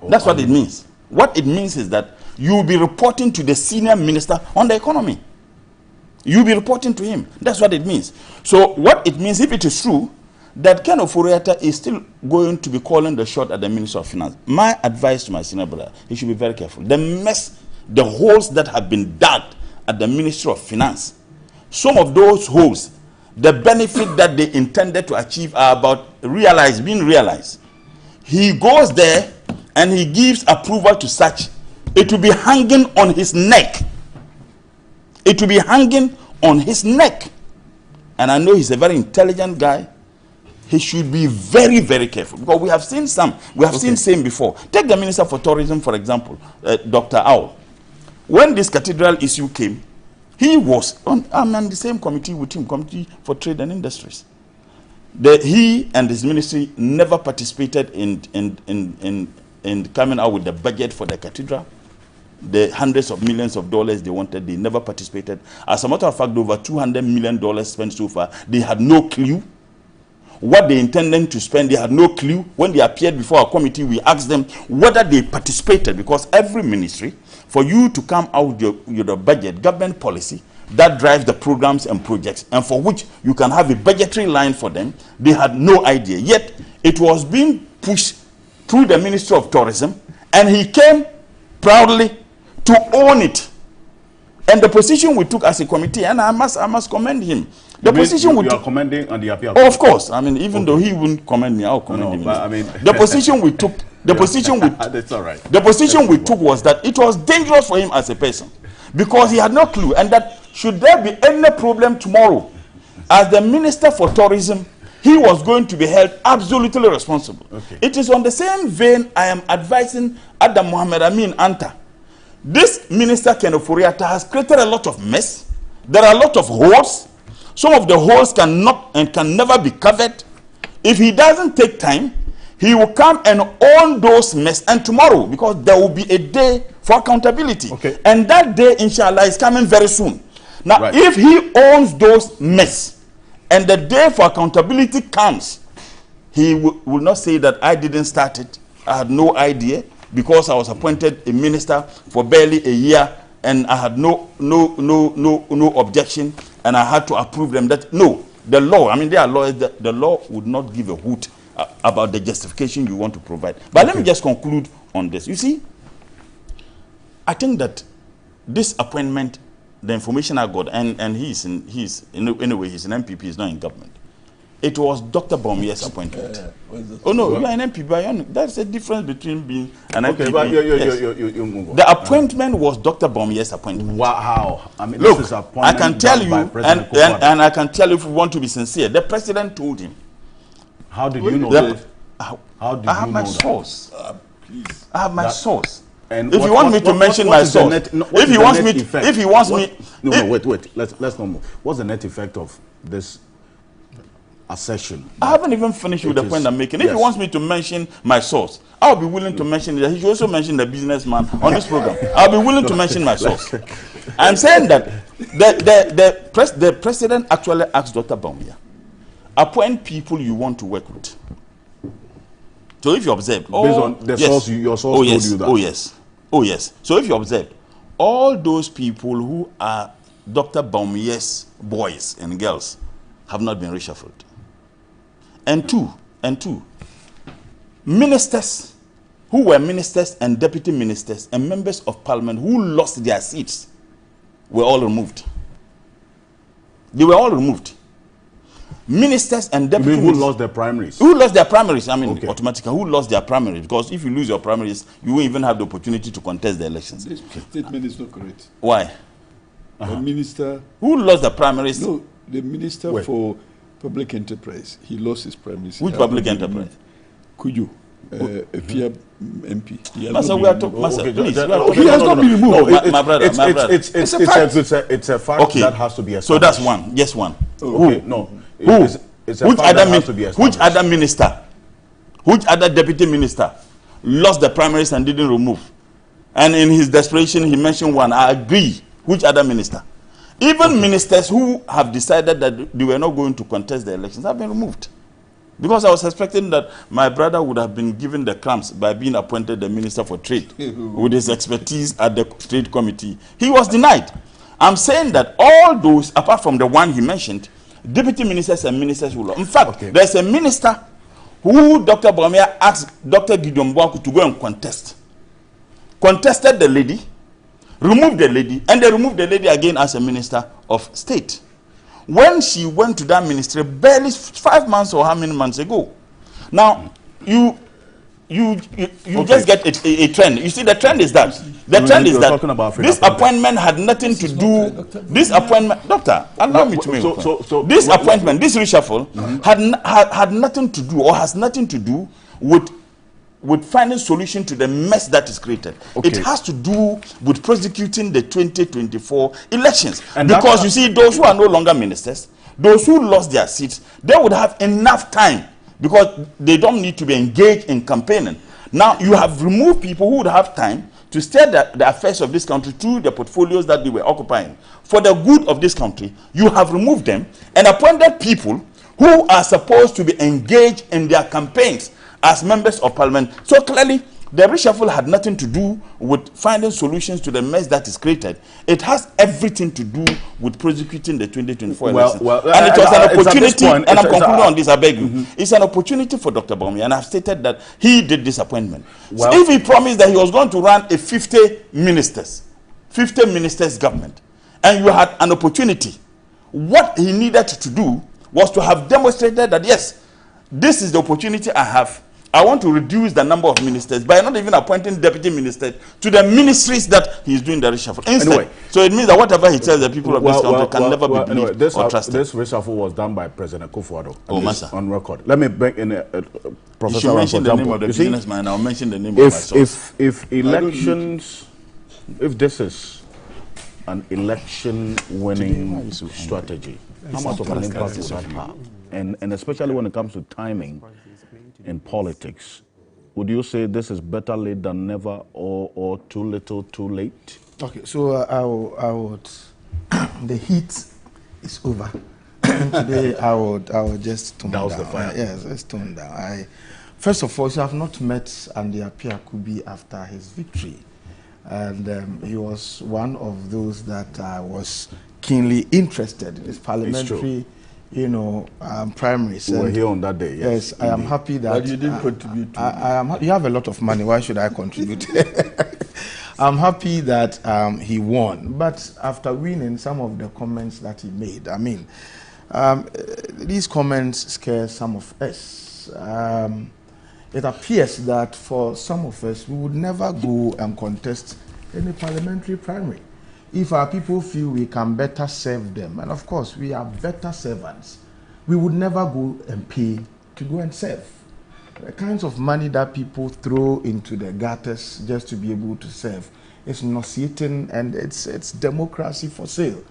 S: That's what it means. What it means is that you will be reporting to the senior minister on the economy. You will be reporting to him. That's what it means. So what it means, if it is true, that Ken Ofuriatta is still going to be calling the shot at the Minister of Finance. My advice to my senior brother, he should be very careful. The mess, the holes that have been dug at the Ministry of Finance, some of those holes, the benefit that they intended to achieve are about being realized. He goes there and he gives approval to such. It will be hanging on his neck. It will be hanging on his neck. And I know he's a very intelligent guy. He should be very, very careful. Because we have seen same before. Take the Minister for Tourism, for example, Dr. Owl. When this cathedral issue came, he was on the same committee with him, Committee for Trade and Industries. He and his ministry never participated in coming out with the budget for the cathedral. The hundreds of millions of dollars they wanted, they never participated. As a matter of fact, over $200 million spent so far, they had no clue what they intended to spend. They had no clue. When they appeared before our committee, we asked them whether they participated, because every ministry, for you to come out with your budget, government policy, that drives the programs and projects, and for which you can have a budgetary line for them, they had no idea. Yet, it was being pushed through the Ministry of Tourism, and he came proudly to own it. And the position we took as a committee, and I must commend him. The position we took.
A: Commending on the appeal.
S: Oh, of course. I mean, even though he wouldn't commend me, I'll commend him.
A: But, I mean,
S: the position we took. That's all right. The position we took was that it was dangerous for him as a person, because he had no clue, and that should there be any problem tomorrow, as the Minister for Tourism, he was going to be held absolutely responsible. Okay. It is on the same vein I am advising Adam Mohammed Amin Anta. This Minister Ken Ofuriatta has created a lot of mess. There are a lot of holes. Some of the holes cannot and can never be covered. If he doesn't take time, he will come and own those mess. And tomorrow, because there will be a day for accountability. Okay. And that day, inshallah, is coming very soon. Now, if he owns those mess, and the day for accountability comes, he will not say that I didn't start it. I had no idea because I was appointed a minister for barely a year, and I had no objection, and I had to approve them. That no, the law. I mean, there are lawyers. The law would not give a hoot about the justification you want to provide. But let me just conclude on this. You see, I think that this appointment, the information I got, and anyway, he's an MPP, he's not in government. It was Dr. Bawumia's appointment. Oh no, you are an MPP, but that's a difference between being an MPP. But the appointment was Dr. Bawumia's appointment.
A: Wow. I mean,
S: look,
A: this is
S: I can tell you, and I can tell you if we want to be sincere, the president told him.
A: How did you know that?
S: How did you know that? I have my source. I have my source. And if you want me to mention my source, if he wants me,
A: wait. Let's not move. What's the net effect of this assertion?
S: I haven't even finished with the point I'm making. If he wants me to mention my source, I'll be willing to mention it. He should also mention the businessman on this program. I'll be willing to mention my source. I'm saying that the president actually asked Dr. Bawumia, appoint people you want to work with. So if you observe,
A: based on the source, your source told you that.
S: Oh yes. So if you observe, all those people who are Dr. Bawumia's boys and girls have not been reshuffled. And two, ministers who were ministers and deputy ministers and members of parliament who lost their seats were all removed. They were all removed. Ministers and deputy
A: who lost their primaries?
S: Who lost their primaries? I mean, automatically, who lost their primaries? Because if you lose your primaries, you won't even have the opportunity to contest the elections.
P: This statement is not correct.
S: Why?
P: The minister...
S: Who lost the primaries?
P: No, the minister for public enterprise. He lost his primaries.
S: Which public enterprise?
P: Kuyu. A peer MP.
S: Master, we are talking. Master, please.
P: He has not been removed.
S: My brother.
A: It's a fact that has to be established.
S: So that's one. Yes, one.
A: Okay, no.
S: Who? Which other minister? Which other deputy minister lost the primaries and didn't remove? And in his desperation, he mentioned one. I agree. Which other minister? Even ministers who have decided that they were not going to contest the elections have been removed. Because I was expecting that my brother would have been given the crumbs by being appointed the Minister for Trade with his expertise at the Trade Committee. He was denied. I'm saying that all those, apart from the one he mentioned, deputy ministers and ministers will. In fact, there's a minister who Dr. Bawumia asked Dr. Gideon Bwaku to go and contest. Contested the lady, removed the lady, and they removed the lady again as a minister of state. When she went to that ministry barely 5 months or how many months ago. Now, you just get a trend. You see, the trend is that this appointment had nothing to do. This appointment, doctor, allow me to make this appointment, this reshuffle, had nothing to do or has nothing to do with finding solution to the mess that is created. It has to do with prosecuting the 2024 elections. And because you see, those who are no longer ministers, those who lost their seats, they would have enough time because they don't need to be engaged in campaigning. Now, you have removed people who would have time to steer the affairs of this country through the portfolios that they were occupying. For the good of this country, you have removed them and appointed people who are supposed to be engaged in their campaigns as members of parliament. So clearly, the reshuffle had nothing to do with finding solutions to the mess that is created. It has everything to do with prosecuting the 2024 elections. And it was an opportunity, and I'm concluding on this, I beg you. It's an opportunity for Dr. Bawumia, and I've stated that he did this appointment. So if he promised that he was going to run a 50 ministers government, and you had an opportunity, what he needed to do was to have demonstrated that, yes, this is the opportunity I have. I want to reduce the number of ministers by not even appointing deputy ministers to the ministries that he's doing the reshuffle. Instead, so it means that whatever he tells the people of this country can never be believed or trusted.
A: This reshuffle was done by President Akufo-Addo on record. Let me bring in Professor.
S: You should mention the name of the businessman. I'll mention the name of my source.
A: If elections, if this is an election-winning strategy? How much of an impact will that have? And especially when it comes to timing in politics, would you say this is better late than never, or too little, too late?
R: Okay, so I would the heat is over. Today I would just tone down.
A: The fire.
R: Yes, let's tone down. First of all, I have not met Andy Appiah Kubi after his victory, and he was one of those that I was keenly interested in his parliamentary, primaries.
A: We were here on that day.
R: Yes, I am happy that.
P: But you didn't contribute.
R: You have a lot of money. Why should I contribute? I'm happy that he won, but after winning, some of the comments that he made, these comments scare some of us. It appears that for some of us, we would never go and contest any parliamentary primary if our people feel we can better serve them. And of course, we are better servants. We would never go and pay to go and serve. The kinds of money that people throw into the gutters just to be able to serve is nauseating, and it's democracy for sale.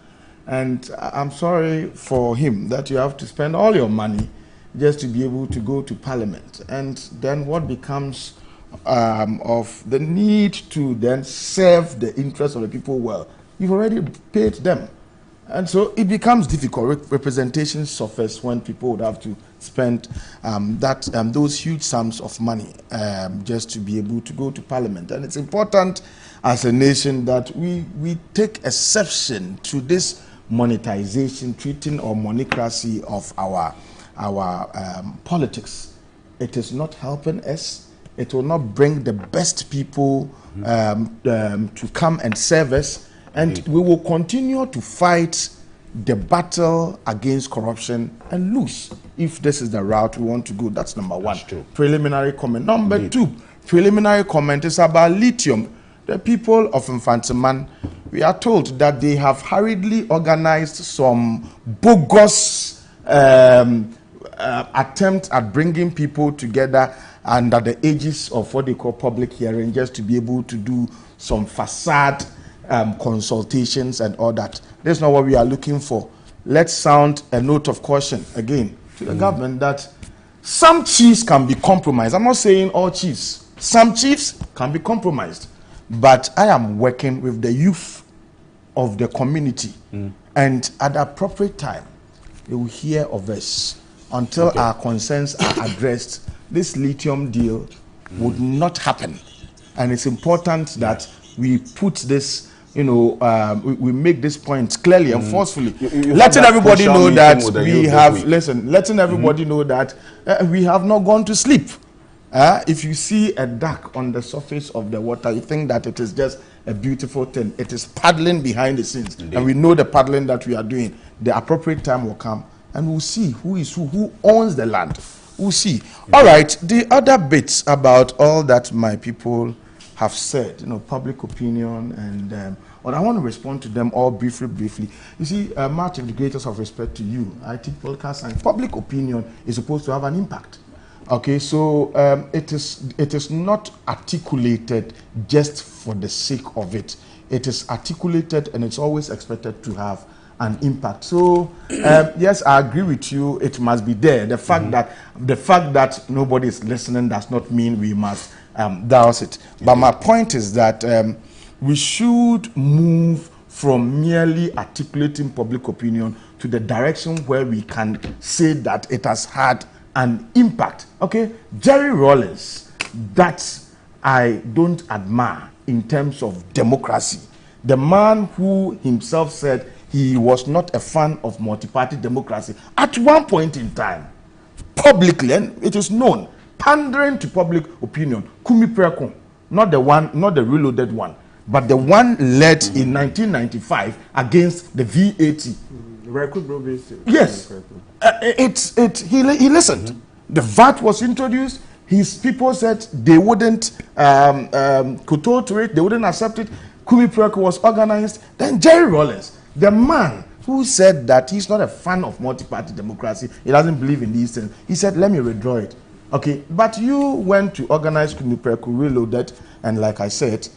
R: And I'm sorry for him that you have to spend all your money just to be able to go to parliament. And then what becomes of the need to then serve the interests of the people well? You've already paid them. And so it becomes difficult. Representation suffers when people would have to spend those huge sums of money just to be able to go to parliament. And it's important as a nation that we take exception to this monetization, treating or monocracy of our politics. It is not helping us. It will not bring the best people to come and serve us. And we will continue to fight the battle against corruption and lose if this is the route we want to go. That's number one. Preliminary comment. Number two, preliminary comment is about lithium. The people of Infantiman, we are told that they have hurriedly organized some bogus attempt at bringing people together under the aegis of what they call public hearing, just to be able to do some facade consultations and all that. That's not what we are looking for. Let's sound a note of caution again to the government that some chiefs can be compromised. I'm not saying all chiefs. Some chiefs can be compromised. But I am working with the youth of the community, and at the appropriate time, they will hear of us. Until our concerns are addressed, this lithium deal would not happen. And it's important that we put this, we make this point clearly and forcefully, letting everybody know that we have, letting everybody know that we have not gone to sleep. If you see a duck on the surface of the water, you think that it is just a beautiful thing. It is paddling behind the scenes. Indeed. And we know the paddling that we are doing. The appropriate time will come, and we'll see who is who owns the land. We'll see. All right, the other bits about all that my people have said, public opinion, and but I want to respond to them all briefly. You see, much of the greatest of respect to you, I teach political science. Public opinion is supposed to have an impact. Okay, so it is not articulated just for the sake of it. It is articulated, and it's always expected to have an impact. So yes, I agree with you. It must be there. The fact that nobody is listening does not mean we must douse it. But my point is that we should move from merely articulating public opinion to the direction where we can say that it has had an impact. Okay, Jerry Rawlings, that I don't admire in terms of democracy. The man who himself said he was not a fan of multi-party democracy at one point in time, publicly, and it is known, pandering to public opinion. Kumi Prekum, not the reloaded one, but the one led in 1995 against the VAT. Yes, he listened. The VAT was introduced. His people said they wouldn't kowtow to it. They wouldn't accept it. Kumi Prekum was organized. Then Jerry Rawlings, the man who said that he's not a fan of multi-party democracy, he doesn't believe in these things. He said, "Let me withdraw it." Okay, but you went to organize Kumi Prekum, reloaded, and like I said,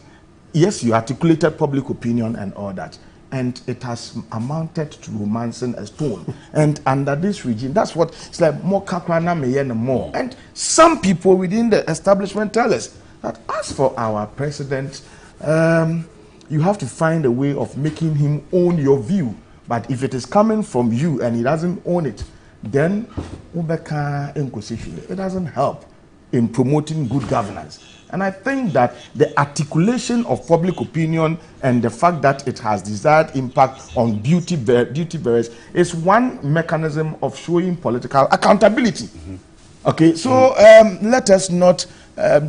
R: yes, you articulated public opinion and all that. and it has amounted to romancing a stone. And under this regime, that's what it's like, more kakrana meyene more. And some people within the establishment tell us that as for our president, you have to find a way of making him own your view. But if it is coming from you and he doesn't own it, then it doesn't help in promoting good governance. And I think that the articulation of public opinion and the fact that it has desired impact on duty bearers is one mechanism of showing political accountability. Okay, so let us not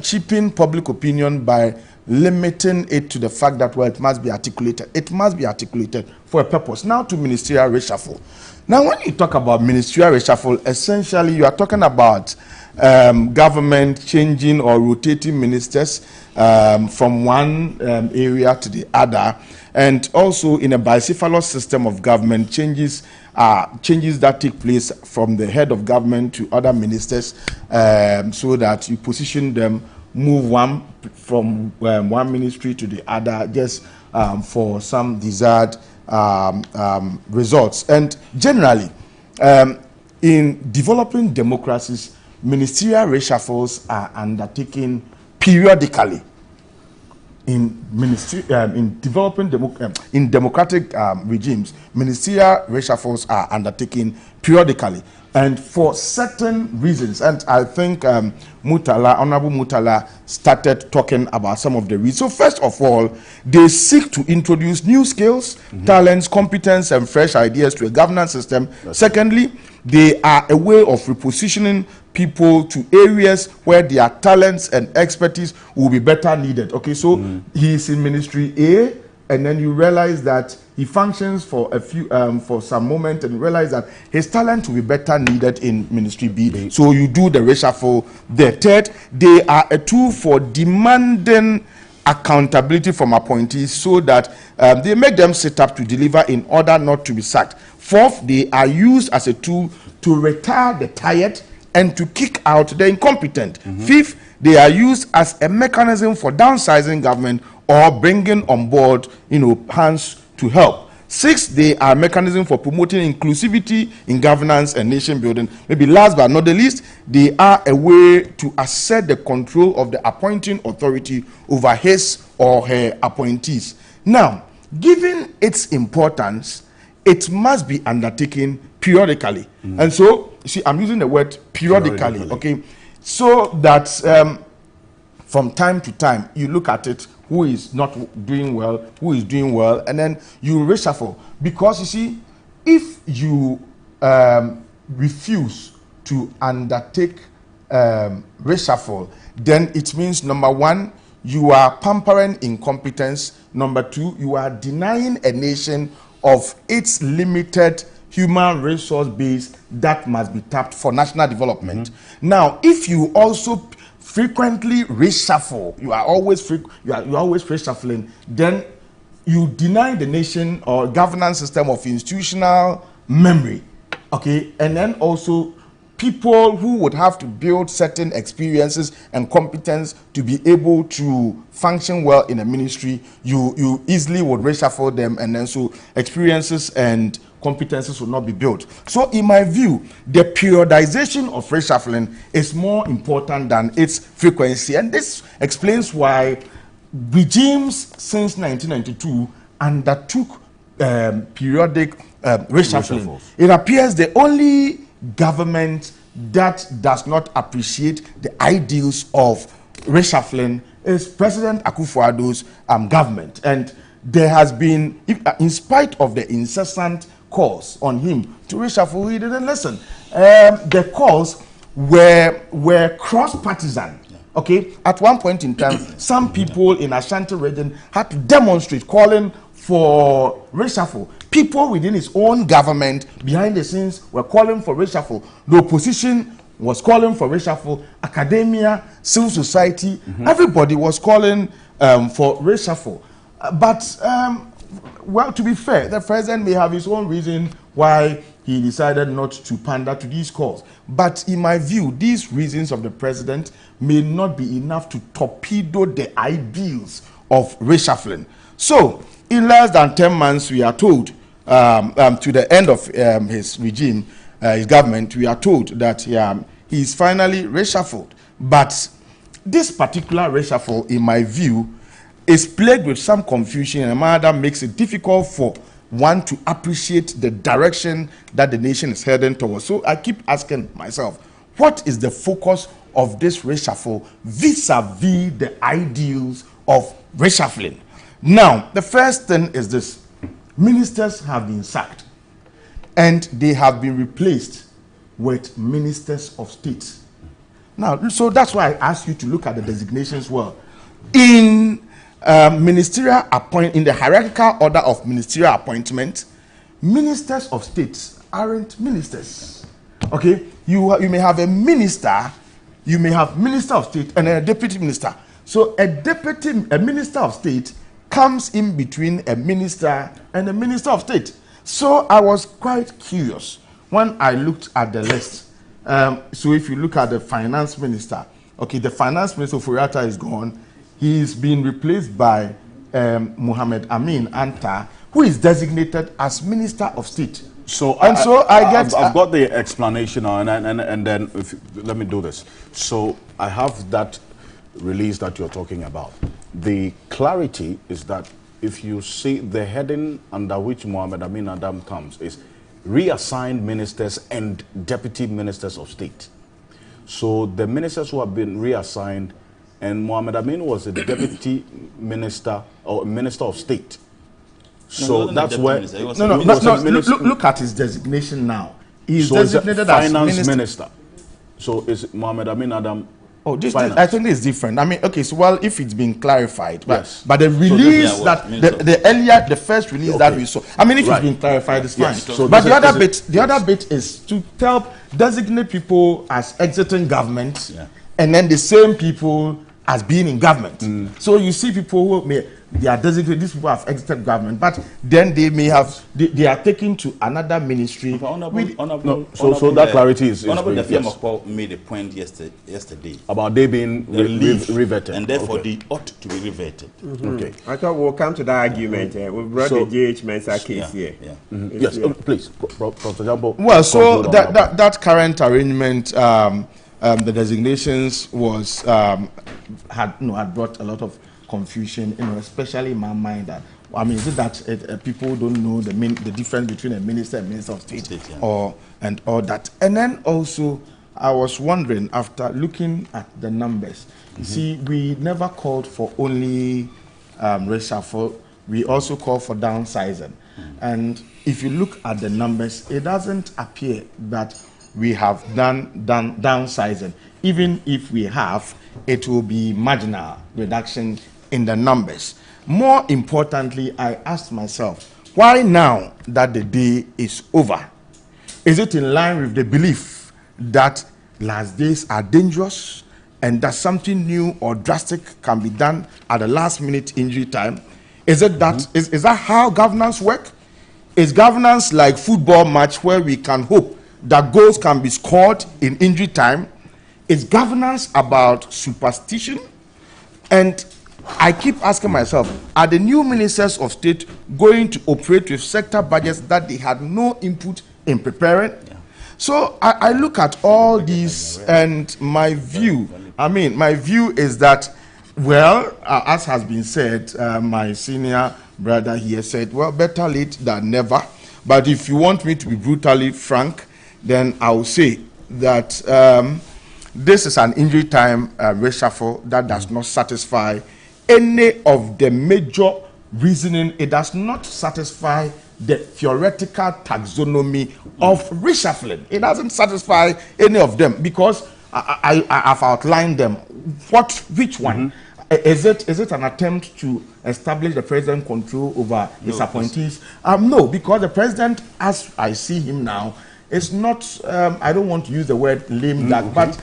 R: cheapen public opinion by limiting it to the fact that, well, it must be articulated. It must be articulated for a purpose. Now to ministerial reshuffle. Now, when you talk about ministerial reshuffle, essentially you are talking about government changing or rotating ministers from one area to the other, and also in a bicephalous system of government, changes that take place from the head of government to other ministers, so that you position them, move one from one ministry to the other, just for some desired results. And generally, in developing democracies, ministerial reshuffles are undertaken periodically. In democratic regimes, ministerial reshuffles are undertaken periodically, and for certain reasons. And I think Honorable Mutala started talking about some of the reasons. So first of all, they seek to introduce new skills, talents, competence, and fresh ideas to a governance system. Secondly, they are a way of repositioning people to areas where their talents and expertise will be better needed. Okay, so he is in ministry A, and then you realize that he functions for a few for some moment, and you realize that his talent will be better needed in ministry B. So you do the reshuffle there. Third, they are a tool for demanding accountability from appointees, so that they make them sit up to deliver in order not to be sacked. Fourth, they are used as a tool to retire the tired and to kick out the incompetent. Fifth, they are used as a mechanism for downsizing government or bringing on board, hands to help. Sixth, they are a mechanism for promoting inclusivity in governance and nation building. Maybe last but not the least, they are a way to assert the control of the appointing authority over his or her appointees. Now, given its importance, it must be undertaken periodically. And so, you see, I'm using the word periodically, okay? So that from time to time, you look at it, who is not doing well, who is doing well, and then you reshuffle. Because, you see, if you refuse to undertake reshuffle, then it means, number one, you are pampering incompetence. Number two, you are denying a nation of its limited human resource base that must be tapped for national development. Now, if you also frequently reshuffle, you are always reshuffling, then you deny the nation or governance system of institutional memory. Okay, and then also people who would have to build certain experiences and competence to be able to function well in a ministry, you easily would reshuffle them, and then so experiences and competences will not be built. So in my view, the periodization of reshuffling is more important than its frequency, and this explains why regimes since 1992 undertook periodic reshuffling. It appears the only government that does not appreciate the ideals of reshuffling is President Akufo-Addo's government. And there has been, in spite of the incessant calls on him to reshuffle, he didn't listen. The calls were cross-partisan. Okay, at one point in time, some people in Ashanti region had to demonstrate, calling for reshuffle. People within his own government, behind the scenes, were calling for reshuffle. The opposition was calling for reshuffle. Academia, civil society, everybody was calling for reshuffle. But, well, to be fair, the president may have his own reason why he decided not to pander to these calls. But in my view, these reasons of the president may not be enough to torpedo the ideals of reshuffling. So, in less than 10 months, we are told, to the end of his regime, his government, we are told that he is finally reshuffled. But this particular reshuffle, in my view, is plagued with some confusion in a manner that makes it difficult for one to appreciate the direction that the nation is heading towards. So I keep asking myself, what is the focus of this reshuffle vis-a-vis the ideals of reshuffling? Now, the first thing is this. Ministers have been sacked and they have been replaced with ministers of state. Now, so that's why I asked you to look at the designations well. In ministerial appointment, in the hierarchical order of ministerial appointment, ministers of state aren't ministers. Okay, you may have a minister, you may have minister of state and a deputy minister. So a minister of state comes in between a minister and a minister of state. So I was quite curious when I looked at the list. So if you look at the finance minister, okay, the finance minister Furiata is gone. He's been replaced by Muhammad Amin Anta, who is designated as Minister of State.
A: So
R: I've
A: got the explanation now, and then let me do this. So I have that release that you're talking about. The clarity is that if you see the heading under which Muhammad Amin Adam comes is reassigned ministers and deputy ministers of state. So the ministers who have been reassigned, and Muhammad Amin was a deputy minister or minister of state. So that's where
R: look at his designation now. He is designated as
A: finance minister. So is Muhammad Amin Adam?
R: Oh, I think it's different. I mean, okay, so well, if it's been clarified, yes. But the release the first release that we saw, I mean, if it's been clarified, it's fine. So but the other bit is to help designate people as exiting government, and then the same people as being in government. So you see people who they are designated, these people have exited government, but then they may have, they are taken to another ministry.
S: So
A: that clarity is
S: Honorable Paul made a point yesterday
A: about they being reverted.
S: And therefore they ought to be reverted.
Q: Okay. I thought we'll come to that argument. We brought the J.H. Mensah case here.
A: Yes, please, Professor Jambo.
R: Well, so that current arrangement, the designations was had brought a lot of confusion, especially in my mind. That I mean, is it that people don't know the difference between a minister and minister of state, and all that? And then also, I was wondering, after looking at the numbers, you see, we never called for only reshuffle. We also called for downsizing. And if you look at the numbers, it doesn't appear that we have done downsizing. Even if we have, it will be marginal reduction in the numbers. More importantly, I asked myself, why now that the day is over? Is it in line with the belief that last days are dangerous and that something new or drastic can be done at the last minute injury time? Is it that is that how governance work? Is governance like football match where we can hope that goals can be scored in injury time? Is governance about superstition? And I keep asking myself, are the new ministers of state going to operate with sector budgets that they had no input in preparing? So I look at all these, and my view is that, well, as has been said, my senior brother here said, well, better late than never. But if you want me to be brutally frank, then I will say that this is an injury time reshuffle that does not satisfy any of the major reasoning. It does not satisfy the theoretical taxonomy of reshuffling. It doesn't satisfy any of them because I have outlined them. Which one? Is it an attempt to establish the president control over his appointees? No, because the president, as I see him now, is not, I don't want to use the word lame duck, but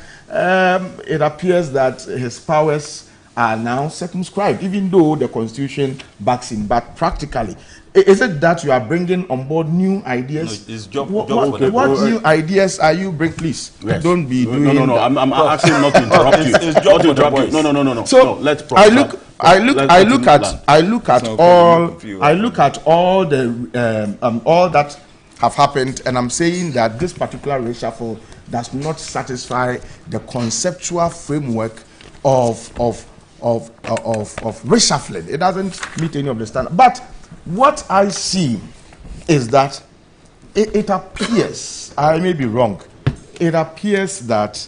R: it appears that his powers are now circumscribed, even though the constitution backs him. But practically, is it that you are bringing on board new ideas?
S: No,
R: what new ideas are you bringing? Please, don't be doing
A: No. I'm asking not to interrupt you.
R: No. So
A: let's
R: I look at all the all that have happened, and I'm saying that this particular reshuffle does not satisfy the conceptual framework of reshuffling. It doesn't meet any of the standards. But what I see is that it appears, I may be wrong, it appears that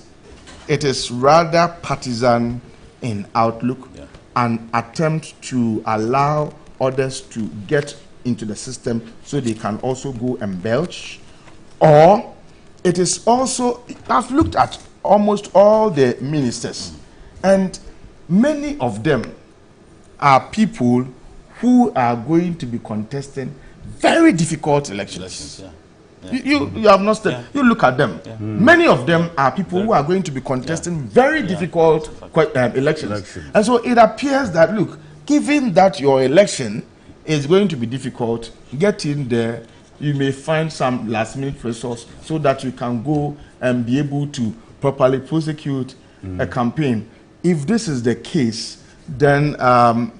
R: it is rather partisan in outlook, an attempt to allow others to get into the system so they can also go and belch, or it is also, I've looked at almost all the ministers, and many of them are people who are going to be contesting very difficult elections. You have not studied. You look at them. Many of them are people who are going to be contesting very difficult elections. And so it appears that, look, given that your election is going to be difficult, get in there, you may find some last-minute resource so that you can go and be able to properly prosecute a campaign. If this is the case, then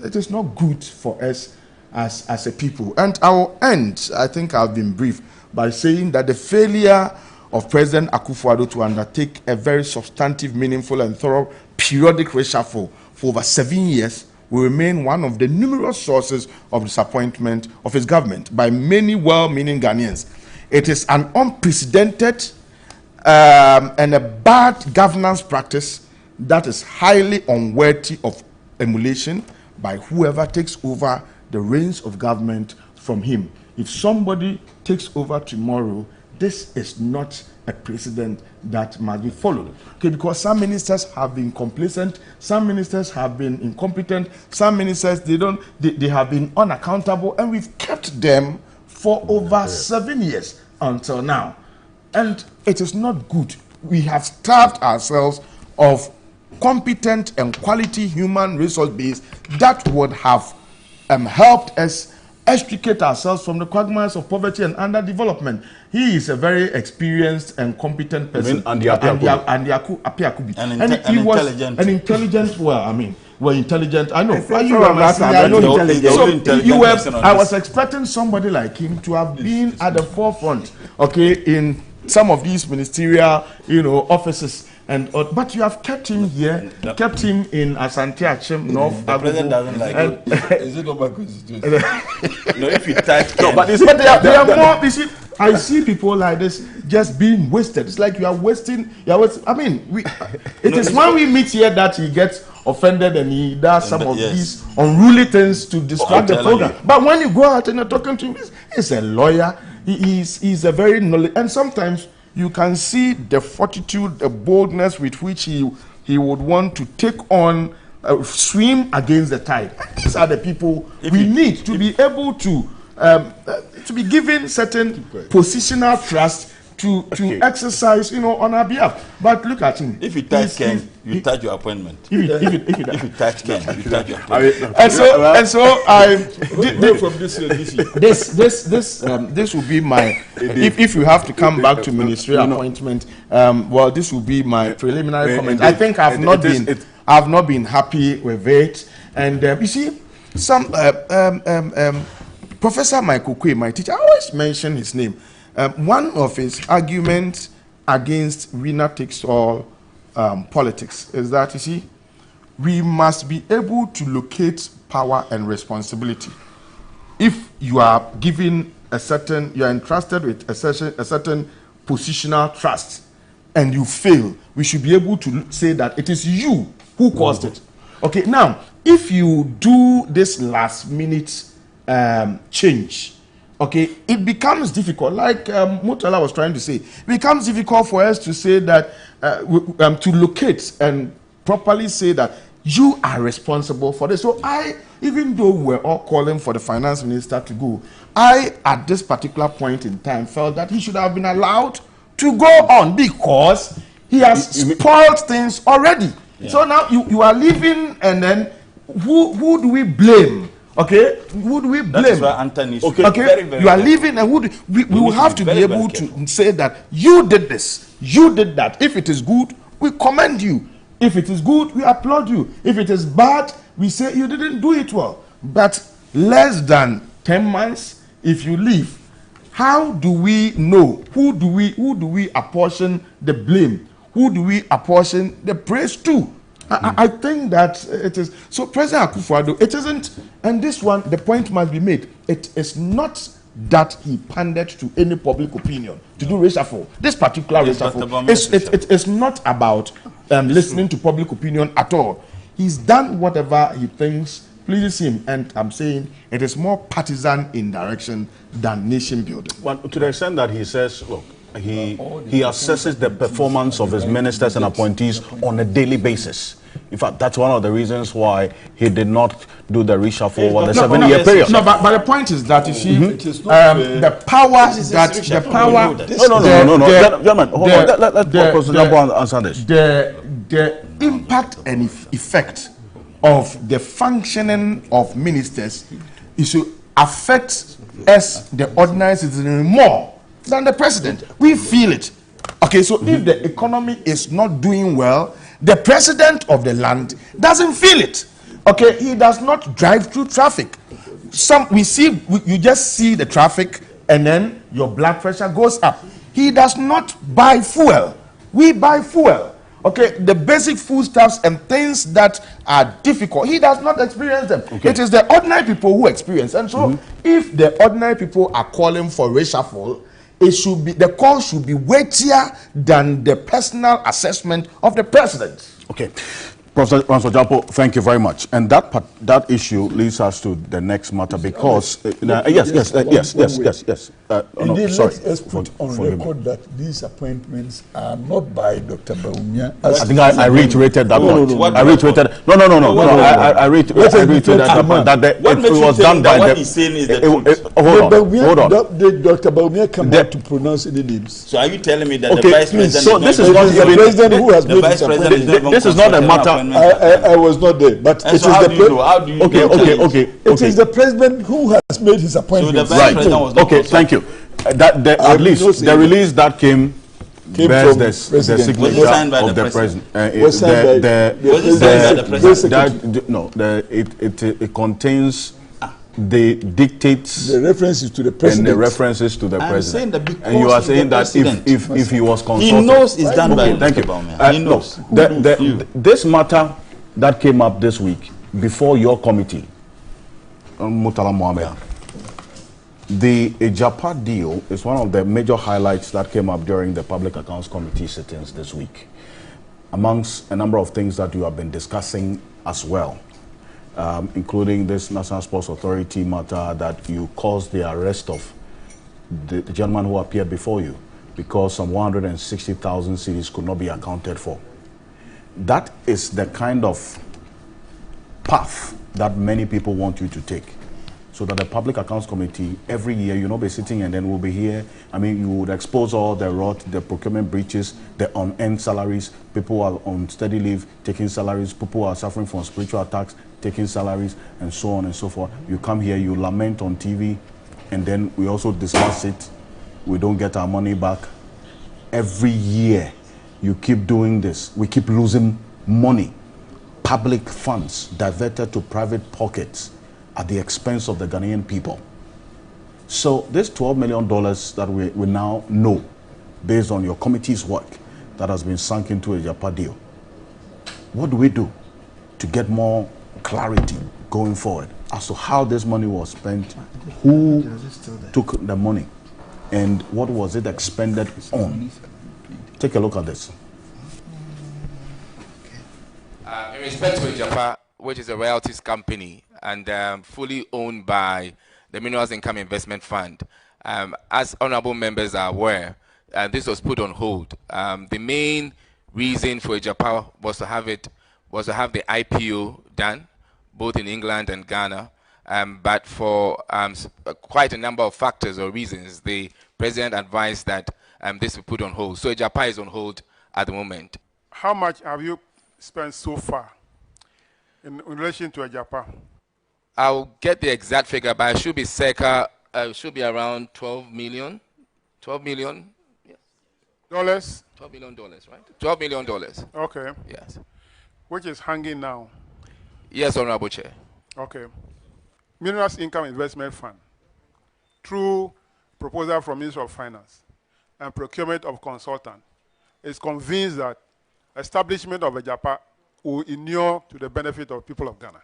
R: it is not good for us as a people. And I will end, I think I've been brief, by saying that the failure of President Akufo-Addo to undertake a very substantive, meaningful, and thorough periodic reshuffle for over 7 years will remain one of the numerous sources of disappointment of his government by many well-meaning Ghanaians. It is an unprecedented and a bad governance practice that is highly unworthy of emulation by whoever takes over the reins of government from him. If somebody takes over tomorrow, this is not a precedent that must be followed. Okay, because some ministers have been complacent, some ministers have been incompetent, some ministers they have been unaccountable, and we've kept them for over 7 years until now. And it is not good. We have starved ourselves of competent and quality human resource base that would have helped us extricate ourselves from the quagmires of poverty and underdevelopment. He is a very experienced and competent person. And he was an intelligent, intelligent. I know. I was expecting somebody like him to have been at the forefront, in some of these ministerial, offices. But you have kept him here, kept him in Asante Achem, North.
S: The president doesn't like it. Is it not my constitution? No, if you type.
R: No, but they are more. You see, I see people like this just being wasted. It's like you are wasting. It is when we meet here that he gets offended and he does some of these unruly things to distract the program. But when you go out and you're talking to him, he's a lawyer. He's a very knowledgeable, and sometimes you can see the fortitude, the boldness with which he would want to take on, swim against the tide. These are the people we need to be able to be given certain positional trust to exercise, on our behalf. But look at him.
S: If you touch Ken, you touch your appointment. If you touch Ken, you touch your appointment.
R: And so I from this will be my. If you have to come back to ministerial appointment, this will be my preliminary comment. I think I've not been happy with it, and you see, some Professor Michael Kwe, my teacher, I always mention his name. One of his arguments against winner-takes-all politics is that, you see, we must be able to locate power and responsibility. If you are given you are entrusted with a certain positional trust and you fail, we should be able to say that it is you who caused it. Okay, now, if you do this last-minute change, okay, it becomes difficult, like Mutala was trying to say. It becomes difficult for us to say that, to locate and properly say that you are responsible for this. So even though we're all calling for the finance minister to go, at this particular point in time, felt that he should have been allowed to go on because he has spoiled things already. Yeah. So now you are leaving, and then who do we blame? Okay, who do we blame?
S: That is why Anthony is
R: okay,
S: very, very
R: you are leaving, and we will have to be able to say that you did this, you did that. If it is good, we commend you. If it is good, we applaud you. If it is bad, we say you didn't do it well. But less than 10 months, if you leave, how do we know? Who do we apportion the blame? Who do we apportion the praise to? I think that it is. So President Akufo-Addo, it isn't, and this one, the point must be made. It is not that he pandered to any public opinion to do reshuffle. This particular reshuffle, it's not about listening to public opinion at all. He's done whatever he thinks pleases him, and I'm saying it is more partisan in direction than nation building.
A: Well, to the extent that he says, look, he assesses the performance of his ministers and appointees on a daily basis. In fact, that's one of the reasons why he did not do the reshuffle over the 7-year period.
R: No, but the point is that you see, the power that the power.
A: No, gentlemen, hold on. Let Professor Jambo answer this.
R: The impact and effect of the functioning of ministers is to affect us, the ordinary citizen, more than the president. We feel it. Okay, so if the economy is not doing well, the president of the land doesn't feel it. Okay, he does not drive through traffic. You just see the traffic and then your blood pressure goes up. He does not buy fuel. We buy fuel. Okay, the basic foodstuffs and things that are difficult, he does not experience them. Okay. It is the ordinary people who experience. And so if the ordinary people are calling for reshuffle, it should be, the call should be weightier than the personal assessment of the president.
A: Okay. Professor Jampo, thank you very much. And that issue leads us to the next matter because yes.
P: Indeed, let's put on record that these appointments are not by Dr. Bawumia.
A: I think I reiterated that point. I reiterated. I reiterated that point. That it was done by
S: what he's saying is the truth.
P: Hold on. Did Dr. Bawumia come out to pronounce any names?
S: So are you telling me that the vice president?
P: So this is not the president who has made his appointment.
A: This is not a matter.
P: I was not there, but it is
S: the president. How do you know?
P: Okay. It is the president who has made his appointment.
S: So the vice president was not.
A: Okay, thank you. At least the release that came bears the signature of the president. It contains the dictates,
P: the references to the president,
A: and the references to the president.
S: And you are saying that
A: if he was consulted,
S: he knows it's done by.
A: Thank you. He knows. This matter that came up this week before your committee, Murtala Mohammed, the Ejapa deal is one of the major highlights that came up during the Public Accounts Committee sittings this week, amongst a number of things that you have been discussing as well. Including this National Sports Authority matter that you caused the arrest of the gentleman who appeared before you because some 160,000 cedis could not be accounted for. That is the kind of path that many people want you to take. So that the Public Accounts Committee, every year, you'll not be sitting and then we'll be here. I mean, you would expose all the rot, the procurement breaches, the unearned salaries, people who are on steady leave, taking salaries, people who are suffering from spiritual attacks, taking salaries, and so on and so forth. You come here, you lament on TV, and then we also discuss it. We don't get our money back. Every year, you keep doing this. We keep losing money. Public funds diverted to private pockets at the expense of the Ghanaian people. So this $12 million that we now know, based on your committee's work, that has been sunk into a Japa deal. What do we do to get more clarity going forward as to how this money was spent, who took the money, and what was it expended on? Take a look at this.
T: In respect to Japa, which is a royalties company and fully owned by the Minerals Income Investment Fund, as honorable members are aware, this was put on hold. The main reason for Japa was to have the IPO done, both in England and Ghana, but for quite a number of factors or reasons, the president advised that this be put on hold. So Japa is on hold at the moment.
U: How much have you spent so far in relation to Japa?
T: I'll get the exact figure, but it should be should be around 12 million. 12 million? Yes.
U: Dollars?
T: $12 million, right? $12 million.
U: Okay.
T: Yes.
U: Which is hanging now?
T: Yes, Honorable Chair.
U: Okay. Minerals Income Investment Fund, through proposal from Ministry of Finance and procurement of consultant, is convinced that establishment of a JAPA will inure to the benefit of people of Ghana.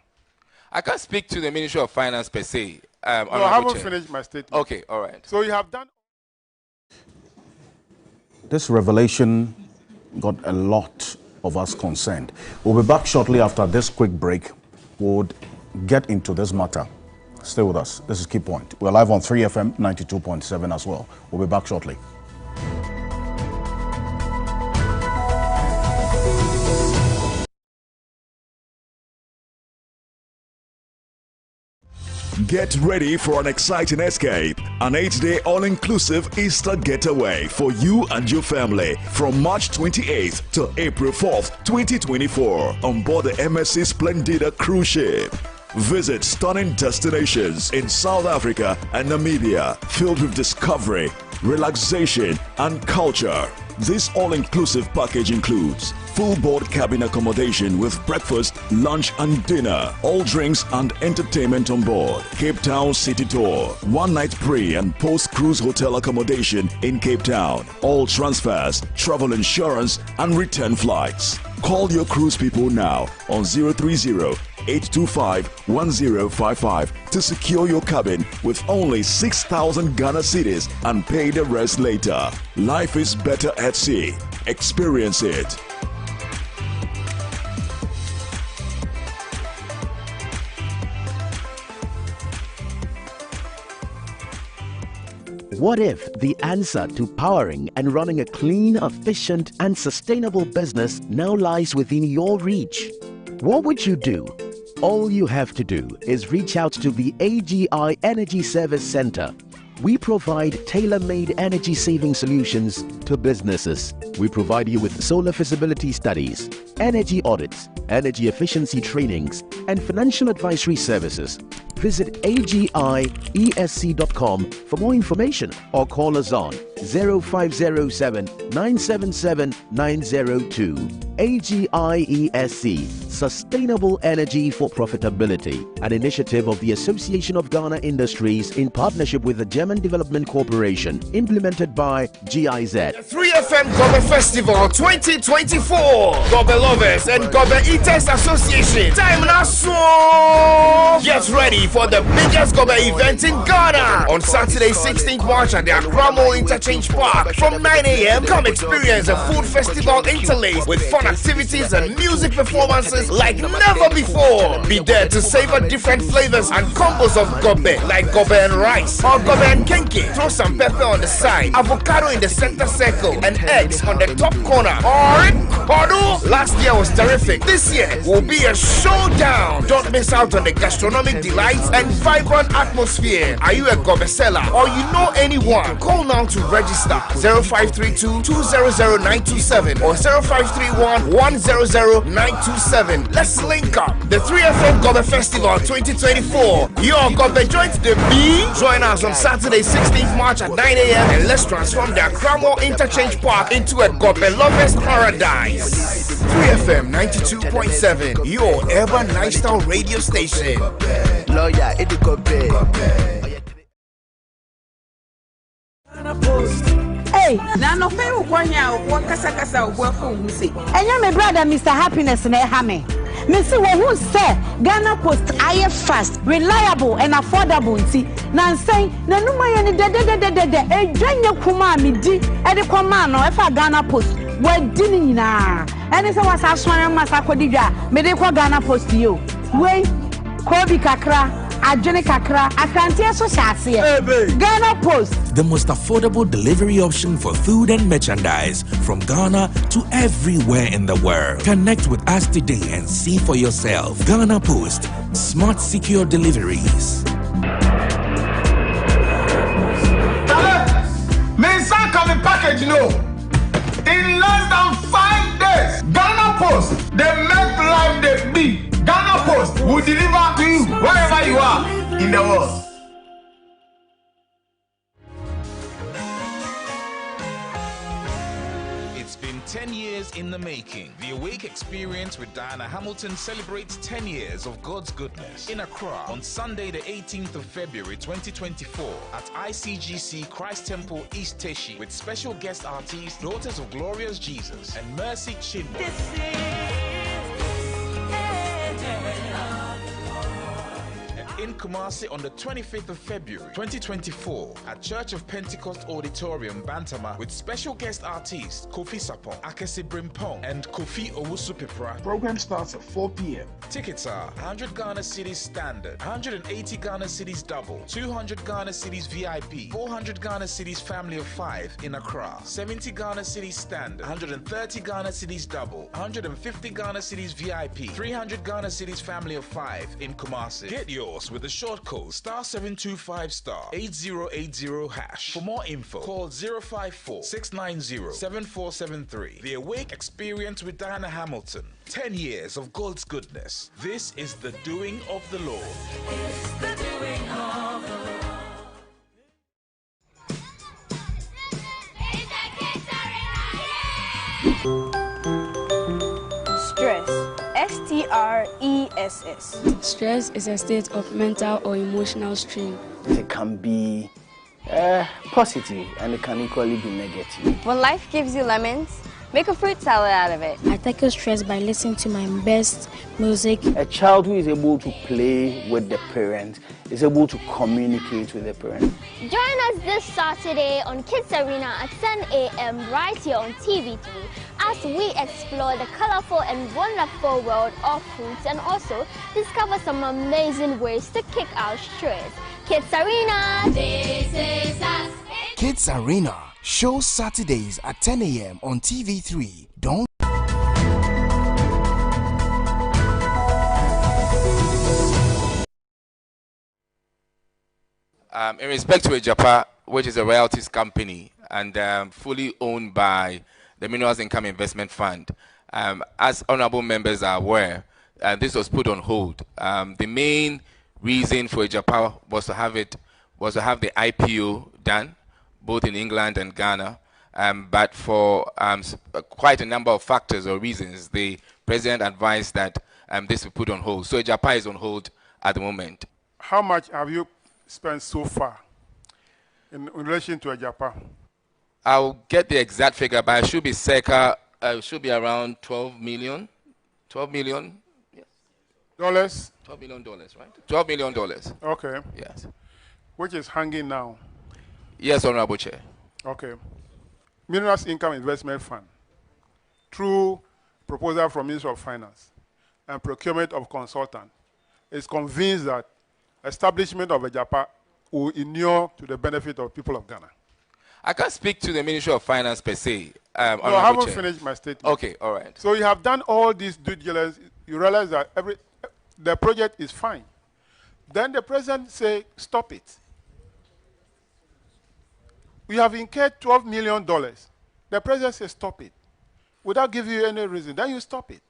T: I can't speak to the Ministry of Finance per se.
U: No, I haven't finished my statement.
T: Okay, all right.
U: So you have done.
A: This revelation got a lot of us concerned. We'll be back shortly after this quick break. We'll get into this matter. Stay with us. This is Key Point. We're live on 3FM 92.7 as well. We'll be back shortly.
D: Get ready for an exciting escape. An 8-day all-inclusive Easter getaway for you and your family from March 28th to April 4th, 2024 on board the MSC Splendida cruise ship. Visit stunning destinations in South Africa and Namibia filled with discovery, relaxation, and culture. This all-inclusive package includes full board cabin accommodation with breakfast, lunch and dinner, all drinks and entertainment on board, Cape Town City Tour, one-night pre- and post-cruise hotel accommodation in Cape Town, all transfers, travel insurance and return flights. Call your cruise people now on 030-825-1055 to secure your cabin with only 6,000 Ghana cedis and pay the rest later. Life is better at sea. Experience it.
V: What if the answer to powering and running a clean, efficient, and sustainable business now lies within your reach? What would you do? All you have to do is reach out to the AGI Energy Service Center. We provide tailor-made energy saving solutions to businesses. We provide you with solar feasibility studies, energy audits, energy efficiency trainings, and financial advisory services. Visit agiesc.com for more information or call us on 0507 977 902. AGIESC, Sustainable Energy for Profitability, an initiative of the Association of Ghana Industries in partnership with the German Development Corporation, implemented by GIZ.
O: 3FM Gobe Festival 2024. Gobe Lovers and Gobe Eaters Association. Time now so. Get ready for the biggest Gobe event in Ghana on Saturday 16th March at the Accra Mall Interchange Park from 9 a.m. Come experience a food festival interlaced with fun activities and music performances like never before. Be there to savor different flavors and combos of gobe, like gobe and rice or gobe and kenke. Throw some pepper on the side, avocado in the center circle, and eggs on the top corner. Last year was terrific. This year will be a showdown. Don't miss out on the gastronomic delights and vibrant atmosphere. Are you a gobe seller or you know anyone? Call now to register 0532 200 927 or 0531 100 927. Let's link up. The 3FM Gobe Festival 2024. Your Gobe joint the B. Join us on Saturday 16th March at 9 a.m. and let's transform the Accra Mall Interchange Park into a Gobe lovers paradise. 3FM 92.7, your urban lifestyle radio station.
W: Lawyer, it Gobe.
B: Hey, na no pay ukwanya wo kasa obwafo hu se. Enya me brother Mr. Happiness na ha me. Me see wo hu say Ghana Post aye fast, reliable and affordable nti. Na nsen na numa ye ni de edwanya kuma me di e de kwama no e fa Ghana Post. We di ni nyina. Ene se wasa aswan masa kodidwa me de kwa Ghana Post yo. We Kobi kakra Ghana Post,
C: the most affordable delivery option for food and merchandise from Ghana to everywhere in the world. Connect with us today and see for yourself. Ghana Post, smart, secure deliveries.
R: Package, no. In less than 5 days, Ghana Post, they make life the big. Ghana Post will deliver to you wherever you are in the world.
X: It's been
C: 10 years in the making. The Awake Experience with Diana Hamilton celebrates 10 years of God's goodness in Accra on Sunday the 18th of February 2024 at ICGC Christ Temple East Teshi with special guest artists Daughters of Glorious Jesus and Mercy Chinwo. In Kumasi on the 25th of February 2024 at Church of Pentecost Auditorium, Bantama, with special guest artists Kofi Sapong, Akesi Brimpong, and Kofi Owusu-Pipra. Program starts at 4 p.m. Tickets are 100 Ghana Cedis Standard, 180 Ghana Cedis Double, 200 Ghana Cedis VIP, 400 Ghana Cedis Family of 5 in Accra, 70 Ghana Cedis Standard, 130 Ghana Cedis Double, 150 Ghana Cedis VIP, 300 Ghana Cedis Family of 5 in Kumasi. Get yours with the short code *725*8080#. For more info, call 054-690-7473. The Awake Experience with Diana Hamilton. 10 years of God's goodness. This is the doing of the Lord. It's the doing of the Lord.
E: Stress. S-T-R-E-S-S.
F: Stress is a state of mental or emotional strain.
W: It can be positive and it can equally be negative.
E: When life gives you lemons, make a fruit salad out of it.
F: I tackle stress by listening to my best music.
W: A child who is able to play with the parent is able to communicate with the parent.
G: Join us this Saturday on Kids Arena at 10 a.m. right here on TV3 as we explore the colorful and wonderful world of foods and also discover some amazing ways to kick out stress. Kids Arena! This is us!
H: Kids Arena shows Saturdays at 10 a.m. on TV3. Don't
T: in respect to Japan, which is a royalties company and fully owned by the Minerals Income Investment Fund, as honorable members are aware, this was put on hold. The main reason for Japan was to have the IPO done, both in England and Ghana, but for quite a number of factors or reasons, the president advised that this be put on hold. So Japan is on hold at the moment.
U: How much have you spent so far in relation to Japan?
T: I'll get the exact figure, but it should be circa, should be around 12 million. 12 million? Yes.
U: Dollars?
T: $12 million, right? $12 million.
U: Okay.
T: Yes.
U: Which is hanging now?
T: Yes, Honorable Chair.
U: Okay. Minerals Income Investment Fund, through proposal from Ministry of Finance and procurement of consultant, is convinced that establishment of a Japan will inure to the benefit of people of Ghana.
T: I can't speak to the Ministry of Finance per se.
U: No, I haven't finished my statement.
T: Okay, all right.
U: So you have done all these due diligence. You realize that the project is fine. Then the president say, stop it. We have incurred $12 million. The president says, stop it. Without giving you any reason. Then you stop it.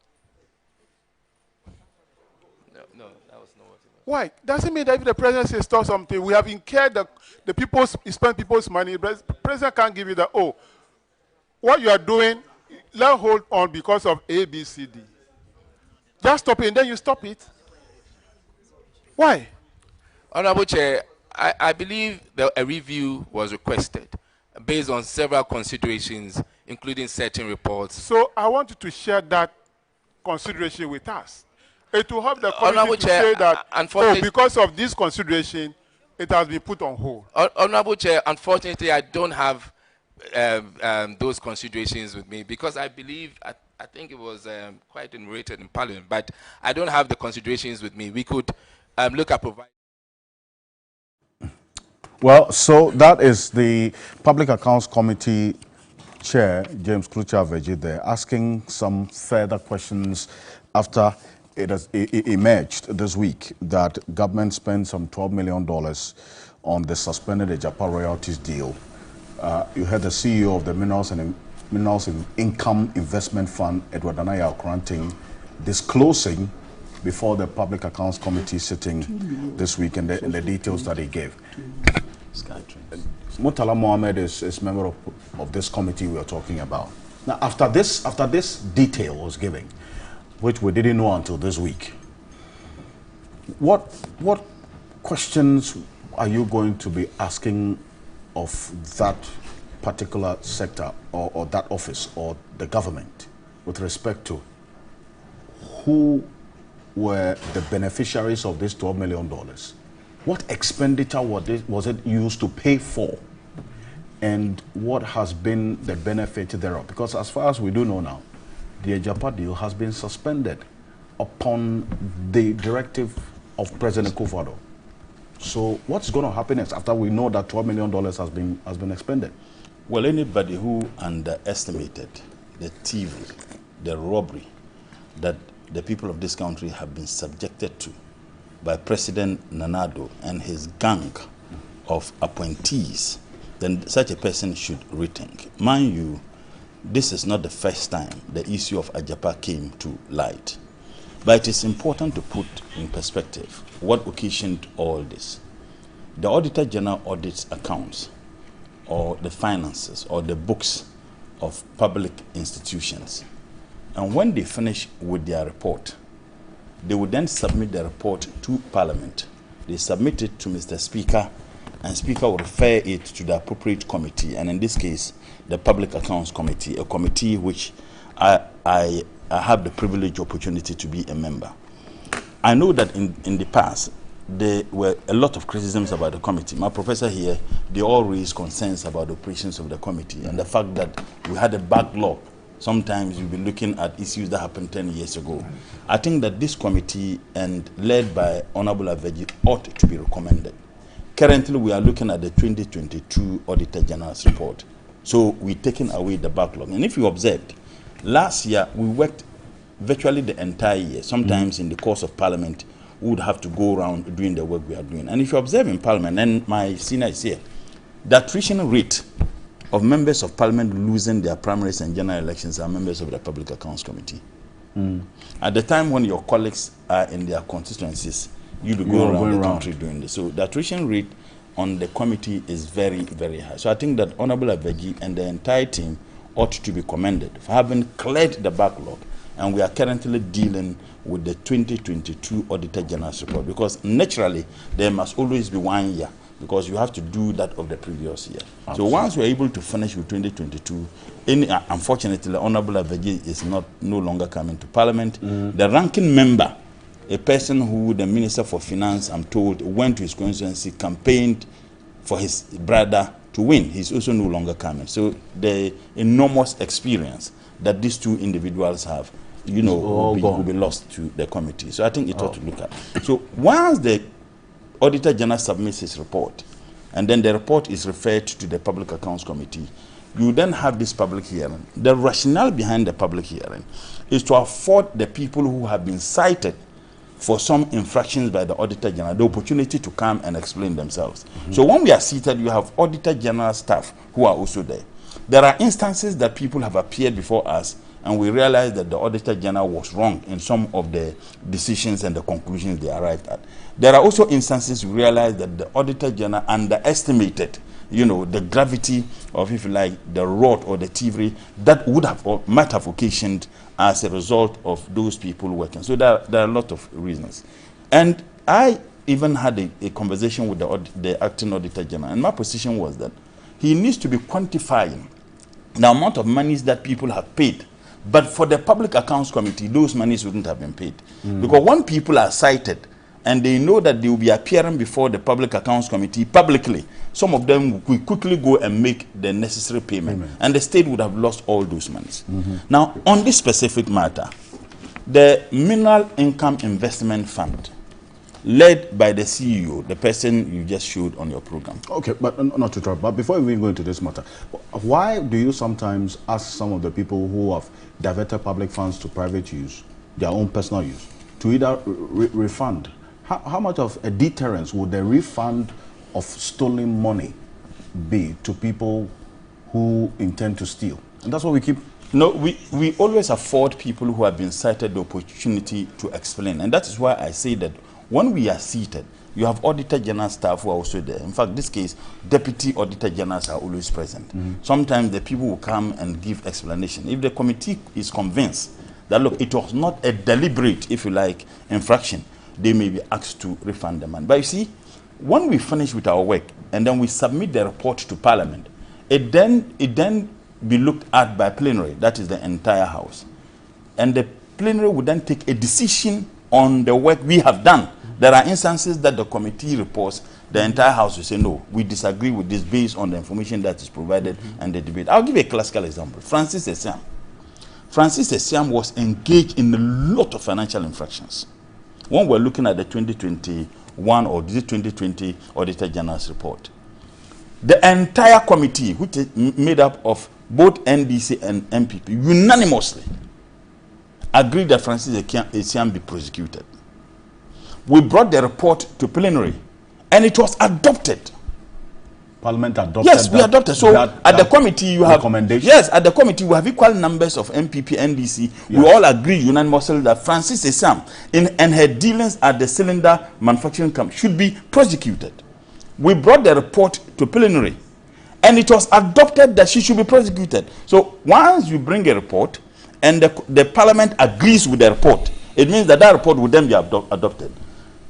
T: No, that was not what it was.
U: Why? Doesn't mean that if the president says stop something, we have incurred spend people's money. The president can't give you that, oh, what you are doing, let's hold on because of A, B, C, D. Just stop it, and then you stop it. Why?
T: Honorable Chair, I believe that a review was requested based on several considerations, including certain reports.
U: So I want you to share that consideration with us. It will help the committee to say that, oh, because of this consideration, it has been put on hold.
T: Honorable Chair, unfortunately, I don't have those considerations with me because I believe, I think it was quite enumerated in Parliament, but I don't have the considerations with me. We could look at providing.
A: Well, so that is the Public Accounts Committee Chair, James Klucha-Veggie, there, asking some further questions after it has emerged this week that government spent some $12 million on the suspended Japan royalties deal. You heard the CEO of the Minerals Income Investment Fund, Edward Anaya Okranting, disclosing before the Public Accounts Committee sitting this week and the details that he gave. Murtala Mohammed is member of this committee we are talking about. Now, after this detail was given, which we didn't know until this week, what questions are you going to be asking of that particular sector or that office or the government with respect to who were the beneficiaries of this $12 million? What expenditure was it used to pay for? And what has been the benefit thereof? Because as far as we do know now, the Ajapa deal has been suspended upon the directive of President Akufo-Addo. So what's going to happen next after we know that $12 million has been expended?
S: Well, anybody who underestimated the thievery, the robbery that the people of this country have been subjected to by President Nana-Addo and his gang of appointees, then such a person should rethink. Mind you, this is not the first time the issue of Ajapa came to light. But it is important to put in perspective what occasioned all this. The Auditor General audits accounts or the finances or the books of public institutions. And when they finish with their report, they would then submit the report to Parliament. They submit it to Mr. Speaker, and Speaker will refer it to the appropriate committee, and in this case, the Public Accounts Committee, a committee which I have the privileged opportunity to be a member. I know that in the past, there were a lot of criticisms about the committee. My professor here, they all raised concerns about the operations of the committee and the fact that we had a backlog. Sometimes you'll be looking at issues that happened 10 years ago. I think that this committee, and led by Honorable Aveji, ought to be recommended. Currently, we are looking at the 2022 Auditor General's report. So we're taking away the backlog. And if you observed, last year we worked virtually the entire year. Sometimes in the course of Parliament, we would have to go around doing the work we are doing. And if you observe in Parliament, and my senior is here, the attrition rate of members of Parliament losing their primaries and general elections are members of the Public Accounts Committee. At the time when your colleagues are in their constituencies, you'll be going around the country doing this. So the attrition rate on the committee is very, very high. So I think that Honorable Aveji and the entire team ought to be commended for having cleared the backlog. And we are currently dealing with the 2022 Auditor General's report, because naturally there must always be 1 year, because you have to do that of the previous year. Absolutely. So once we're able to finish with 2022, unfortunately, Honorable Aveji is no longer coming to Parliament. The ranking member, a person who the Minister for Finance, I'm told, went to his constituency, campaigned for his brother to win. He's also no longer coming. So the enormous experience that these two individuals have, you know, will be lost to the committee. So I think it ought to look at. So once the Auditor General submits his report, and then the report is referred to the Public Accounts Committee, you then have this public hearing. The rationale behind the public hearing is to afford the people who have been cited for some infractions by the Auditor General the opportunity to come and explain themselves. So when we are seated, you have Auditor General staff who are also there. There are instances that people have appeared before us, and we realize that the Auditor General was wrong in some of the decisions and the conclusions they arrived at. There are also instances we realize that the Auditor General underestimated, you know, the gravity of, if you like, the rot or the thievery that would have or might have occasioned as a result of those people working. So there are a lot of reasons. And I even had a conversation with the acting Auditor General, and my position was that he needs to be quantifying the amount of monies that people have paid. But for the Public Accounts Committee, those monies wouldn't have been paid. Because when people are cited and they know that they will be appearing before the Public Accounts Committee publicly, some of them will quickly go and make the necessary payment. And the state would have lost all those monies. Now, on this specific matter, the Mineral Income Investment Fund, led by the CEO, the person you just showed on your program.
A: Okay, but not to interrupt, but before we go into this matter, why do you sometimes ask some of the people who have diverted public funds to private use, their own personal use, to either refund? How much of a deterrence would the refund of stolen money be to people who intend to steal? And that's what we keep...
S: No, we always afford people who have been cited the opportunity to explain. And that is why I say that when we are seated, you have Auditor General staff who are also there. In fact, this case, Deputy Auditor Generals are always present. Sometimes the people will come and give explanation. If the committee is convinced that, look, it was not a deliberate, if you like, infraction, they may be asked to refund the money. But you see, when we finish with our work and then we submit the report to Parliament, it then be looked at by plenary, that is the entire House. And the plenary would then take a decision on the work we have done. There are instances that the committee reports, the entire House will say, no, we disagree with this based on the information that is provided and the debate. I'll give you a classical example. Francis Essam. Francis Essam was engaged in a lot of financial infractions. When we're looking at the 2021 or the 2020 Auditor General's report, the entire committee, which is made up of both NDC and MPP, unanimously agreed that Francis Essam be prosecuted. We brought the report to plenary, and it was adopted.
A: Parliament adopted.
S: Yes, we adopted. So at the committee, you have
A: recommendation.
S: Yes, at the committee, we have equal numbers of MPP, NDC. Yes. We all agree unanimously that Francis Essam and her dealings at the cylinder manufacturing company should be prosecuted. We brought the report to plenary, and it was adopted that she should be prosecuted. So once you bring a report, and the Parliament agrees with the report, it means that report would then be adopted.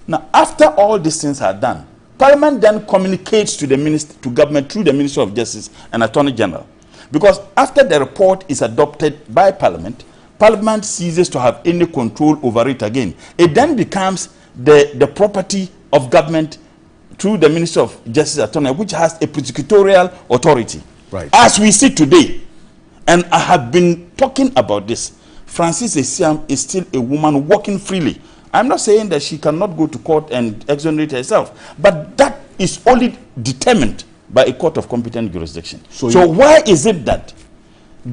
S: Now, after all these things are done, Parliament then communicates to to government through the Minister of Justice and Attorney General. Because after the report is adopted by Parliament, Parliament ceases to have any control over it again. It then becomes the property of government through the Minister of Justice and Attorney, which has a prosecutorial authority.
A: Right.
S: As we see today, and I have been talking about this, Francis Essam is still a woman walking freely. I'm not saying that she cannot go to court and exonerate herself, but that is only determined by a court of competent jurisdiction. So why is it that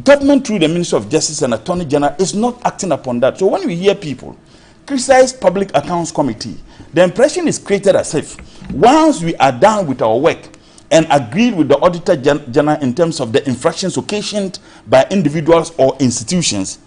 S: government through the Minister of Justice and Attorney General is not acting upon that? So when we hear people criticize Public Accounts Committee, the impression is created as if once we are done with our work and agreed with the Auditor General in terms of the infractions occasioned by individuals or institutions,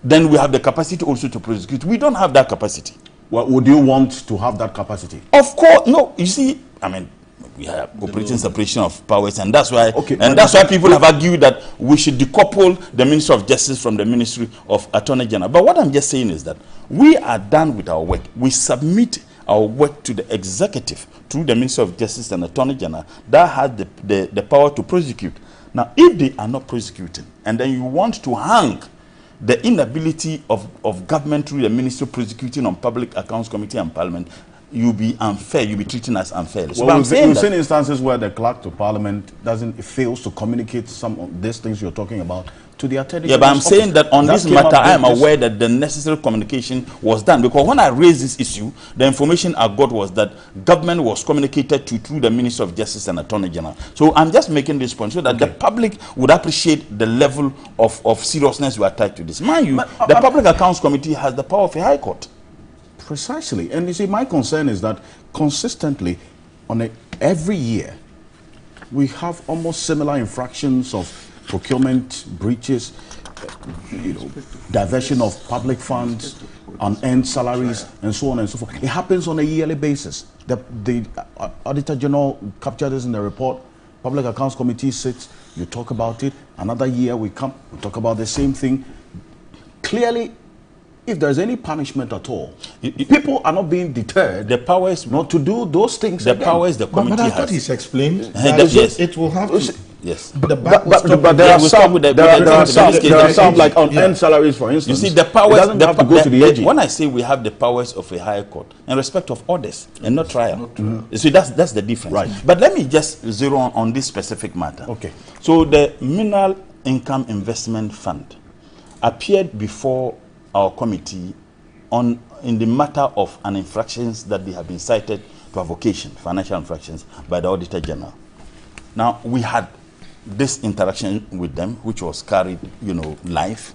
S: then we have the capacity also to prosecute. We don't have that capacity.
A: Well, would you want to have that capacity?
S: Of course, no. You see, I mean, we have operating separation of powers, and that's why, that's why people have argued that we should decouple the Minister of Justice from the Ministry of Attorney General. But what I'm just saying is that we are done with our work. We submit our work to the executive through the Minister of Justice and Attorney General that has the power to prosecute. Now, if they are not prosecuting, and then you want to hang the inability of government through the Ministry prosecuting on Public Accounts Committee and Parliament, you'll be unfair. You'll be treating us unfairly. So
A: well,
S: I'm saying
A: we've seen instances where the clerk to Parliament fails to communicate some of these things you're talking about to the Attorney General's
S: but I'm
A: office.
S: saying that on this matter, I am aware that the necessary communication was done. Because when I raised this issue, the information I got was that government was communicated to through the Minister of Justice and Attorney General. So I'm just making this point so that the public would appreciate the level of seriousness we attach to this. Mind you, the Public Accounts Committee has the power of a high court.
A: Precisely. And you see, my concern is that consistently, every year, we have almost similar infractions of procurement breaches, diversion of public funds, unearned salaries, and so on and so forth. It happens on a yearly basis. The Auditor General captured this in the report. Public Accounts Committee sits, you talk about it. Another year we come, we talk about the same thing. Clearly, if there's any punishment at all, people are not being deterred.
S: The power is
A: not to do those things.
S: The power is the committee.
R: But I thought he's explained
S: yes.
R: It will have to.
S: Yes,
A: but there are some like unearned salaries, for instance.
S: You see, the powers
A: doesn't have to go to the AG.
S: When I say we have the powers of a higher court in respect of orders and not trial, you see, that's the difference.
A: Right.
S: But let me just zero on this specific matter.
A: Okay.
S: So the Mineral Income Investment Fund appeared before our committee in the matter of an infractions that they have been cited to avocation, financial infractions, by the Auditor General. Now, we had this interaction with them, which was carried, live.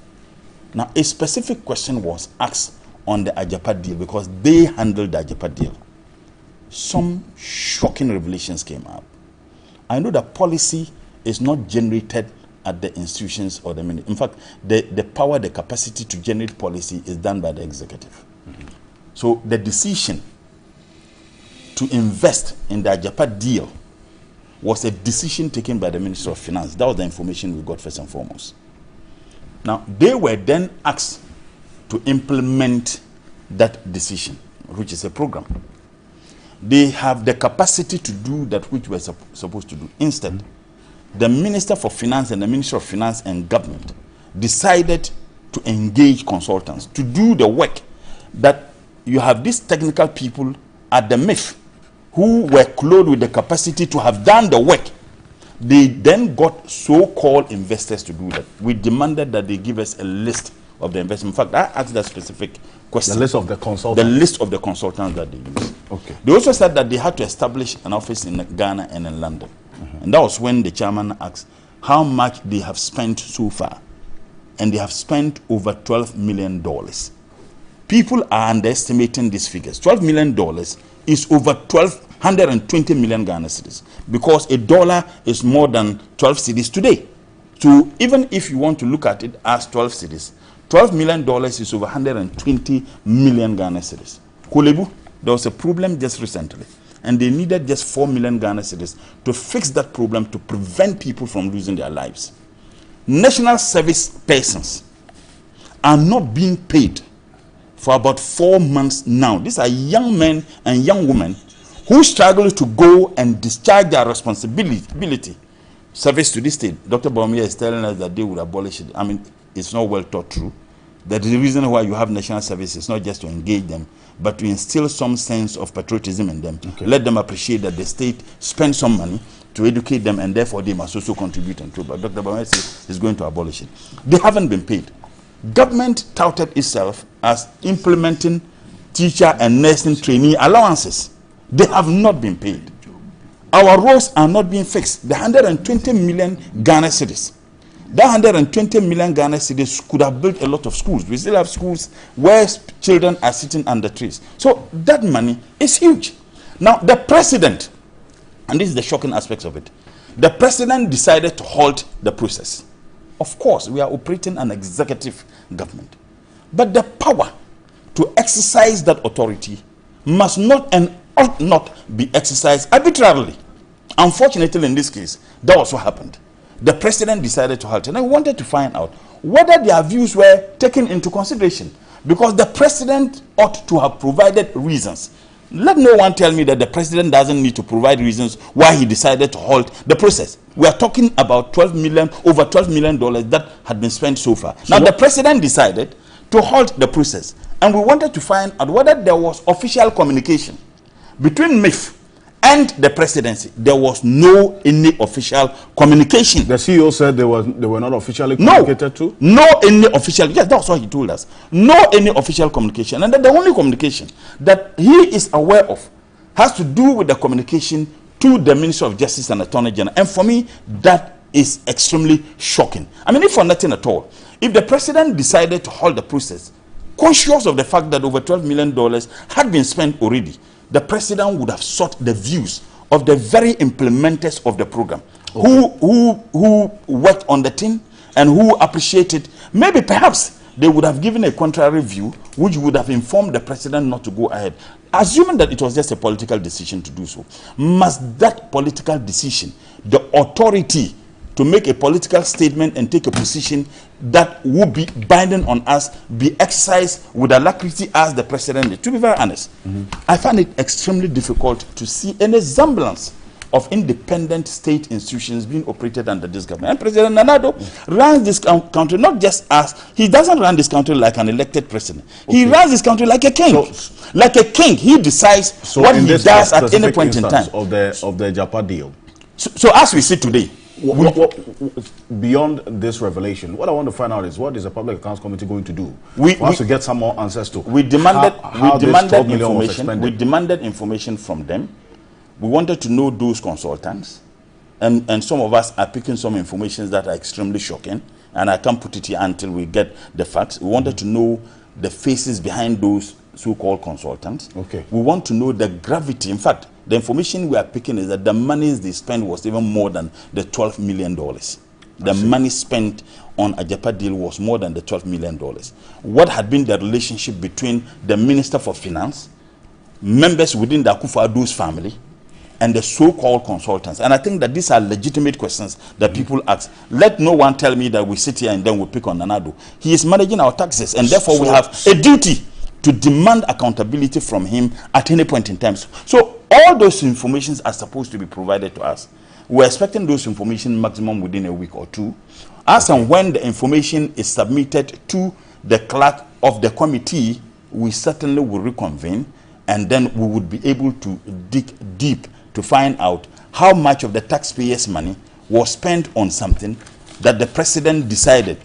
S: Now, a specific question was asked on the Ajapa deal because they handled the Ajapa deal. Some shocking revelations came up. I know that policy is not generated at the institutions or the ministry. In fact, the power, the capacity to generate policy is done by the executive. So the decision to invest in the Ajapa deal was a decision taken by the Minister of Finance. That was the information we got first and foremost. Now, they were then asked to implement that decision, which is a program. They have the capacity to do that which we're supposed to do. Instead, the Minister for Finance and the Minister of Finance and Government decided to engage consultants to do the work that you have these technical people at the MIF who were clothed with the capacity to have done the work. They then got so-called investors to do that. We demanded that they give us a list of the investment. In fact, I asked that specific question.
A: The list of the consultants?
S: The list of the consultants that they use.
A: Okay.
S: They also said that they had to establish an office in Ghana and in London. And that was when the chairman asked how much they have spent so far. And they have spent over $12 million. People are underestimating these figures. $12 million is over 120 million Ghana cedis, because a dollar is more than 12 cedis today. So even if you want to look at it as 12 cedis, $12 million is over 120 million Ghana cedis. Kolebu, there was a problem just recently, and they needed just 4 million Ghana cedis to fix that problem, to prevent people from losing their lives. National service persons are not being paid for about 4 months now. These are young men and young women who struggle to go and discharge their responsibility. Service to this state. Dr. Baumia is telling us that they would abolish it. I mean, it's not well thought through. That the reason why you have national service is not just to engage them, but to instill some sense of patriotism in them. Okay. Let them appreciate that the state spends some money to educate them, and therefore they must also contribute and to. But Dr. Baumia is going to abolish it. They haven't been paid. Government touted itself as implementing teacher and nursing trainee allowances. They have not been paid. Our roads are not being fixed. The 120 million Ghana cedis. That 120 million Ghana cedis could have built a lot of schools. We still have schools where children are sitting under trees. So that money is huge. Now the president, and this is the shocking aspect of it, the president decided to halt the process. Of course, we are operating an executive government. But the power to exercise that authority must not and ought not be exercised arbitrarily. Unfortunately, in this case, that was what happened. The president decided to halt, and I wanted to find out whether their views were taken into consideration, because the president ought to have provided reasons. Let no one tell me that the president doesn't need to provide reasons why he decided to halt the process. We are talking about over $12 million that had been spent so far. So now, the president decided to halt the process, and we wanted to find out whether there was official communication between MIF and the presidency. There was no any official communication.
A: The CEO said they were not officially communicated to?
S: No any official. Yes, that's what he told us. No any official communication. And the only communication that he is aware of has to do with the communication to the Minister of Justice and Attorney General. And for me, that is extremely shocking. I mean, if for nothing at all, if the president decided to halt the process, conscious of the fact that over $12 million had been spent already, the president would have sought the views of the very implementers of the program, okay, who worked on the thing and who appreciated. Maybe perhaps they would have given a contrary view, which would have informed the president not to go ahead. Assuming that it was just a political decision to do so, must that political decision, the authority to make a political statement and take a position that would be binding on us, be exercised with alacrity as the president did? To be very honest, I find it extremely difficult to see any semblance of independent state institutions being operated under this government. And President Nanado runs this country not just as, he doesn't run this country like an elected president. Okay. He runs this country like a king. Like a king, he decides what he does at any point in time.
A: Of the Ajapa deal.
S: So as we see today,
A: beyond this revelation, what I want to find out is, what is the Public Accounts Committee going to do? We want to get some more answers to.
S: We demanded information. We demanded information from them. We wanted to know those consultants, and some of us are picking some information that are extremely shocking, and I can't put it here until we get the facts. We wanted to know the faces behind those so-called consultants.
A: Okay.
S: We want to know the gravity. In fact, the information we are picking is that the monies they spent was even more than the $12 million. The money spent on Ajapa deal was more than the $12 million. What had been the relationship between the Minister for Finance members within the Akufo-Addo's family and the so-called consultants. And I think that these are legitimate questions that people ask. Let no one tell me that we sit here and then we pick on Nanado. He is managing our taxes, and therefore we have a duty to demand accountability from him at any point in time. So all those informations are supposed to be provided to us. We're expecting those information maximum within a week or two. As and when the information is submitted to the clerk of the committee, we certainly will reconvene, and then we would be able to dig deep to find out how much of the taxpayers' money was spent on something that the president decided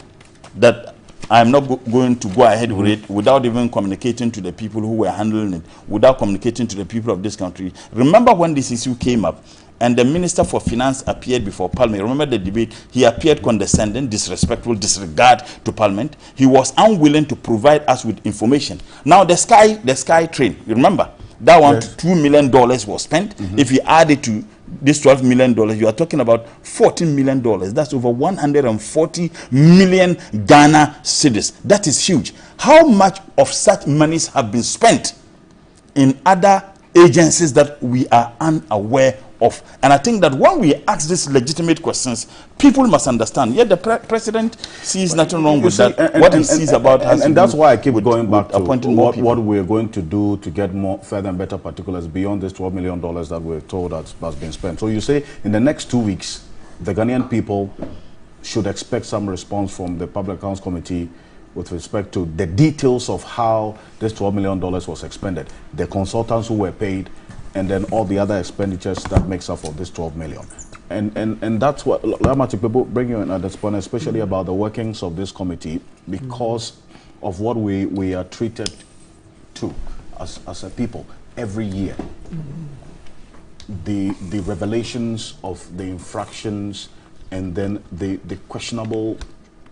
S: that I'm not going to go ahead with it without even communicating to the people who were handling it, without communicating to the people of this country. Remember when this issue came up and the Minister for Finance appeared before Parliament? Remember the debate? He appeared condescending, disrespectful, disregard to Parliament. He was unwilling to provide us with information. Now the Sky train, you remember? That one, yes. $2 million was spent. If you add it to this $12 million, you are talking about $14 million. That's over 140 million Ghana cedis. That is huge. How much of such monies have been spent in other agencies that we are unaware of? And I think that when we ask these legitimate questions, people must understand. Yet the president sees nothing wrong with that. What he sees about us,
A: and that's why I keep going back to what we're going to do to get more further and better particulars beyond this $12 million that we're told has been spent. So you say in the next 2 weeks, the Ghanaian people should expect some response from the Public Accounts Committee with respect to the details of how this $12 million was expended, the consultants who were paid, and then all the other expenditures that makes up for this 12 million. And that's what people bring you in at this point, especially about the workings of this committee, because of what we are treated to as a people every year. The revelations of the infractions, and then the questionable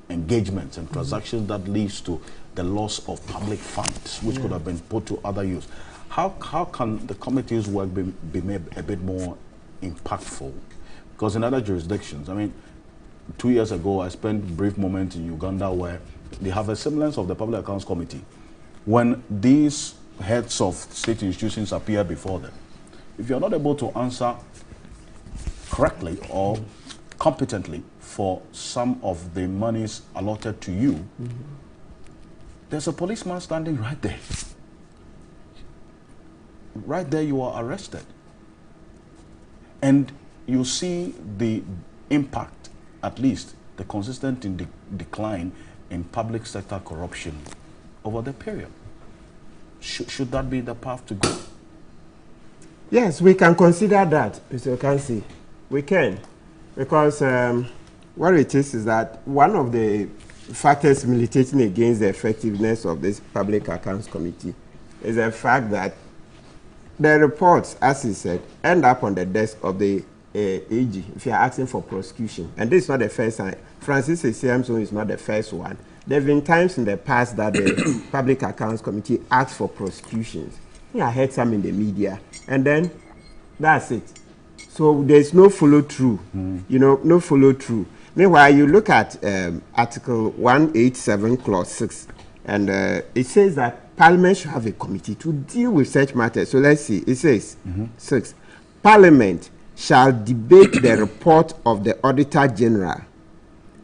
A: engagements and transactions that leads to the loss of public funds, which could have been put to other use. How can the committee's work be made a bit more impactful? Because in other jurisdictions, I mean, 2 years ago, I spent brief moments in Uganda where they have a semblance of the Public Accounts Committee. When these heads of state institutions appear before them, if you're not able to answer correctly or competently for some of the monies allotted to you, there's a policeman standing right there. Right there, you are arrested. And you see the impact, at least the consistent decline in public sector corruption over the period. Should that be the path to go?
Q: Yes, we can consider that, Mr. Ocansey. We can. Because what it is that one of the factors militating against the effectiveness of this Public Accounts Committee is the fact that the reports, as he said, end up on the desk of the AG if you are asking for prosecution. And this is not the first time. Francis Esiamson is not the first one. There have been times in the past that the Public Accounts Committee asked for prosecutions. I heard some in the media. And then that's it. So there's no follow-through. You know, no follow-through. Meanwhile, you look at Article 187, Clause 6, and it says that Parliament should have a committee to deal with such matters. So let's see. It says, 6, Parliament shall debate the report of the Auditor General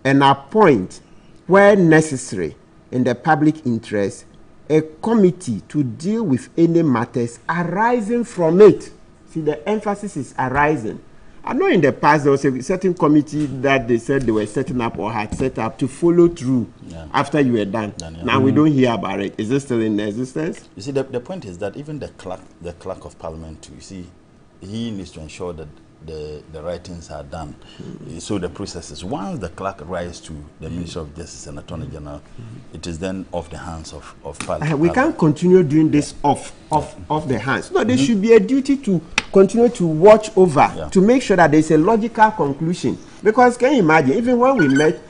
Q: and appoint, where necessary, in the public interest, a committee to deal with any matters arising from it. See, the emphasis is arising. I know in the past there was a certain committee that they said they were setting up or had set up to follow through after you were done. Now we don't hear about it. Is it still in existence?
S: You see, the point is that even the clerk of Parliament, you see, he needs to ensure that the writings are done. So the process is, once the clerk writes to the Minister of Justice and Attorney General, it is then off the hands of Parliament.
Q: We can't continue doing this off the hands. No, there should be a duty to continue to watch over, to make sure that there's a logical conclusion. Because can you imagine, even when we met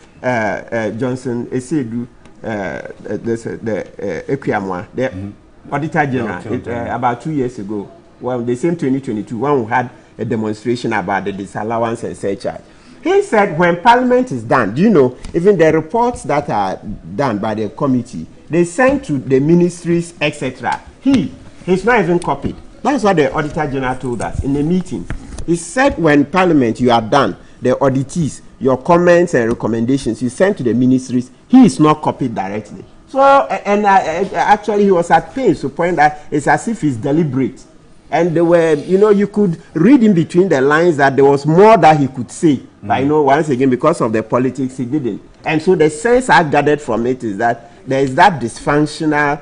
Q: Johnson Esedu, the Equiamwa, the Auditor General, about 2 years ago, well, the same 2022, when we had a demonstration about the disallowance and surcharge. He said when Parliament is done, do you know, even the reports that are done by the committee, they send to the ministries, etc. He He's not even copied. That's what the Auditor General told us in the meeting. He said when Parliament, you are done, the auditees, your comments and recommendations, you send to the ministries, he is not copied directly. So, and actually he was at pains to point that it's as if it's deliberate. And there were, you know, you could read in between the lines that there was more that he could say. But you know, once again, because of the politics, he didn't. And so the sense I gathered from it is that there is that dysfunctional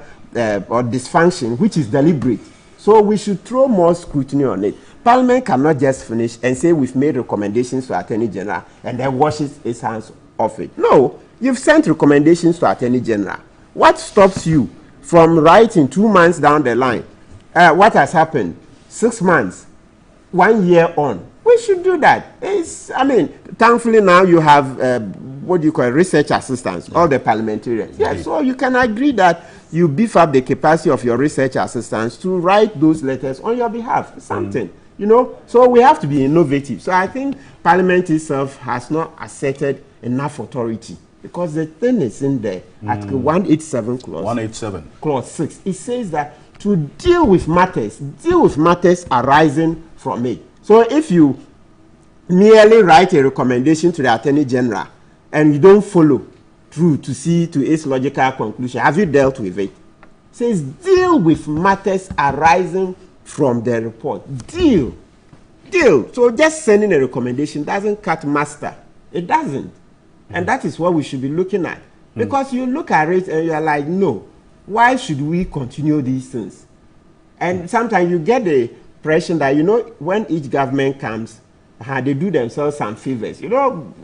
Q: or dysfunction which is deliberate. So we should throw more scrutiny on it. Parliament cannot just finish and say we've made recommendations to Attorney General and then washes its hands off it. No, you've sent recommendations to Attorney General. What stops you from writing 2 months down the line? What has happened? 6 months, 1 year on. We should do that. I mean, thankfully now you have what do you call it, research assistants, all the parliamentarians. Yes, so you can agree that you beef up the capacity of your research assistants to write those letters on your behalf. Something, you know. So we have to be innovative. So I think Parliament itself has not asserted enough authority because the thing is in there. Article 187 clause.
A: 187.
Q: Clause 6. It says that to deal with matters arising from it. So if you merely write a recommendation to the Attorney General and you don't follow through to see to its logical conclusion, have you dealt with it? It says deal with matters arising from the report. Deal. So just sending a recommendation doesn't cut master. It doesn't. And that is what we should be looking at. Because you look at it and you're like, no, why should we continue these things? And sometimes you get the impression that, you know, when each government comes, they do themselves some favors. You know,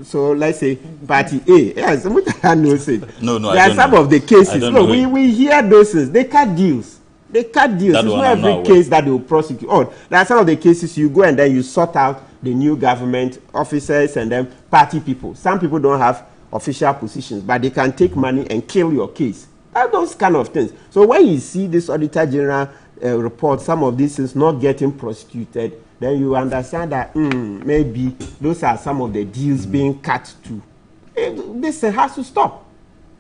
Q: so let's say party A. Yes, I know it.
S: No,
Q: there are some of the cases. No, we hear those things. They cut deals. It's not every case that they will prosecute. Oh, there are some of the cases you go and then you sort out the new government officers and then party people. Some people don't have official positions, but they can take money and kill your case. Those kind of things. So when you see this Auditor General report, some of these things not getting prosecuted, then you understand that maybe those are some of the deals being cut too. This has to stop.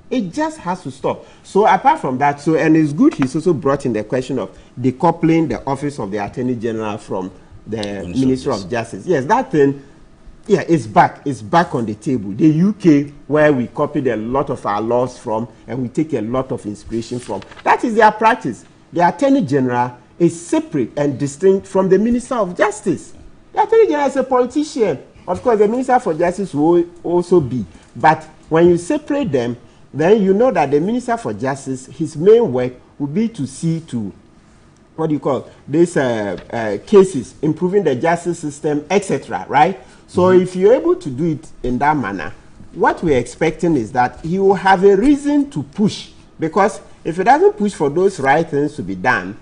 Q: It just has to stop. So apart from that, and it's good he's also brought in the question of decoupling the office of the Attorney General from the Ministry of Justice. Yes, that thing, yeah, it's back. It's back on the table. The UK, where we copied a lot of our laws from and we take a lot of inspiration from, that is their practice. The Attorney General is separate and distinct from the Minister of Justice. The Attorney General is a politician. Of course, the Minister for Justice will also be. But when you separate them, then you know that the Minister for Justice, his main work will be to see to, what do you call, these cases, improving the justice system, etc., right? So if you're able to do it in that manner, what we're expecting is that he will have a reason to push. Because if he doesn't push for those right things to be done,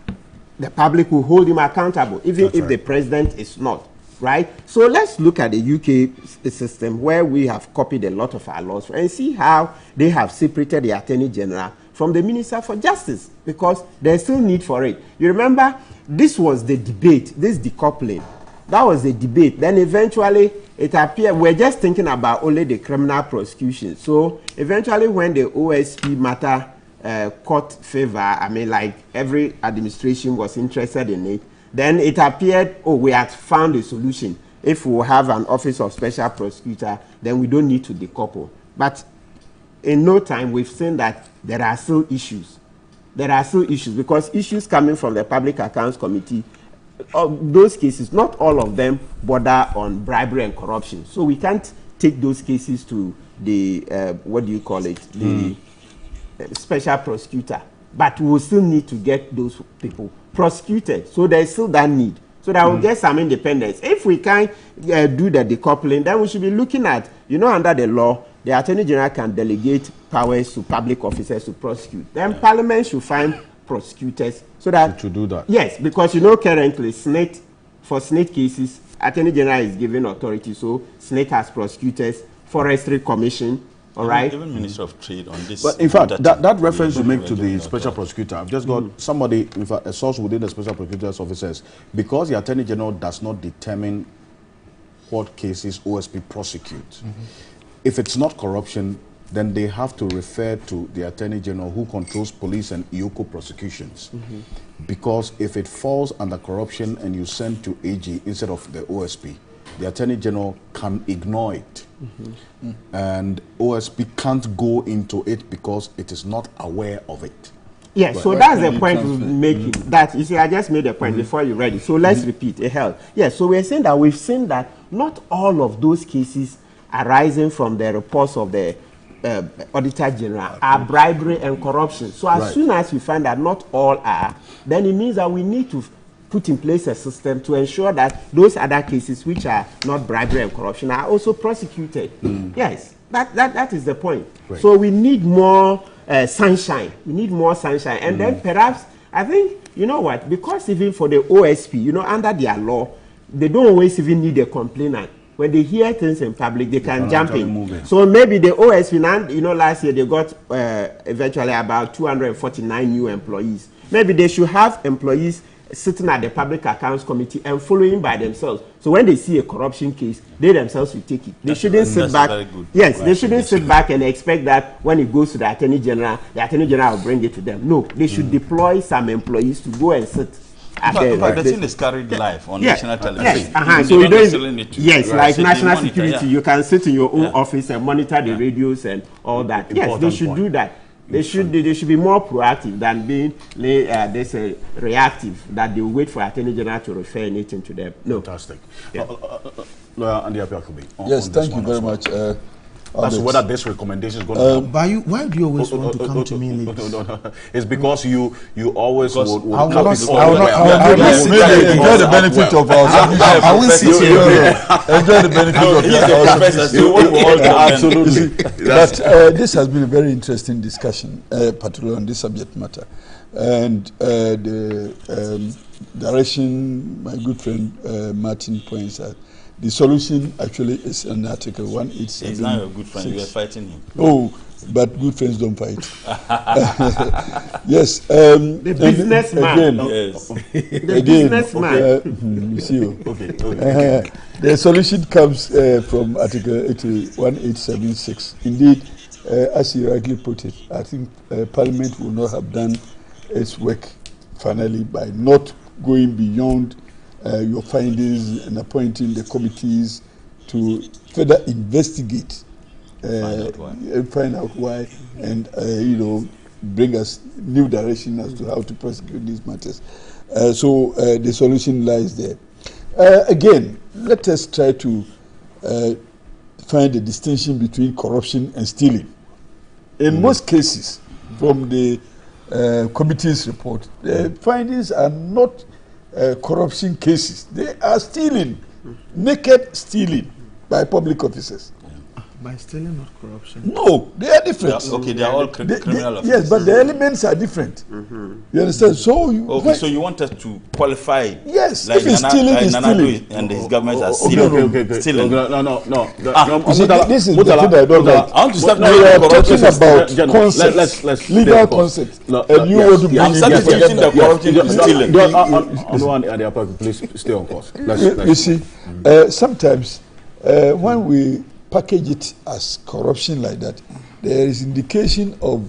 Q: the public will hold him accountable, even if the president is not, right? So let's look at the UK system where we have copied a lot of our laws and see how they have separated the Attorney General from the Minister for Justice, because there's still need for it. You remember, this was the debate, this decoupling. That was the debate. Then eventually it appeared, we're just thinking about only the criminal prosecution. So eventually when the OSP matter caught favor, I mean, like every administration was interested in it, then it appeared, oh, we had found a solution. If we have an office of special prosecutor, then we don't need to decouple. But in no time, we've seen that there are still issues. There are still issues because issues coming from the Public Accounts Committee, those cases, not all of them border on bribery and corruption. So we can't take those cases to the, what do you call it, the special prosecutor. But we will still need to get those people prosecuted. So there is still that need. So that we'll get some independence. If we can't do the decoupling, then we should be looking at, you know, under the law, the Attorney General can delegate powers to public officers to prosecute. Then Parliament should find prosecutors so that
A: to do that.
Q: Yes, because you know currently for SNATE cases, Attorney General is given authority, so SNATE has prosecutors, Forestry Commission, all right.
S: Even Minister of Trade on this.
A: But in fact, that reference you make to the special prosecutor, I've just got somebody, in fact, a source within the special prosecutor's offices, because the Attorney General does not determine what cases OSP prosecute. If it's not corruption, then they have to refer to the Attorney General who controls police and EOCO prosecutions. Because if it falls under corruption and you send to AG instead of the OSP, the Attorney General can ignore it. And OSP can't go into it because it is not aware of it.
Q: Yeah, so that's the point we're making. That, you see, I just made a point before you read it. So let's repeat. It helps. Yeah, so we're saying that we've seen that not all of those cases arising from the reports of the Auditor General are bribery and corruption. So as soon as we find that not all are, then it means that we need to put in place a system to ensure that those other cases which are not bribery and corruption are also prosecuted. Yes, that is the point. So we need more sunshine. We need more sunshine. And then perhaps, I think, you know what, because even for the OSP, you know, under their law, they don't always even need a complainant. When they hear things in public, they can jump in. So maybe the OSP, now, you know, last year they got eventually about 249 new employees. Maybe they should have employees sitting at the Public Accounts Committee and following by themselves. So when they see a corruption case, they themselves will take it. They shouldn't sit back. Yes, they shouldn't sit back and expect that when it goes to the Attorney General will bring it to them. No, they should deploy some employees to go and sit.
S: But the thing is carried live on national television.
Q: Yes, so you don't need to. Yes, like national security, you can sit in your own office and monitor the radios and all that. Yes, they should do that. They should be more proactive than being reactive, that they wait for Attorney General to refer anything to them. No.
A: Fantastic.
Q: Yeah.
P: Yes, thank you very much.
A: As to whether this recommendation is going to come.
R: But why do you always want to come to me late?
A: No. It's because you always would
P: I will enjoy the benefit of our
R: I will see you.
P: Enjoy the benefit of our
A: absolutely.
P: But this has been a very interesting discussion, particularly on this subject matter. And the direction my good friend Martin points out, the solution actually is in Article 187.
S: He's not your good friend. You are fighting him.
P: Oh, but good friends don't fight. Yes.
Q: The businessman.
S: Yes.
Q: The businessman.
P: You see. Okay. The solution comes from Article 1876. Indeed, as you rightly put it, I think Parliament will not have done its work finally by not going beyond your findings and appointing the committees to further investigate, find out why, and bring us new direction as to how to prosecute these matters. So the solution lies there. Again, let us try to find a distinction between corruption and stealing. In most cases, from the committee's report, the findings are not corruption cases. They are stealing, naked stealing by public officers.
R: By stealing, not corruption.
P: No, they are different.
S: They are all criminal offenses.
P: Yes, but the elements are different. You understand? So
S: so you want us to qualify?
P: Yes,
S: like
P: if it's stealing, it's stealing.
S: And his governments are stealing. Stealing.
A: No.
P: This is the thing I don't like.
S: I want to start
P: we are talking about concepts, legal concepts, and you want to bring
S: I'm substituting the corruption to stealing.
A: Please stay on course.
P: You see, sometimes when we package it as corruption like that, there is indication of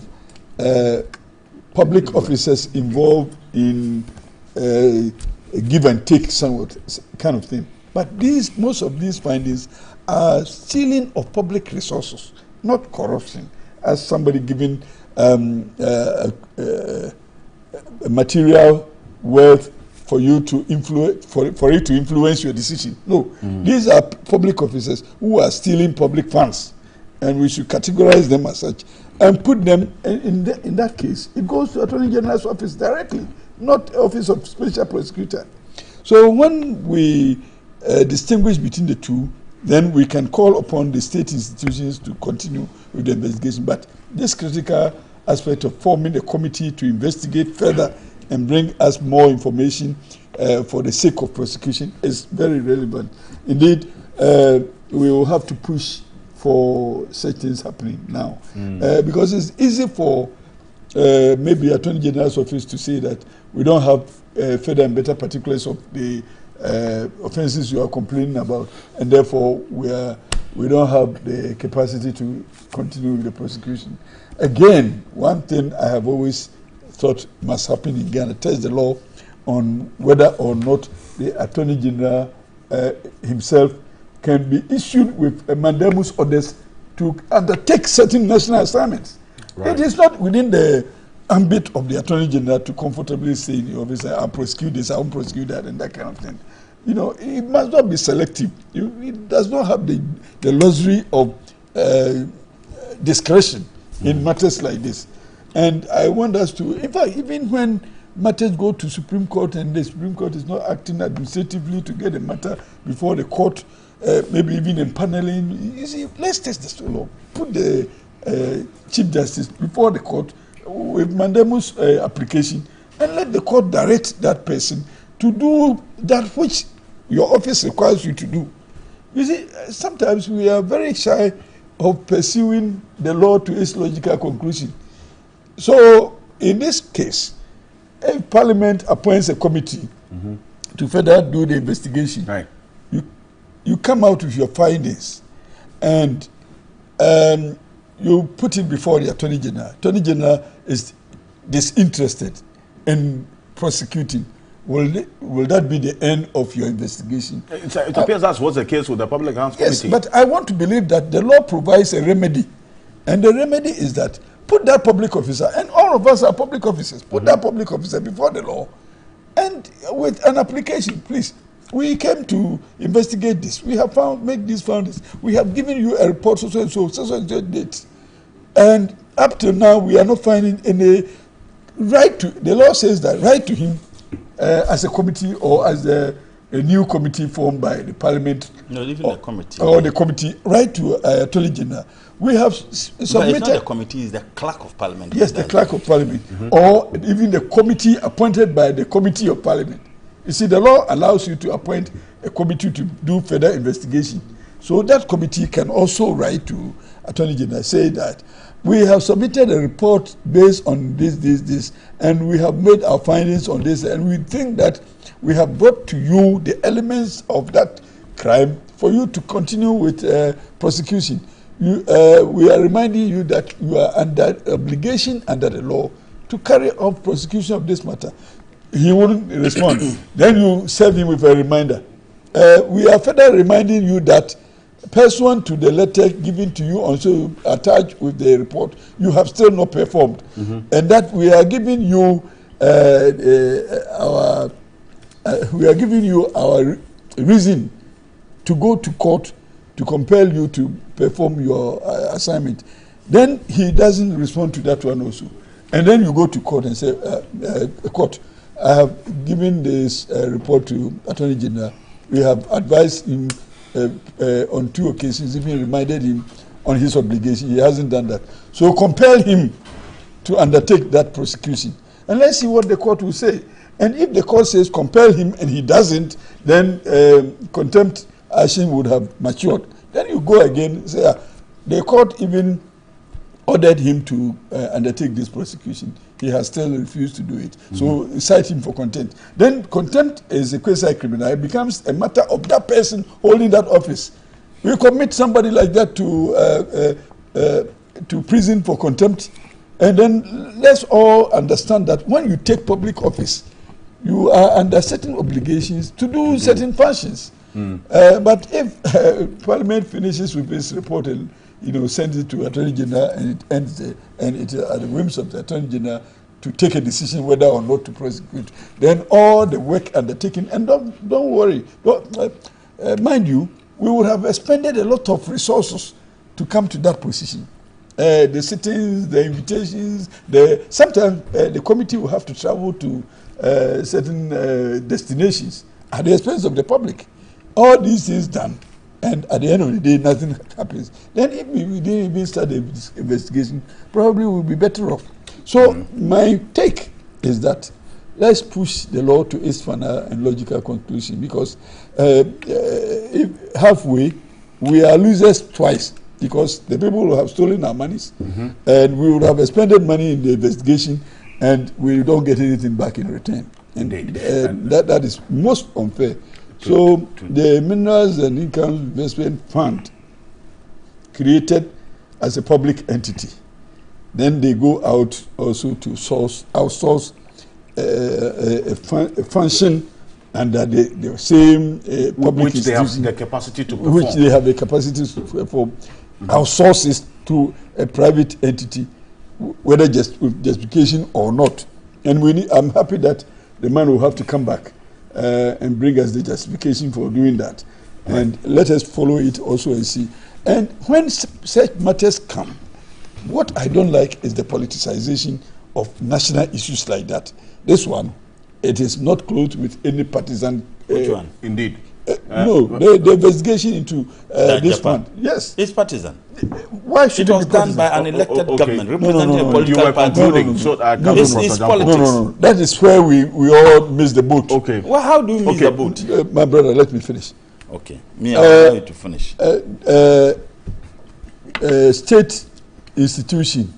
P: public officers involved in a give and take somewhat kind of thing. But most of these findings are stealing of public resources, not corruption, as somebody giving material wealth for you to influence, for it to influence your decision. No, these are public officers who are stealing public funds, and we should categorize them as such and put them in that case. It goes to Attorney General's office directly, not Office of Special Prosecutor. So when we distinguish between the two, then we can call upon the state institutions to continue with the investigation. But this critical aspect of forming a committee to investigate further and bring us more information for the sake of prosecution is very relevant. Indeed, we will have to push for such things happening now. Because it's easy for maybe Attorney General's office to say that we don't have further and better particulars of the offenses you are complaining about, and therefore we are we don't have the capacity to continue with the prosecution. Again, one thing I have always thought must happen in Ghana, test the law on whether or not the Attorney General himself can be issued with mandamus orders to undertake certain national assignments. Right. It is not within the ambit of the Attorney General to comfortably say in the office, I'll prosecute this, I'll prosecute that, and that kind of thing. You know, it must not be selective. It does not have the luxury of discretion in matters like this. And I want us to, in fact, even when matters go to Supreme Court and the Supreme Court is not acting administratively to get a matter before the court, maybe even impaneling, you see, let's test the law. Put the Chief Justice before the court with mandamus application and let the court direct that person to do that which your office requires you to do. You see, sometimes we are very shy of pursuing the law to its logical conclusion. So, in this case, if Parliament appoints a committee to further do the investigation, right, you come out with your findings and you put it before the Attorney General. Attorney General is disinterested in prosecuting. Will that be the end of your investigation?
A: It appears that's what's the case with the Public Accounts Committee.
P: Yes, but I want to believe that the law provides a remedy. And the remedy is that put that public officer, and all of us are public officers, put that public officer before the law. And with an application, please, we came to investigate this. We have made these findings. We have given you a report, so and so date. And up till now, we are not finding any right to, the law says that right to him as a committee or as a new committee formed by the Parliament.
S: No, even the committee.
P: Or the committee, right to Attorney General. We have submitted.
S: But it's not the committee, it's the clerk of Parliament.
P: Yes, the clerk of Parliament. Or even the committee appointed by the Committee of Parliament. You see, the law allows you to appoint a committee to do further investigation. So that committee can also write to Attorney General, say that we have submitted a report based on this, and we have made our findings on this, and we think that we have brought to you the elements of that crime for you to continue with prosecution. We are reminding you that you are under obligation under the law to carry out prosecution of this matter. He wouldn't respond. Then you serve him with a reminder. We are further reminding you that pursuant to the letter given to you, also attached with the report, you have still not performed, and that we are giving you our reason to go to court to compel you to perform your assignment. Then he doesn't respond to that one also, and then you go to court and say, court, I have given this report to Attorney General. We have advised him on 2 occasions, even reminded him on his obligation. He hasn't done that. So compel him to undertake that prosecution. And let's see what the court will say. And if the court says compel him and he doesn't, then contempt action would have matured. Then you go again and say, the court even ordered him to undertake this prosecution. He has still refused to do it. So cite him for contempt. Then contempt is a quasi-criminal. It becomes a matter of that person holding that office. We commit somebody like that to prison for contempt. And then let's all understand that when you take public office, you are under certain obligations to do certain functions. But if Parliament finishes with its report and sends it to Attorney General, and it ends and it's at the whims of the Attorney General to take a decision whether or not to prosecute, then all the work undertaken, and don't worry, mind you, we would have expended a lot of resources to come to that position. The sittings, the invitations, sometimes the committee will have to travel to certain destinations at the expense of the public. All these things done, and at the end of the day, nothing happens. Then if we didn't even start the investigation, probably we'll be better off. So my take is that let's push the law to its final and logical conclusion, because if halfway, we are losers twice, because the people will have stolen our monies, and we would have expended money in the investigation, and we don't get anything back in return. And that is most unfair. So the Minerals and Income Investment Fund created as a public entity. Then they go out also to outsource a function under the same public
A: which they have the capacity to perform.
P: Which they have the capacity to perform. Outsource it to a private entity, whether just with justification or not. And I'm happy that the man will have to come back and bring us the justification for doing that. Right. And let us follow it also and see. And when such matters come, what I don't like is the politicization of national issues like that. This one, it is not clothed with any partisan.
A: Which one? Indeed.
P: No, the investigation into this one. Yes.
S: It's partisan.
P: Why should
S: it was done by an elected government representing a political
A: you were
S: party.
A: concluding. So
S: it's politics.
P: No. That is where we all miss the boat.
A: Okay.
S: Well, how do you miss the boat?
P: My brother, let me finish.
S: Okay. Me, I want you to finish.
P: State institution,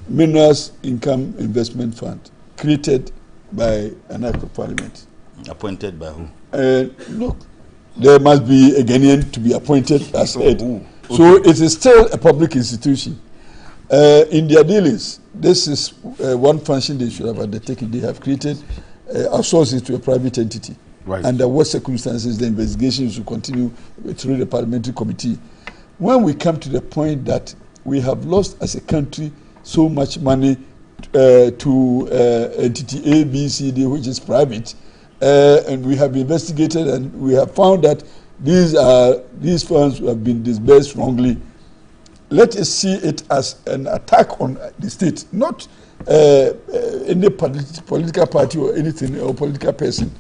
P: Minerals Income Investment Fund, created by an act of parliament.
S: Appointed by who?
P: Look, there must be a Ghanaian to be appointed as head. Okay. So it is still a public institution. In their dealings, this is one function they should have undertaken. They have created, outsourced it to a private entity.
A: Right.
P: Under what circumstances the investigation should continue through the parliamentary committee. When we come to the point that we have lost as a country so much money to entity A, B, C, D, which is private, and we have investigated and we have found that these funds have been disbursed wrongly. Let us see it as an attack on the state, not any political party or anything or political person.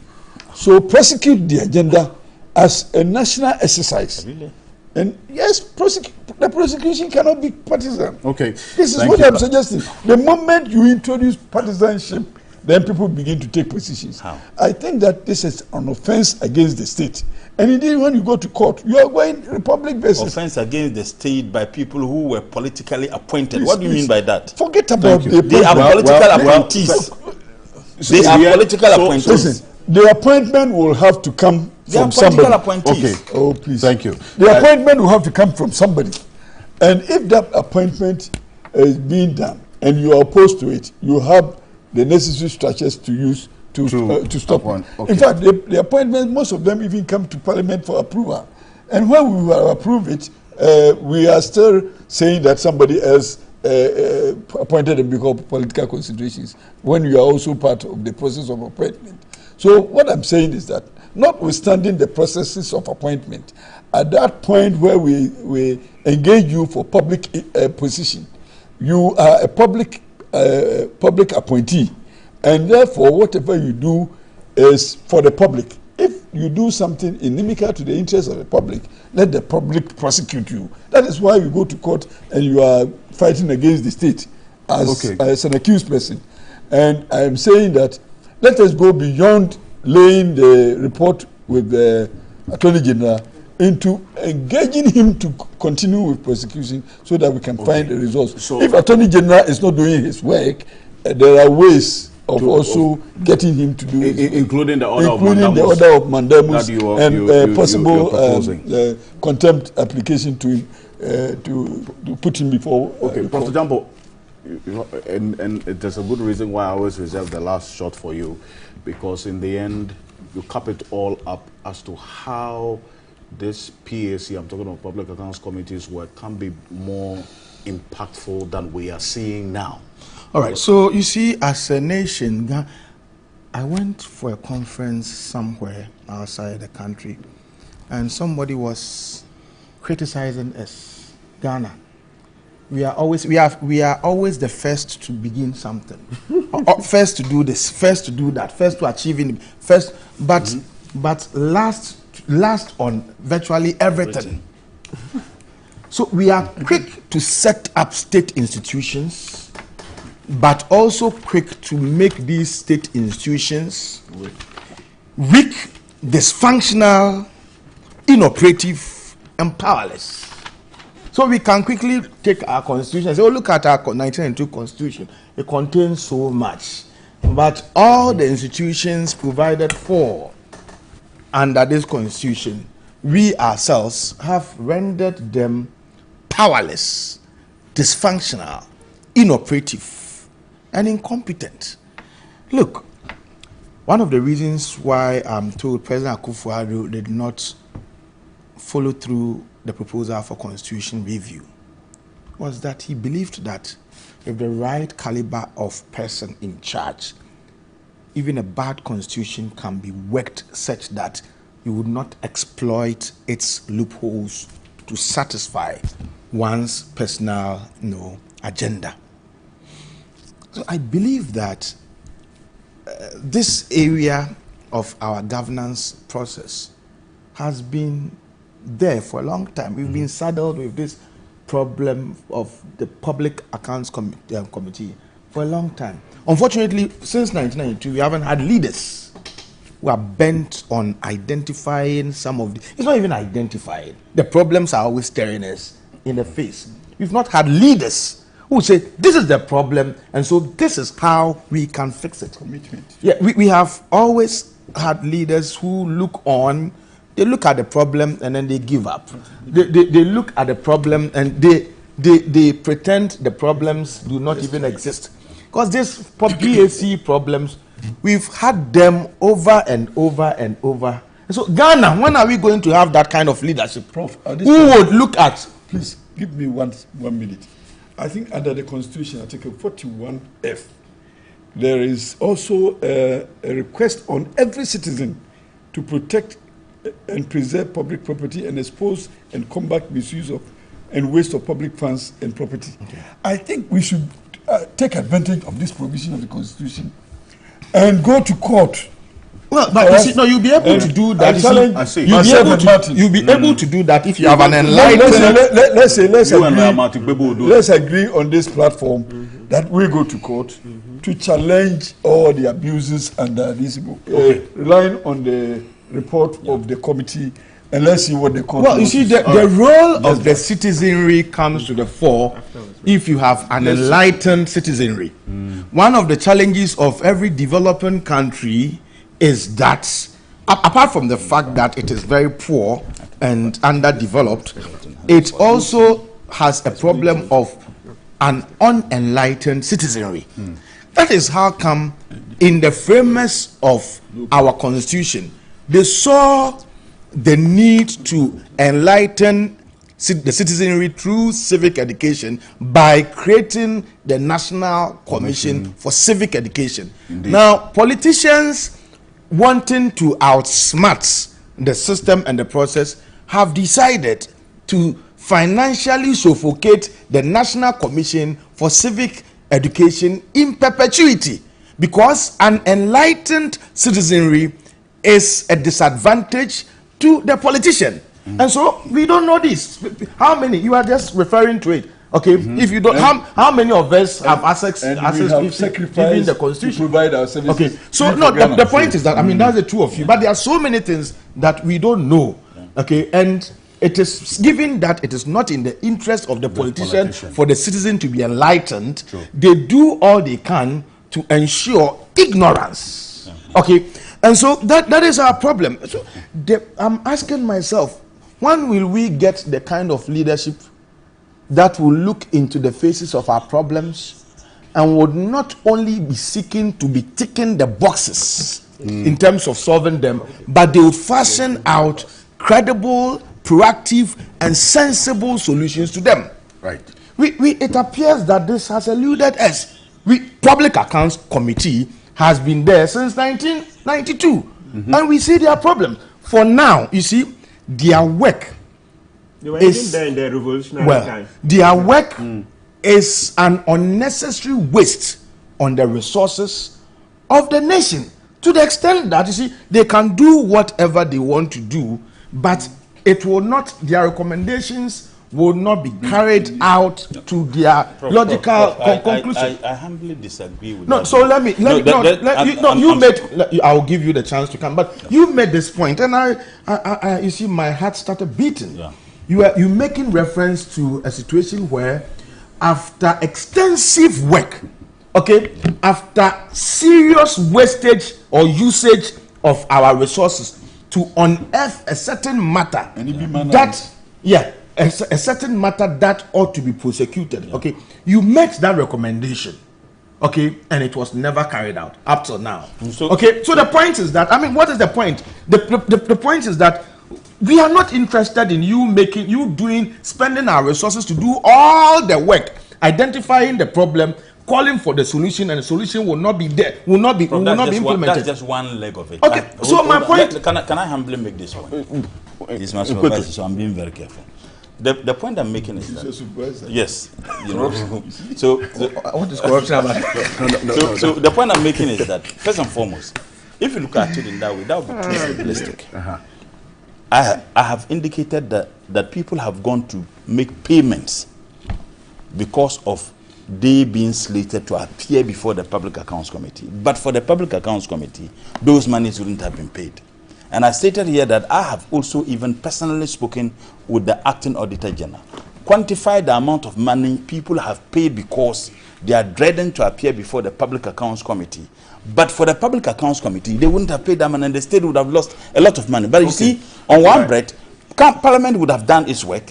P: So prosecute the agenda as a national exercise. Really? And yes, the prosecution cannot be partisan.
A: Okay.
P: This is what I'm suggesting. The moment you introduce partisanship, then people begin to take positions.
S: How?
P: I think that this is an offense against the state. And indeed, when you go to court, you are going republic basis.
S: Offense against the state by people who were politically appointed. What do you mean by that?
P: Forget about
S: they are political appointees. They are political appointees.
P: Listen, the appointment will have to come from somebody.
S: Okay.
P: Oh, please.
A: Thank you.
P: The appointment will have to come from somebody. And if that appointment is being done and you are opposed to it, you have the necessary structures to use to stop one. Okay. In fact, the appointments, most of them even come to Parliament for approval. And when we will approve it, we are still saying that somebody else appointed them because of political considerations, when you are also part of the process of appointment. So what I'm saying is that, notwithstanding the processes of appointment, at that point where we engage you for public position, you are a public appointee, and therefore whatever you do is for the public. If you do something inimical to the interests of the public, let the public prosecute you. That is why you go to court and you are fighting against the state as an accused person. And I am saying that let us go beyond laying the report with the Attorney General into engaging him to continue with prosecution so that we can find the results. So if Attorney General is not doing his work, there are ways of also getting him to do it,
A: including the order of mandamus
P: and possible contempt application to put him before.
A: Okay, Pastor Jambo, and there's a good reason why I always reserve the last shot for you, because in the end you cap it all up as to how this PAC, I'm talking about Public Accounts Committee's work, can be more impactful than we are seeing now.
R: All right, so you see, as a nation, I went for a conference somewhere outside the country, and somebody was criticizing us, Ghana. We are always the first to begin something, first to do this, first to do that, first to achieve it, first, but last on virtually everything. So we are quick to set up state institutions, but also quick to make these state institutions weak, dysfunctional, inoperative, and powerless. So we can quickly take our constitution and say, oh, look at our 1992 constitution. It contains so much. But all the institutions provided for under this constitution we ourselves have rendered them powerless, dysfunctional, inoperative, and incompetent. Look, one of the reasons why I'm told President Akufo-Addo did not follow through the proposal for constitution review was that he believed that with the right caliber of person in charge, even a bad constitution can be worked such that you would not exploit its loopholes to satisfy one's personal, agenda. So I believe that this area of our governance process has been there for a long time. We've been saddled with this problem of the Public Accounts Committee for a long time. Unfortunately, since 1992, we haven't had leaders who are bent on identifying some of the, it's not even identifying, the problems are always staring us in the face. We've not had leaders who say, this is the problem, and so this is how we can fix it.
P: Commitment.
R: Yeah, we have always had leaders who look on, they look at the problem and then they give up. They look at the problem and they pretend the problems do not even exist. Because these PAC problems, we've had them over and over and over. And so Ghana, when are we going to have that kind of leadership?
P: Prof,
R: who would look at?
P: Please give me 1 minute. I think under the Constitution, Article 41F, there is also a request on every citizen to protect and preserve public property and expose and combat misuse of and waste of public funds and property. Okay. I think we should take advantage of this provision of the Constitution and go to court.
R: Well, but you see, no, you'll be able to do that. You'll be able to do that if you have an enlightened.
P: Let's agree on this platform that we go to court to challenge all the abuses and this, relying on the report of the committee, and let's see what the court.
R: Well, you see, the role of the citizenry comes to the fore if you have an enlightened citizenry. One of the challenges of every developing country is that, apart from the fact that it is very poor and underdeveloped, it also has a problem of an unenlightened citizenry. That is how come in the framers of our constitution, they saw the need to enlighten the citizenry through civic education by creating the National Commission for Civic Education. Indeed. Now, politicians wanting to outsmart the system and the process have decided to financially suffocate the National Commission for Civic Education in perpetuity, because an enlightened citizenry is a disadvantage to the politician. And so we don't know this. How many? You are just referring to it. Okay, if you don't, how many of us have access to giving the Constitution
P: to provide our services?
R: Okay, so no, the point is that, I mean, that's the two of you, but there are so many things that we don't know. Okay, and it is given that it is not in the interest of the politician for the citizen to be enlightened. True. They do all they can to ensure ignorance. Okay, and so that is our problem. So I'm asking myself, when will we get the kind of leadership that will look into the faces of our problems and would not only be seeking to be ticking the boxes in terms of solving them, but they would fashion out credible, proactive, and sensible solutions to them.
A: Right.
R: It appears that this has eluded us. Public Accounts Committee has been there since 1992, and we see their problem. For now, you see, their work
Q: is there in the revolutionary times.
R: Their work is an unnecessary waste on the resources of the nation, to the extent that, you see, they can do whatever they want to do, but it will not, their recommendations will not be carried out to their logical conclusion.
S: I humbly disagree with
R: that. So I'll give you the chance to come, but you made this point, and I you see, my heart started beating. Yeah. You making reference to a situation where, after extensive work, after serious wastage or usage of our resources, to unearth a certain matter that, a certain matter that ought to be prosecuted. Okay, you made that recommendation. Okay, and it was never carried out up till now. So the point is that, I mean, what is the point? The point is that we are not interested in spending our resources to do all the work, identifying the problem, calling for the solution, and the solution will not be there, will not be implemented.
S: That's just one leg of it.
R: Okay, so my point...
S: Can I humbly make this point? It's my supervisor, so I'm being very careful. The point I'm making is that... Yes. You know, what is corruption about? So the point I'm making is that, first and foremost, if you look at it in that way, that would be too simplistic. I have indicated that people have gone to make payments because of they being slated to appear before the Public Accounts Committee. But for the Public Accounts Committee, those monies wouldn't have been paid. And I stated here that I have also even personally spoken with the Acting Auditor General, quantified the amount of money people have paid because they are dreading to appear before the Public Accounts Committee. But for the Public Accounts Committee, they wouldn't have paid that money and the state would have lost a lot of money. But you see, on one breath, Parliament would have done its work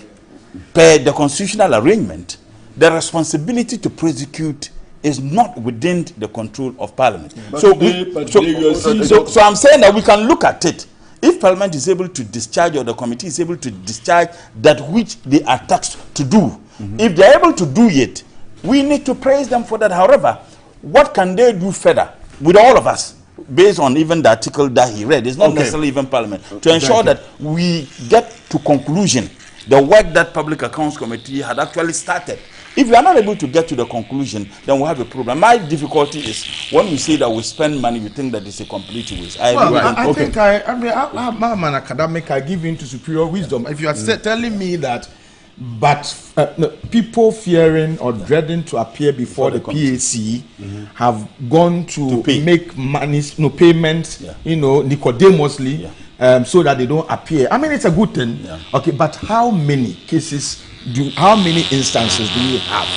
S: per the constitutional arrangement. The responsibility to prosecute is not within the control of Parliament. So I'm saying that we can look at it. If Parliament is able to discharge, or the committee is able to discharge that which they are tasked to do, if they are able to do it, we need to praise them for that. However, what can they do further with all of us, based on even the article that he read? It's not necessarily even Parliament, to ensure that we get to conclusion the work that Public Accounts Committee had actually started. If we are not able to get to the conclusion, then we'll have a problem. My difficulty is when we say that we spend money, we think that it's a complete waste.
R: I think I'm an academic. I give in to superior wisdom. If you are telling me that, people fearing or dreading to appear before the PAC have gone to make money, payments, Nicodemously, so that they don't appear. I mean, it's a good thing. Okay, but how many cases? How many instances do we have?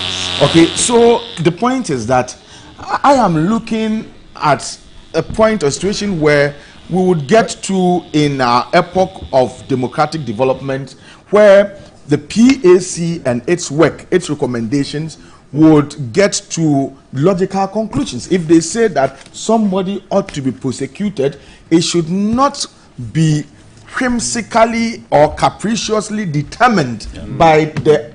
R: Okay, so the point is that I am looking at a point or situation where we would get to, in our epoch of democratic development, where the PAC and its work, its recommendations, would get to logical conclusions. If they say that somebody ought to be prosecuted, it should not be whimsically or capriciously determined by the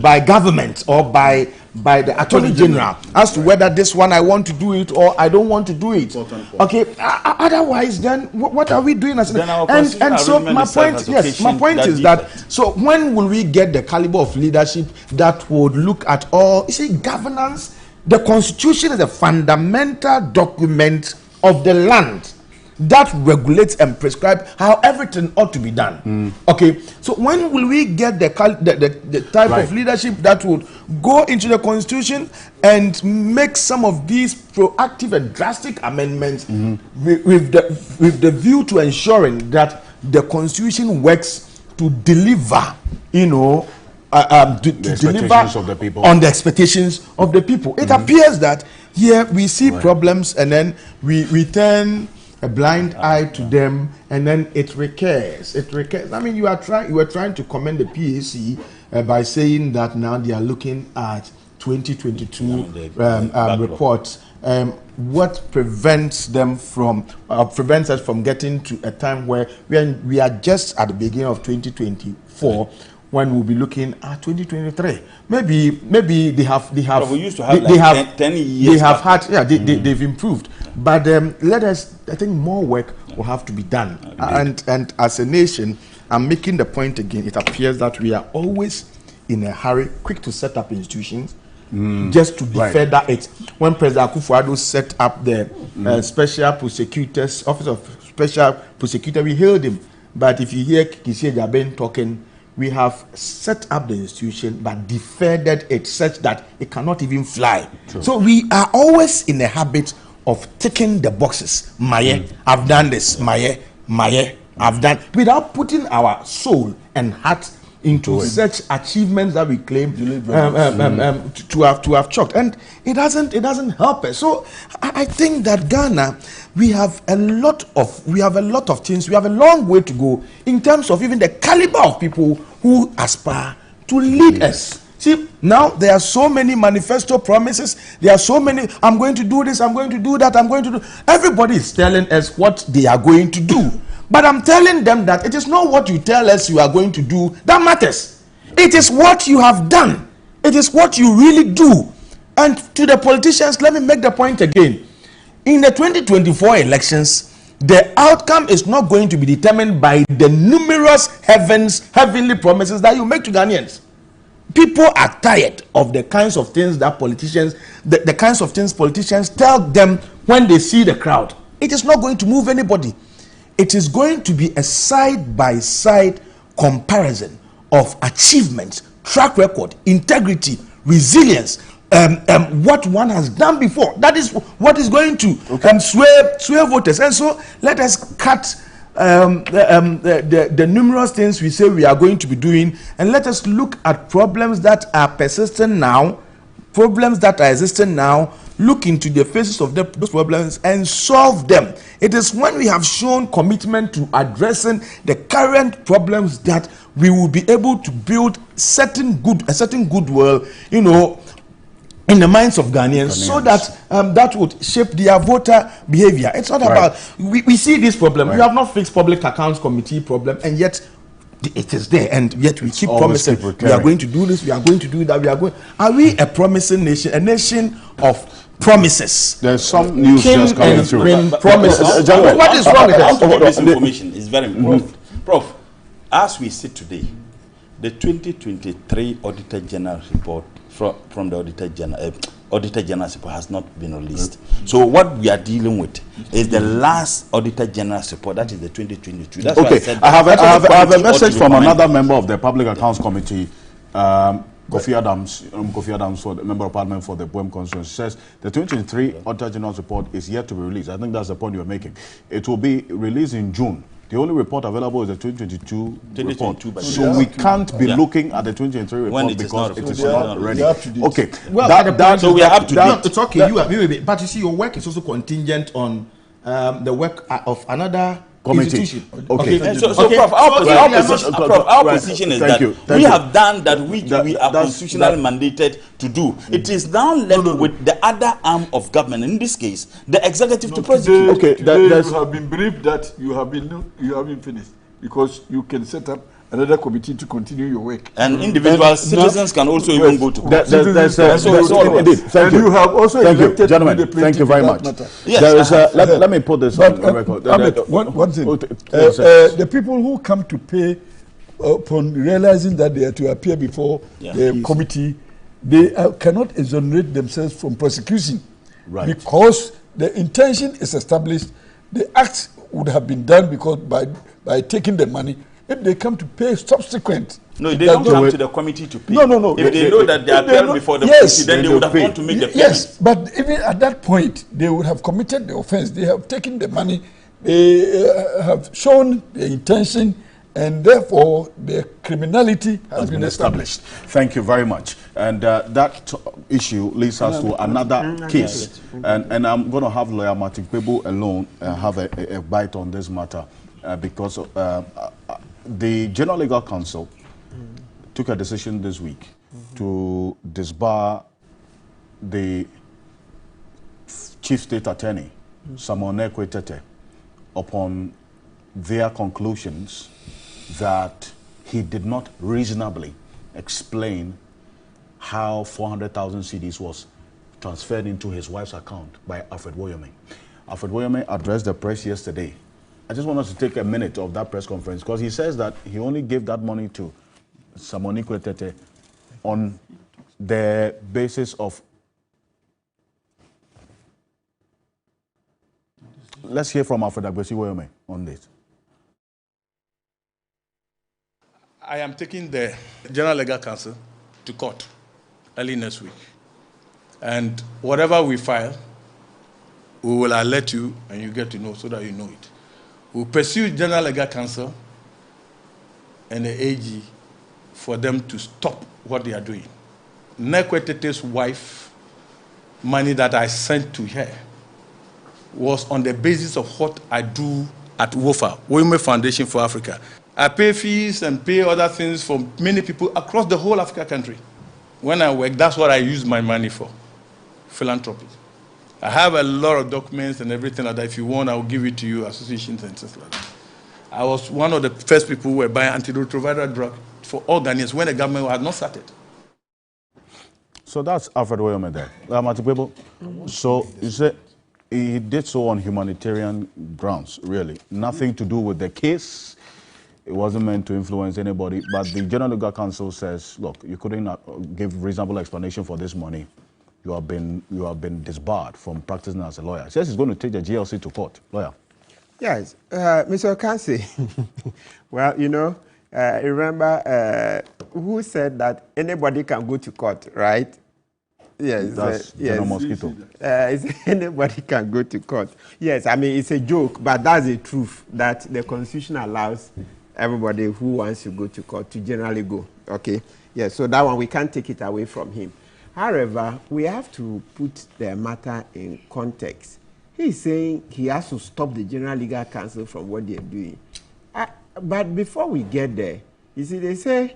R: by government or by the Attorney General as to whether this one I want to do it or I don't want to do it. Okay, otherwise then what are we doing as and so my point is that, so when will we get the caliber of leadership that would look at all, you see, governance? The Constitution is a fundamental document of the land that regulates and prescribes how everything ought to be done. Okay, so when will we get the type of leadership that would go into the Constitution and make some of these proactive and drastic amendments with the view to ensuring that the Constitution works to deliver, to deliver on the expectations of the people? It appears that here we see problems and then we turn a blind eye to them, and then it recurs. I mean, you were trying to commend the PAC by saying that now they are looking at 2022 reports. What prevents them from prevents us from getting to a time where we are just at the beginning of 2024? When we'll be looking at 2023, maybe they have. But we used to have 10 years. They have had, they've improved. But I think more work will have to be done. And as a nation, I'm making the point again. It appears that we are always in a hurry, quick to set up institutions, just to defer that it. When President Akufo-Addo set up the Special Prosecutor's Office of Special Prosecutor, we hailed him. But if you hear Kisi Jaben talking, we have set up the institution but deferred it such that it cannot even fly. True. So we are always in the habit of ticking the boxes. I've done this. I've done, without putting our soul and heart into such achievements that we claim to have chalked, and it doesn't help us. So I think that Ghana we have a lot of things. We have a long way to go in terms of even the caliber of people who aspire to lead us. See, now there are so many manifesto promises. There are so many, I'm going to do this, I'm going to do that, I'm going to do. Everybody is telling us what they are going to do. But I'm telling them that it is not what you tell us you are going to do that matters. It is what you have done. It is what you really do. And to the politicians, let me make the point again. In the 2024 elections, the outcome is not going to be determined by the numerous heavenly promises that you make to Ghanaians. People are tired of the kinds of things that politicians, the kinds of things politicians tell them when they see the crowd. It is not going to move anybody. It is going to be a side-by-side comparison of achievements, track record, integrity, resilience, what one has done before. That is what is going to sway voters. And so let us cut the numerous things we say we are going to be doing, and let us look at problems that are persistent now, problems that are existing now, look into the faces of those problems and solve them. It is when we have shown commitment to addressing the current problems that we will be able to build a certain goodwill, in the minds of Ghanaians, so that that would shape their voter behavior. It's not about, we see this problem. We have not fixed public accounts committee problem, and yet it is there, and yet we keep promising we are going to do this, we are going to do that, Are we a promising nation, a nation of promises?
A: There's some news just coming through.
R: Promises. What is wrong with that?
S: This information is very important. Prof, as we sit today, the 2023 Auditor General report from the Auditor General's report has not been released. So what we are dealing with is the last Auditor General's report, that is the 2022. That's
A: okay, I said I have a message from another member of the Public Accounts Committee, Kofi Adams, for the Member of Parliament for the Boem constituency, says the 2023 Auditor General's report is yet to be released. I think that's the point you are making. It will be released in June. The only report available is the 2022 report. So we can't be looking at the 2023 report because it is not ready. Okay.
R: Well, so we are up to date. It's okay. But you see, your work is also contingent on the work of another
A: committee.
R: Okay.
S: Prof, our position is that we have done that which we are constitutionally mandated to do. It is now left with the other arm of government, in this case, the executive, to prosecute.
P: Okay, you have been briefed that you have been finished, because you can set up another committee to continue your work.
S: And individual citizens can also even go to court.
A: Thank you.
P: You have also
A: elected gentlemen. Thank you very much.
S: Yes,
A: let me put this on record.
P: One thing. The people who come to pay upon realizing that they are to appear before the committee, they cannot exonerate themselves from prosecution, because the intention is established. The act would have been done because by taking the money. If they come to pay subsequent,
S: no, they don't come to the committee to pay.
P: No.
S: If they know that they appear before the committee, then they would have gone to make the payment.
P: Yes, but even at that point, they would have committed the offense. They have taken the money. They have shown the intention, and therefore the criminality has been established.
A: Thank you very much. And that issue leads us to another case. And I'm going to have lawyer Martin Pebu alone have a bite on this matter because the General Legal Counsel took a decision this week to disbar the Chief State Attorney, Samone Kwetete, upon their conclusions that he did not reasonably explain how 400,000 cedis was transferred into his wife's account by Alfred Woyome. Alfred Woyome addressed the press yesterday. I just want us to take a minute of that press conference because he says that he only gave that money to Samone Kwetete on the basis of... Let's hear from Alfred Woyome on this.
I: I am taking the General Legal Counsel to court early next week. And whatever we file, we will alert you and you get to know so that you know it. We'll pursue General Legal Counsel and the AG for them to stop what they are doing. Nekwetete's wife, money that I sent to her, was on the basis of what I do at WOFA, Women Foundation for Africa. I pay fees and pay other things for many people across the whole Africa country. When I work, that's what I use my money for, philanthropy. I have a lot of documents and everything like that. If you want, I will give it to you, associations and stuff like that. I was one of the first people who were buying antiretroviral drug for all Ghanaians when the government had not started.
A: So that's Alfred Ocansey there. So you say he did so on humanitarian grounds, really. Nothing to do with the case. It wasn't meant to influence anybody. But the General Legal Counsel says, look, you couldn't give reasonable explanation for this money. You have been disbarred from practicing as a lawyer. He says he's going to take the GLC to court. Lawyer.
Q: Yes, Mr. Ocansey. Well, you know, remember who said that anybody can go to court, right? Yes,
A: that's
Q: yes.
A: Mosquito.
Q: Anybody can go to court. Yes, I mean, it's a joke, but that's the truth, that the Constitution allows everybody who wants to go to court to generally go, okay? Yes, so that one, we can't take it away from him. However, we have to put the matter in context. He's saying he has to stop the General Legal Counsel from what they're doing. But before we get there, you see, they say,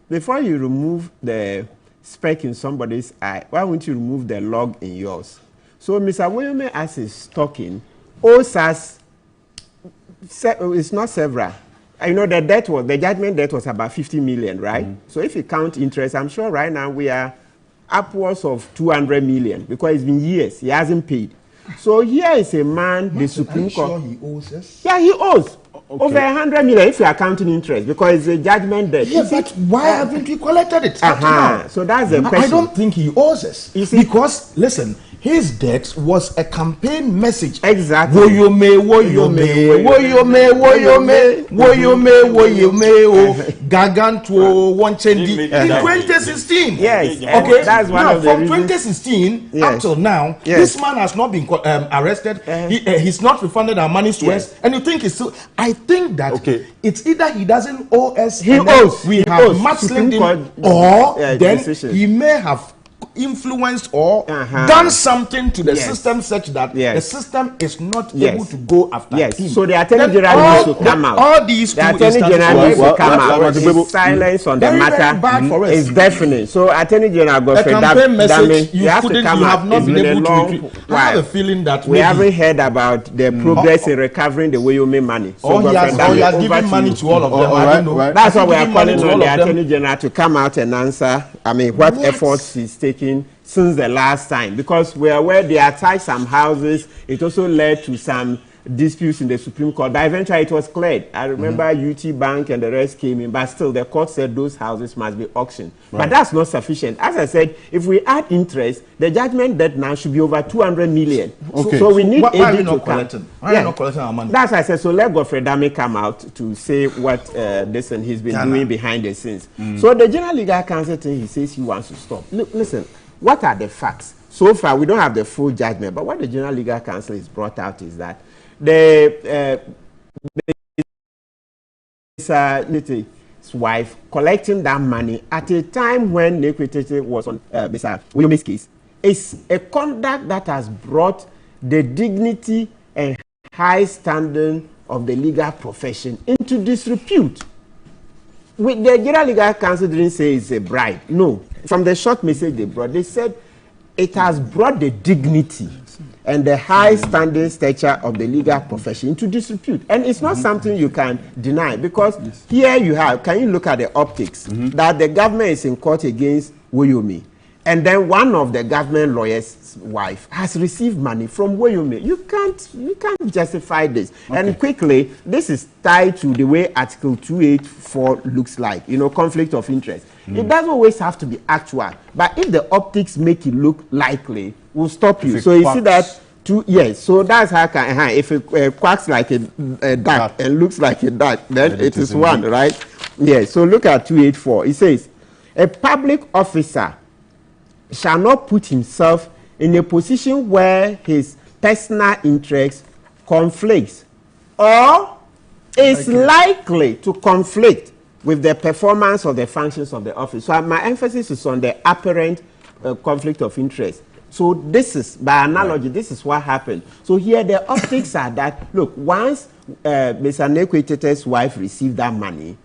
Q: before you remove the speck in somebody's eye, why won't you remove the log in yours? So Mr. William, as he's talking, owes us, it's not several. You know, the judgment debt was about 50 million, right? So if you count interest, I'm sure right now we are upwards of 200 million because it's been years, he hasn't paid. So here is a man, the Supreme Court.
R: Sure he owes us?
Q: Yeah, he owes. Okay. Over 100 million if you are counting interest because it's a judgment debt.
R: Yeah, but why haven't we collected it?
Q: So that's the question.
R: I don't think he owes us. Because, listen, his debt was a campaign message.
Q: Exactly.
R: Woyome, woyome, woyome, woyome, woyome, woyome, Gagantuo, Wanchendi. In 2016.
Q: Yes.
R: Okay.
Q: That's one of the
R: from
Q: reasons.
R: 2016 up till now, this man has not been arrested. He's not refunded our money to us. And you think he's still... I think that it's either he doesn't owe us,
Q: he owes.
R: We have mudslinged him, or then he may have influenced or done something to the system such that the system is not able to go after him.
Q: So the Attorney General needs to come out.
R: All these
Q: the Attorney General needs to come out. His silence on the matter is definite. So Attorney General Godfrey Dame, you have to come out.
R: Not been able to I have a feeling that
Q: we haven't heard about the progress in recovering the Woyome money.
R: So he has given money to all of them. I don't know.
Q: That's why we are calling on the Attorney General to come out and answer. I mean, what efforts he's taking since the last time, because we are aware they attacked some houses. It also led to some disputes in the Supreme Court, but eventually it was cleared. I remember UT Bank and the rest came in, but still the court said those houses must be auctioned. But that's not sufficient. As I said, if we add interest, the judgment debt now should be over 200 million. So we need AD to come.
R: Why are you not collecting our money?
Q: That's why I said, so let Godfrey Dame come out to say what this and he's been doing behind the scenes. So the General Legal Counsel thing, he says he wants to stop. Look, listen, what are the facts? So far, we don't have the full judgment, but what the General Legal Counsel has brought out is that his wife collecting that money at a time when Nekwitete was on Mr. William's case is a conduct that has brought the dignity and high standing of the legal profession into disrepute. With the General Legal Counsel didn't say it's a bribe. No. From the short message they brought, they said it has brought the dignity and the high standing stature of the legal profession into disrepute. And it's not something you can deny, because here you have, can you look at the optics, that the government is in court against Woyome, and then one of the government lawyers' wife has received money from Woyome. You can't justify this. And quickly, this is tied to the way Article 284 looks like, you know, conflict of interest. It doesn't always have to be actual, but if the optics make it look likely, we'll stop you. So you see that, so that's how if it quacks like a duck and looks like a duck, then it is one, right? So look at 284. It says, a public officer shall not put himself in a position where his personal interest conflicts or is likely to conflict with the performance of the functions of the office. So my emphasis is on the apparent conflict of interest. So this is, by analogy, this is what happened. So here the optics are that, look, once Mr. Nekwitete's wife received that money,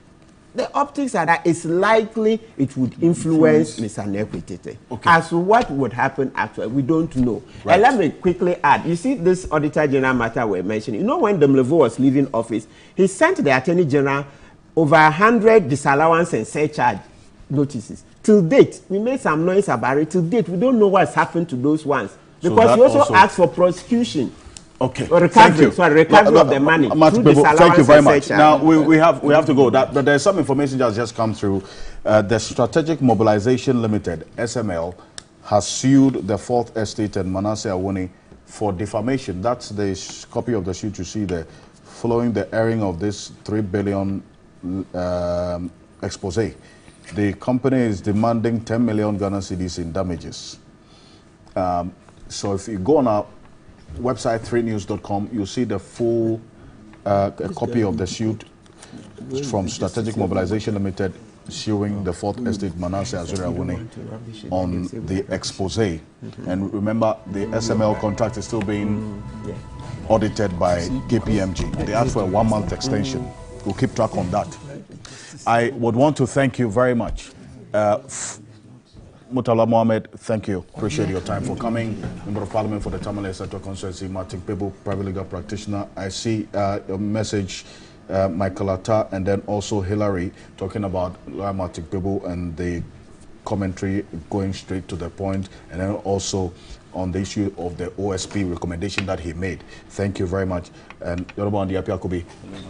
Q: the optics are that it's likely it would influence Mr. Nekwitete. Okay. As to what would happen actually, we don't know.
A: Right.
Q: And let me quickly add, you see this Auditor General matter we're mentioning. You know, when Demlevo was leaving office, he sent the Attorney General over 100 disallowance and surcharge notices. Till date, we made some noise about it. Till date, we don't know what's happened to those ones. Because so he also asked for prosecution.
A: Okay.
Q: Or recovery, sorry, recovery of the money.
A: Thank you very much. Now, we have to go. But there's some information that has just come through. The Strategic Mobilization Limited, SML, has sued the Fourth Estate and Manasseh Awuni for defamation. That's the copy of the suit you see there, following the airing of this 3 billion expose. The company is demanding 10 million Ghana cedis in damages. So if you go on our website, 3news.com, you'll see the full copy of the suit from Strategic Mobilization Limited suing the Fourth Estate Manasseh Awuni on the expose. And remember, the SML contract is still being audited by KPMG. They asked for a 1-month extension. We'll keep track on that. I would want to thank you very much. Mutala Mohammed, thank you. Appreciate your time for coming. Member of Parliament for the Tamale Central Constituency, Martin Pebo, private legal practitioner. I see your message, Michael Atta, and then also Hillary talking about Martin Pebo and the commentary going straight to the point, and then also on the issue of the OSP recommendation that he made. Thank you very much. And Yoruba Ndi Apiakobi,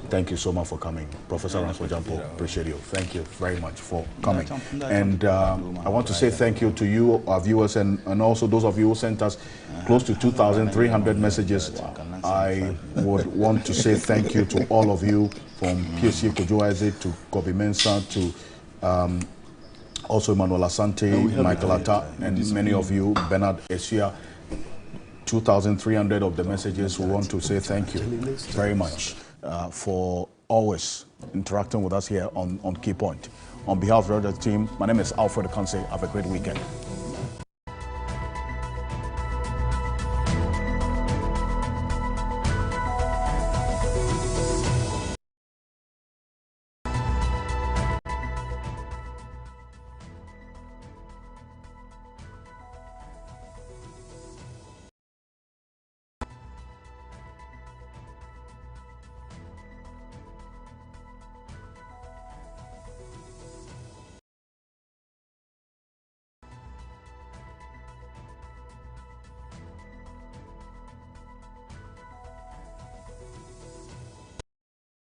A: thank you so much for coming. Professor Ransford Jampo, appreciate you. Thank you very much for coming. And I want to say thank you to you, our viewers, and also those of you who sent us close to 2,300 messages. I would want to say thank you to all of you, from PSC Kojoaze to Kobi Mensah to also Emmanuel Asante, Michael Atta, and many of you, Bernard Esia. 2,300 of the messages. We want to say thank you very much for always interacting with us here on Key Point. On behalf of the team, my name is Alfred Ocansey. Have a great weekend.